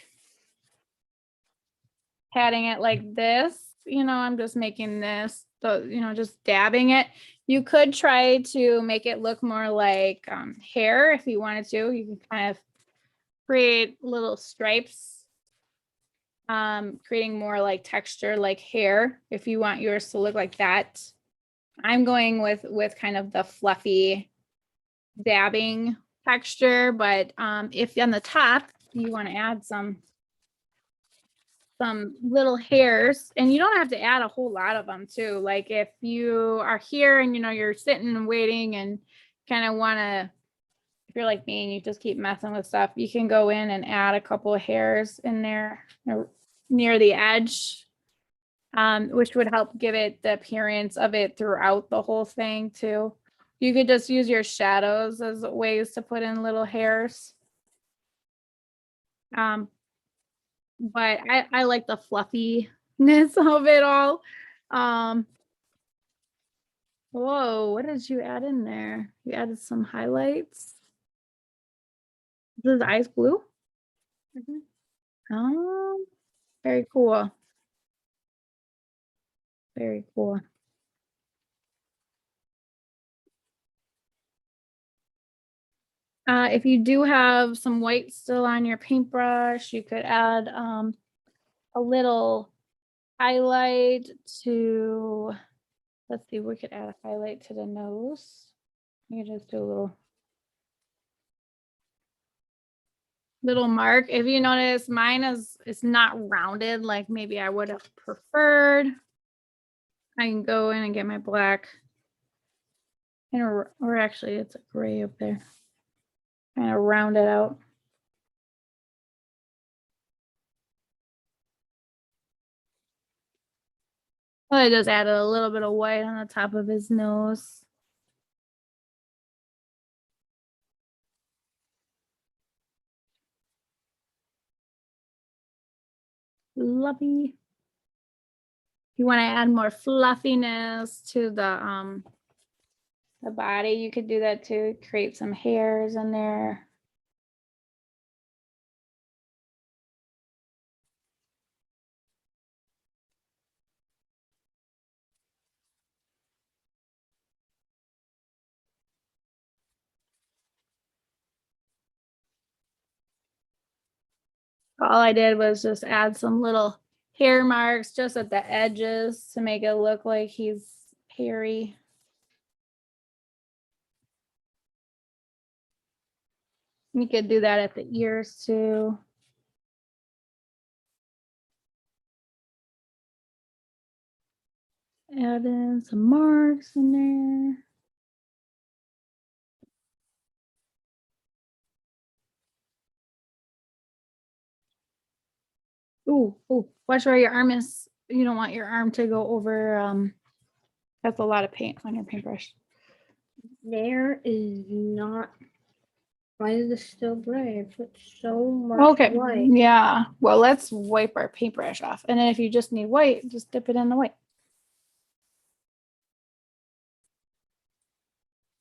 Speaker 1: patting it like this, I'm just making this, so, just dabbing it. You could try to make it look more like hair if you wanted to. You can kind of create little stripes, creating more like texture like hair if you want yours to look like that. I'm going with kind of the fluffy dabbing texture, but if on the top you want to add some little hairs, and you don't have to add a whole lot of them too. Like if you are here and you're sitting and waiting and kind of want to, if you're like me and you just keep messing with stuff, you can go in and add a couple of hairs in there near the edge, which would help give it the appearance of it throughout the whole thing too. You could just use your shadows as ways to put in little hairs. But I like the fluffiness of it all. Whoa, what did you add in there? You added some highlights. Is his eyes blue? Oh, very cool. Very cool. If you do have some white still on your paintbrush, you could add a little highlight to, let's see, we could add a highlight to the nose. You can just do a little mark. If you notice, mine is not rounded like maybe I would have preferred. I can go in and get my black, or actually it's a gray up there. Kind of round it out. Well, I just added a little bit of white on the top of his nose. Fluffy. If you want to add more fluffiness to the body, you could do that too. Create some hairs in there. All I did was just add some little hair marks just at the edges to make it look like he's hairy. You could do that at the ears too. add in some marks in there. Ooh, watch where your arm is. You don't want your arm to go over, that's a lot of paint on your paintbrush.
Speaker 3: There is not. Why is this still gray? I put so much
Speaker 1: Okay,
Speaker 3: white.
Speaker 1: yeah. Well, let's wipe our paintbrush off. And then if you just need white, just dip it in the white.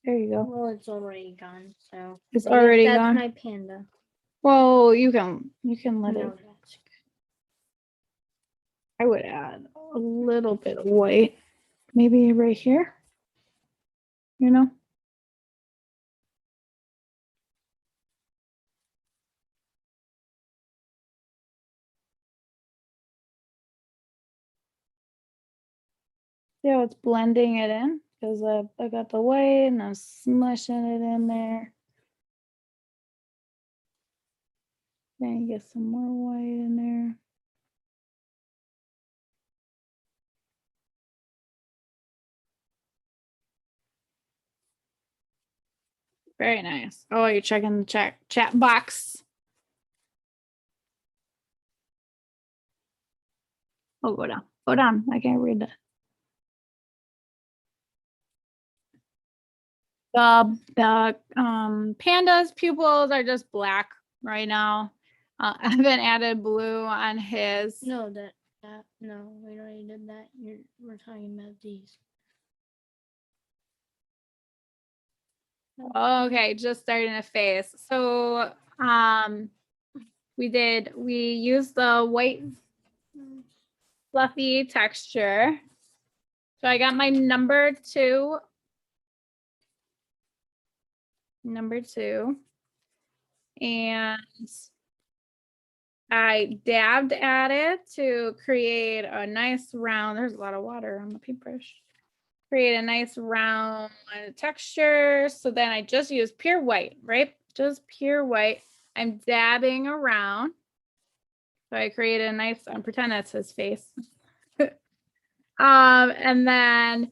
Speaker 1: There you go.
Speaker 3: Well, it's already gone, so.
Speaker 1: It's
Speaker 3: I guess
Speaker 1: already
Speaker 3: that's
Speaker 1: gone.
Speaker 3: my panda.
Speaker 1: Well, you can let
Speaker 3: No,
Speaker 1: it.
Speaker 3: that's good.
Speaker 1: I would add a little bit of white, maybe right here, you know? See how it's blending it in? Because I got the white and I'm smushing it in there. Then you get some more white in there. Very nice. Oh, you're checking the chat box. Oh, go down. Go down. I can't read that. The panda's pupils are just black right now. I haven't added blue on his.
Speaker 3: No, no, we already did that. We're talking about these.
Speaker 1: Okay, just starting to phase. So we used the white fluffy texture. So I got my number two. And I dabbed at it to create a nice round. There's a lot of water on the paintbrush. Create a nice round texture. So then I just use pure white, right? Just pure white. I'm dabbing around. So I created a nice, pretend that's his face. And then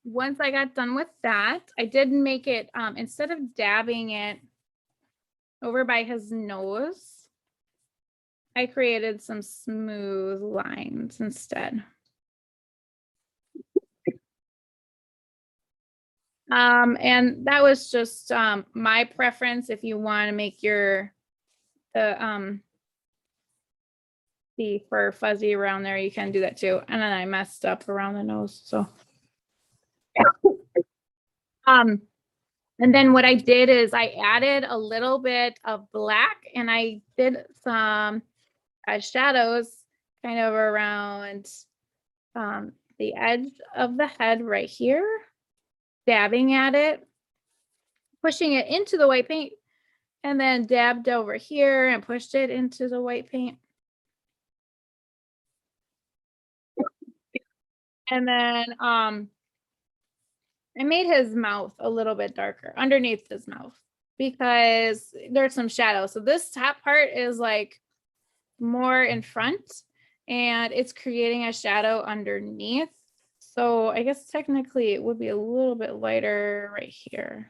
Speaker 1: once I got done with that, I did make it, instead of dabbing it over by his nose, I created some smooth lines instead. And that was just my preference. If you want to make the fur fuzzy around there, you can do that too. And then I messed up around the nose, so. And then what I did is I added a little bit of black and I did some shadows kind of around the edge of the head right here, dabbing at it, pushing it into the white paint, and then dabbed over here and pushed it into the white paint. And then I made his mouth a little bit darker underneath his mouth because there's some shadow. So this top part is like more in front and it's creating a shadow underneath. So I guess technically it would be a little bit lighter right here.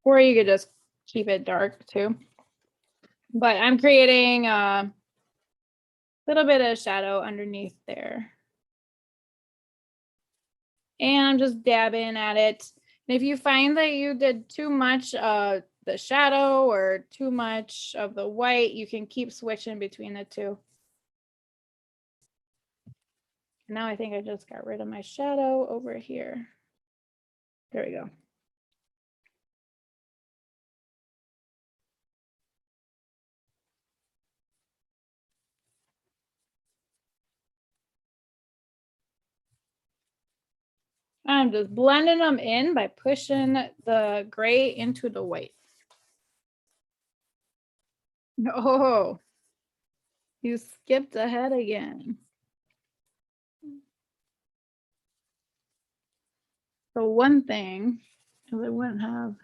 Speaker 1: Or you could just keep it dark too. But I'm creating a little bit of shadow underneath there. And I'm just dabbing at it. And if you find that you did too much of the shadow or too much of the white, you can keep switching between the two. Now I think I just got rid of my shadow over here. There we go. I'm just blending them in by pushing the gray into the white. Oh, you skipped ahead again. So one thing is I wouldn't have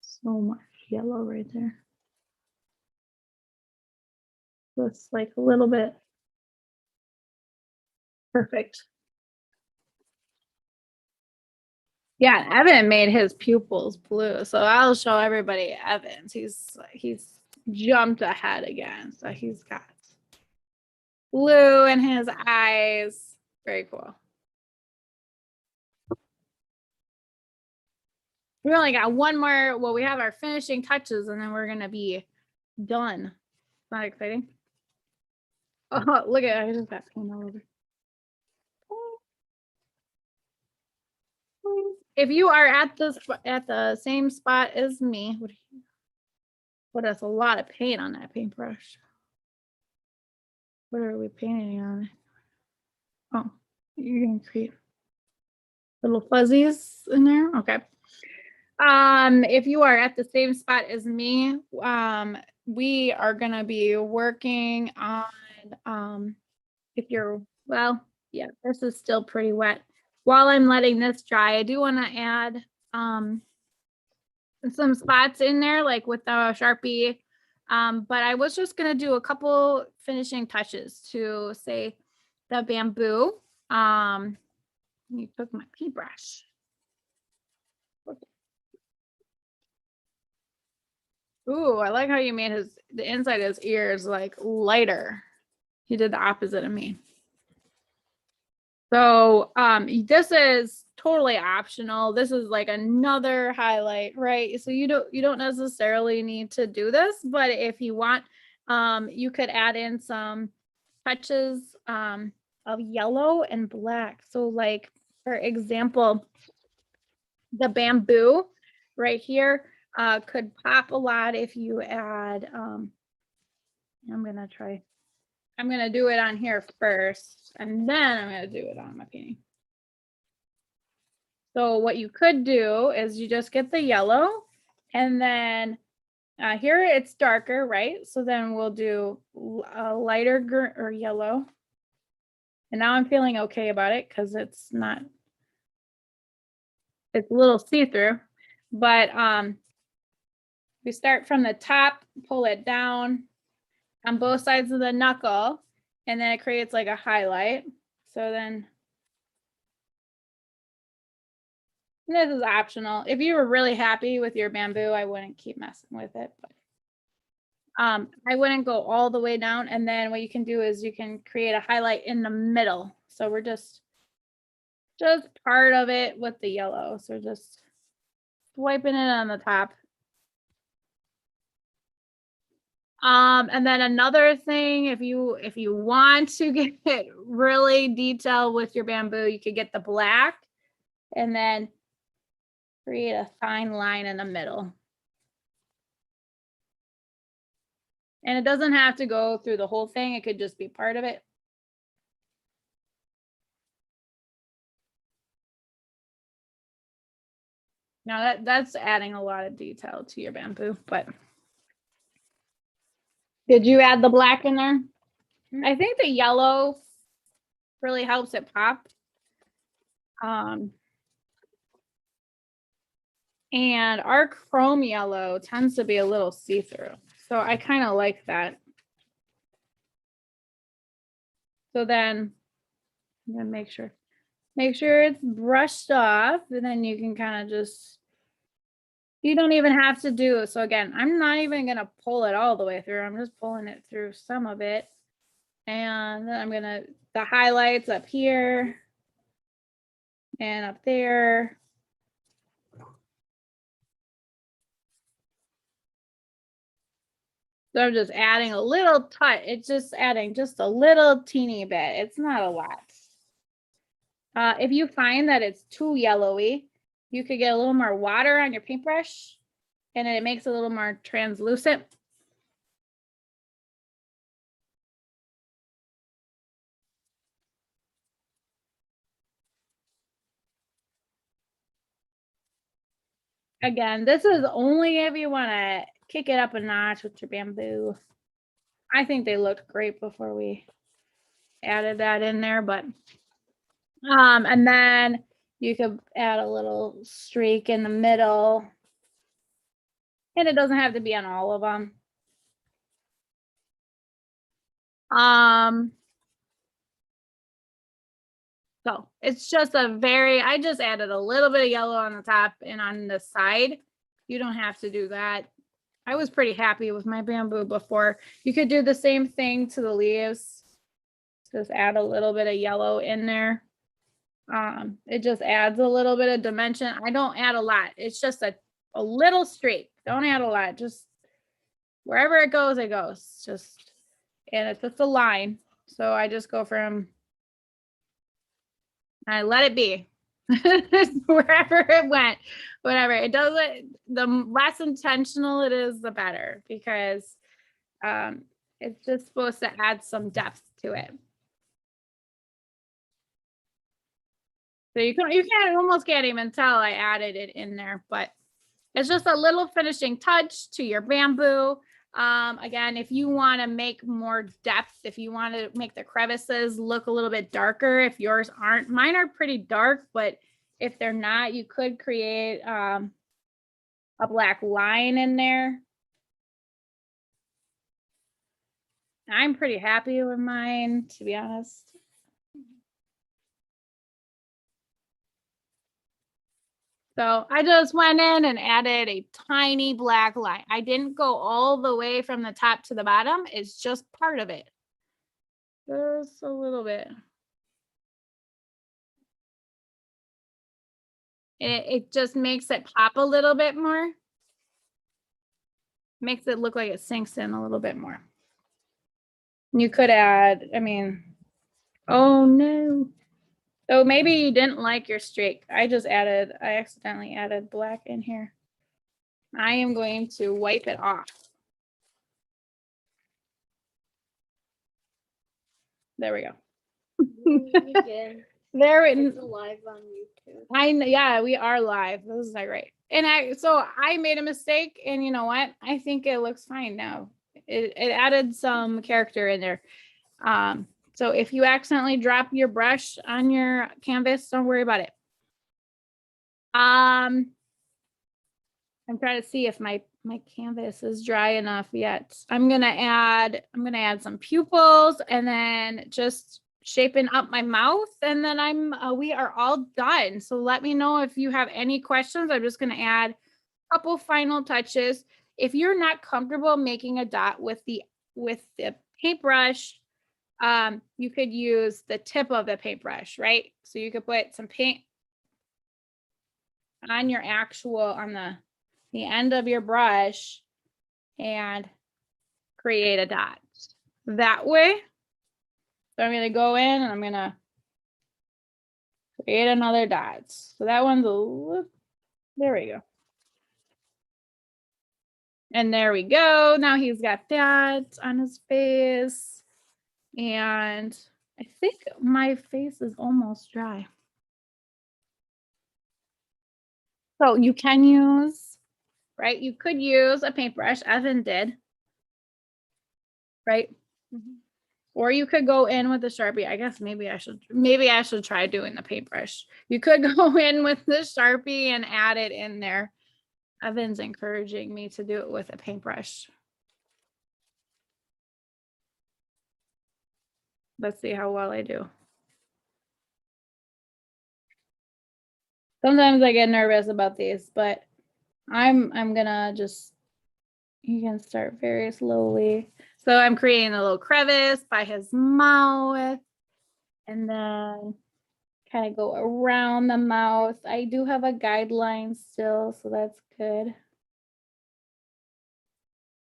Speaker 1: so much yellow right there. just like a little bit. Perfect. Yeah, Evan made his pupils blue. So I'll show everybody Evan's. He's jumped ahead again. So he's got blue in his eyes. Very cool. We only got one more. Well, we have our finishing touches and then we're gonna be done. Not exciting. Oh, look at I just got paint all over. If you are at the same spot as me, that's a lot of paint on that paintbrush. What are we painting on? Oh, you're gonna create little fuzzies in there. Okay. If you are at the same spot as me, we are gonna be working on if you're well, yeah, this is still pretty wet. While I'm letting this dry, I do want to add some spots in there, like with the Sharpie. But I was just gonna do a couple finishing touches to say the bamboo. Let me took my paintbrush. Ooh, I like how you made the inside of his ears like lighter. He did the opposite of me. So this is totally optional. This is like another highlight, right? So you don't necessarily need to do this, but if you want, you could add in some touches of yellow and black. So like, for example, the bamboo right here could pop a lot if you add, I'm gonna do it on here first, and then I'm gonna do it on my painting. So what you could do is you just get the yellow, and then here it's darker, right? So then we'll do a lighter green or yellow. And now I'm feeling okay about it because it's a little see-through, but we start from the top, pull it down on both sides of the knuckle, and then it creates like a highlight. So then this is optional. If you were really happy with your bamboo, I wouldn't keep messing with it. But I wouldn't go all the way down. And then what you can do is you can create a highlight in the middle. So we're just part of it with the yellow. So just wiping it on the top. And then another thing, if you want to get it really detailed with your bamboo, you could get the black and then create a fine line in the middle. And it doesn't have to go through the whole thing. It could just be part of it. Now that's adding a lot of detail to your bamboo, but did you add the black in there? I think the yellow really helps it pop. And our chrome yellow tends to be a little see-through. So I kind of like that. So then I'm gonna make sure it's brushed off, and then you can kind of just, you don't even have to do it. So again, I'm not even gonna pull it all the way through. I'm just pulling it through some of it. And then I'm gonna, the highlights up here and up there. So I'm just adding a little touch. It's just adding just a little teeny bit. It's not a lot. If you find that it's too yellowy, you could get a little more water on your paintbrush and it makes it a little more translucent. Again, this is only if you want to kick it up a notch with your bamboo. I think they looked great before we added that in there, but and then you could add a little streak in the middle, and it doesn't have to be on all of them. So it's just I just added a little bit of yellow on the top and on the side. You don't have to do that. I was pretty happy with my bamboo before. You could do the same thing to the leaves. Just add a little bit of yellow in there. It just adds a little bit of dimension. I don't add a lot. It's just a little streak. Don't add a lot. Just wherever it goes, it goes. And it's just a line. So I just go from, I let it be. Wherever it went, whatever it does, the less intentional it is, the better, because it's just supposed to add some depth to it. So you almost can't even tell I added it in there, but it's just a little finishing touch to your bamboo. Again, if you want to make more depth, if you want to make the crevices look a little bit darker, if yours aren't, mine are pretty dark, but if they're not, you could create a black line in there. I'm pretty happy with mine, to be honest. So I just went in and added a tiny black line. I didn't go all the way from the top to the bottom. It's just part of it. Just a little bit. It just makes it pop a little bit more. Makes it look like it sinks in a little bit more. You could add, I mean, oh no. So maybe you didn't like your streak. I accidentally added black in here. I am going to wipe it off. There we go. There it is.
Speaker 3: Live on YouTube.
Speaker 1: Yeah, we are live. This is not great. And I made a mistake, and you know what? I think it looks fine now. It added some character in there. So if you accidentally drop your brush on your canvas, don't worry about it. I'm trying to see if my canvas is dry enough yet. I'm gonna add some pupils and then just shaping up my mouth, and then we are all done. So let me know if you have any questions. I'm just gonna add a couple final touches. If you're not comfortable making a dot with the paintbrush, you could use the tip of the paintbrush, right? So you could put some paint on your on the end of your brush and create a dot that way. So I'm going to go in and I'm going to create another dot. So that one's there we go. And there we go. Now he's got that on his face. And I think my face is almost dry. So you can use, right? You could use a paintbrush, Evan did, right? Mm-hmm. Or you could go in with the Sharpie. I guess maybe I should try doing the paintbrush. You could go in with the Sharpie and add it in there. Evan's encouraging me to do it with a paintbrush. Let's see how well I do. Sometimes I get nervous about these, but I'm gonna just, you can start very slowly. So I'm creating a little crevice by his mouth and then kind of go around the mouth. I do have a guideline still, so that's good.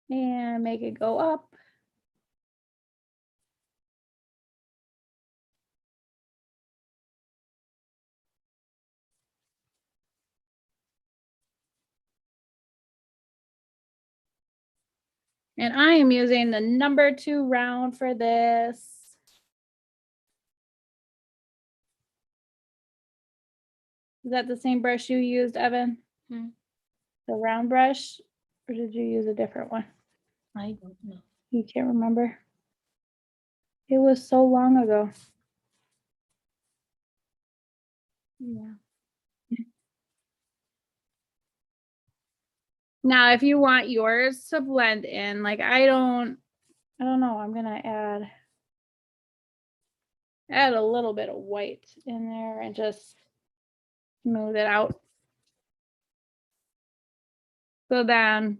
Speaker 1: And make it go up. And I am using the number 2 round for this. Is that the same brush you used, Evan? The round brush? Or did you use a different one?
Speaker 3: I don't know.
Speaker 1: You can't remember? It was so long ago. Yeah. Now, if you want yours to blend in, like I don't know, I'm gonna add add a little bit of white in there and just smooth it out. So then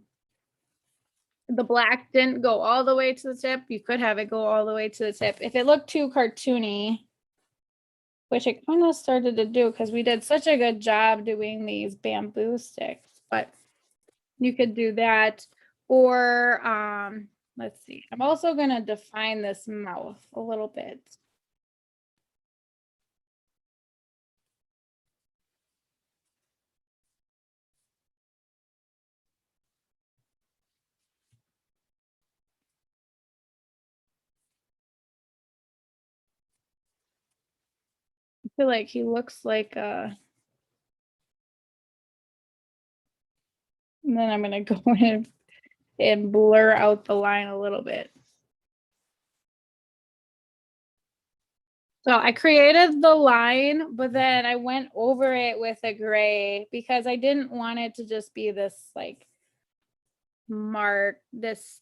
Speaker 1: the black didn't go all the way to the tip. You could have it go all the way to the tip. If it looked too cartoony, which it kind of started to do because we did such a good job doing these bamboo sticks, but you could do that. Or let's see, I'm also going to define this mouth a little bit. I feel like he looks like and then I'm going to go in and blur out the line a little bit. So I created the line, but then I went over it with a gray because I didn't want it to just be this like mark, this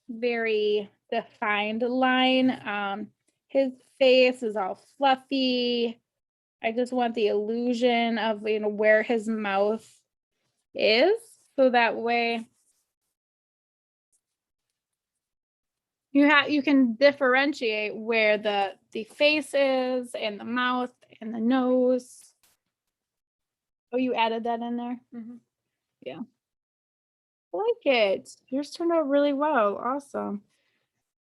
Speaker 1: very defined line. His face is all fluffy. I just want the illusion of, you know, where his mouth is, so that way you can differentiate where the face is and the mouth and the nose. Oh, you added that in there? Yeah. I like it. Yours turned out really well. Awesome.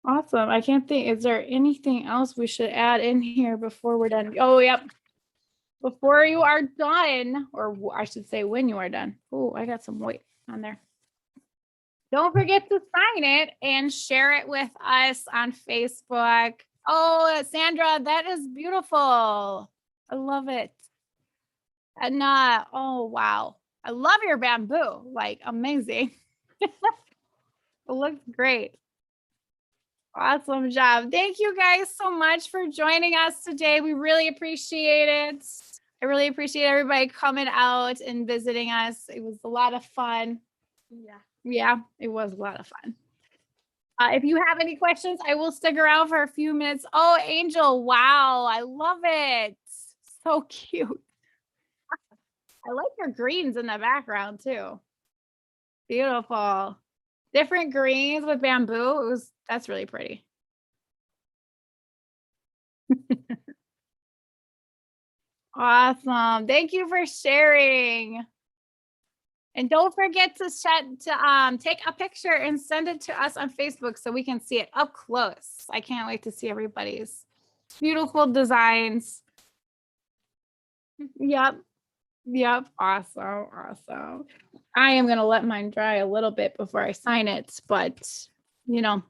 Speaker 1: Awesome. I can't think, is there anything else we should add in here before we're done? Oh, yep. Before you are done, or I should say when you are done. Oh, I got some white on there. Don't forget to sign it and share it with us on Facebook. Oh, Sandra, that is beautiful. I love it. And oh, wow. I love your bamboo. Like, amazing. It looks great. Awesome job. Thank you guys so much for joining us today. We really appreciate it. I really appreciate everybody coming out and visiting us. It was a lot of fun. Yeah, it was a lot of fun. If you have any questions, I will stick around for a few minutes. Oh, Angel, wow, I love it. So cute. I like your greens in the background too. Beautiful. Different greens with bamboo. That's really pretty. Awesome. Thank you for sharing. And don't forget to take a picture and send it to us on Facebook so we can see it up close. I can't wait to see everybody's beautiful designs. Yep. Awesome. I am going to let mine dry a little bit before I sign it, but you know,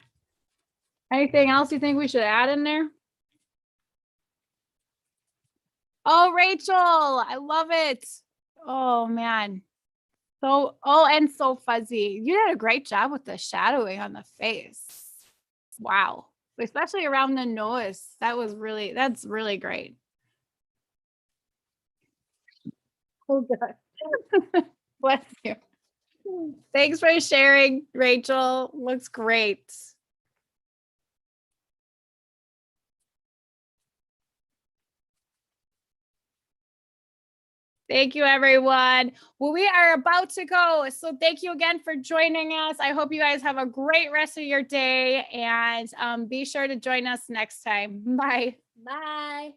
Speaker 1: anything else you think we should add in there? Oh, Rachel, I love it. Oh man. So, and so fuzzy. You did a great job with the shadowing on the face. Wow. Especially around the nose. That's really great. Oh, good. Bless you. Thanks for sharing, Rachel. Looks great. Thank you, everyone. Well, we are about to go. So thank you again for joining us. I hope you guys have a great rest of your day, and be sure to join us next time. Bye.
Speaker 3: Bye.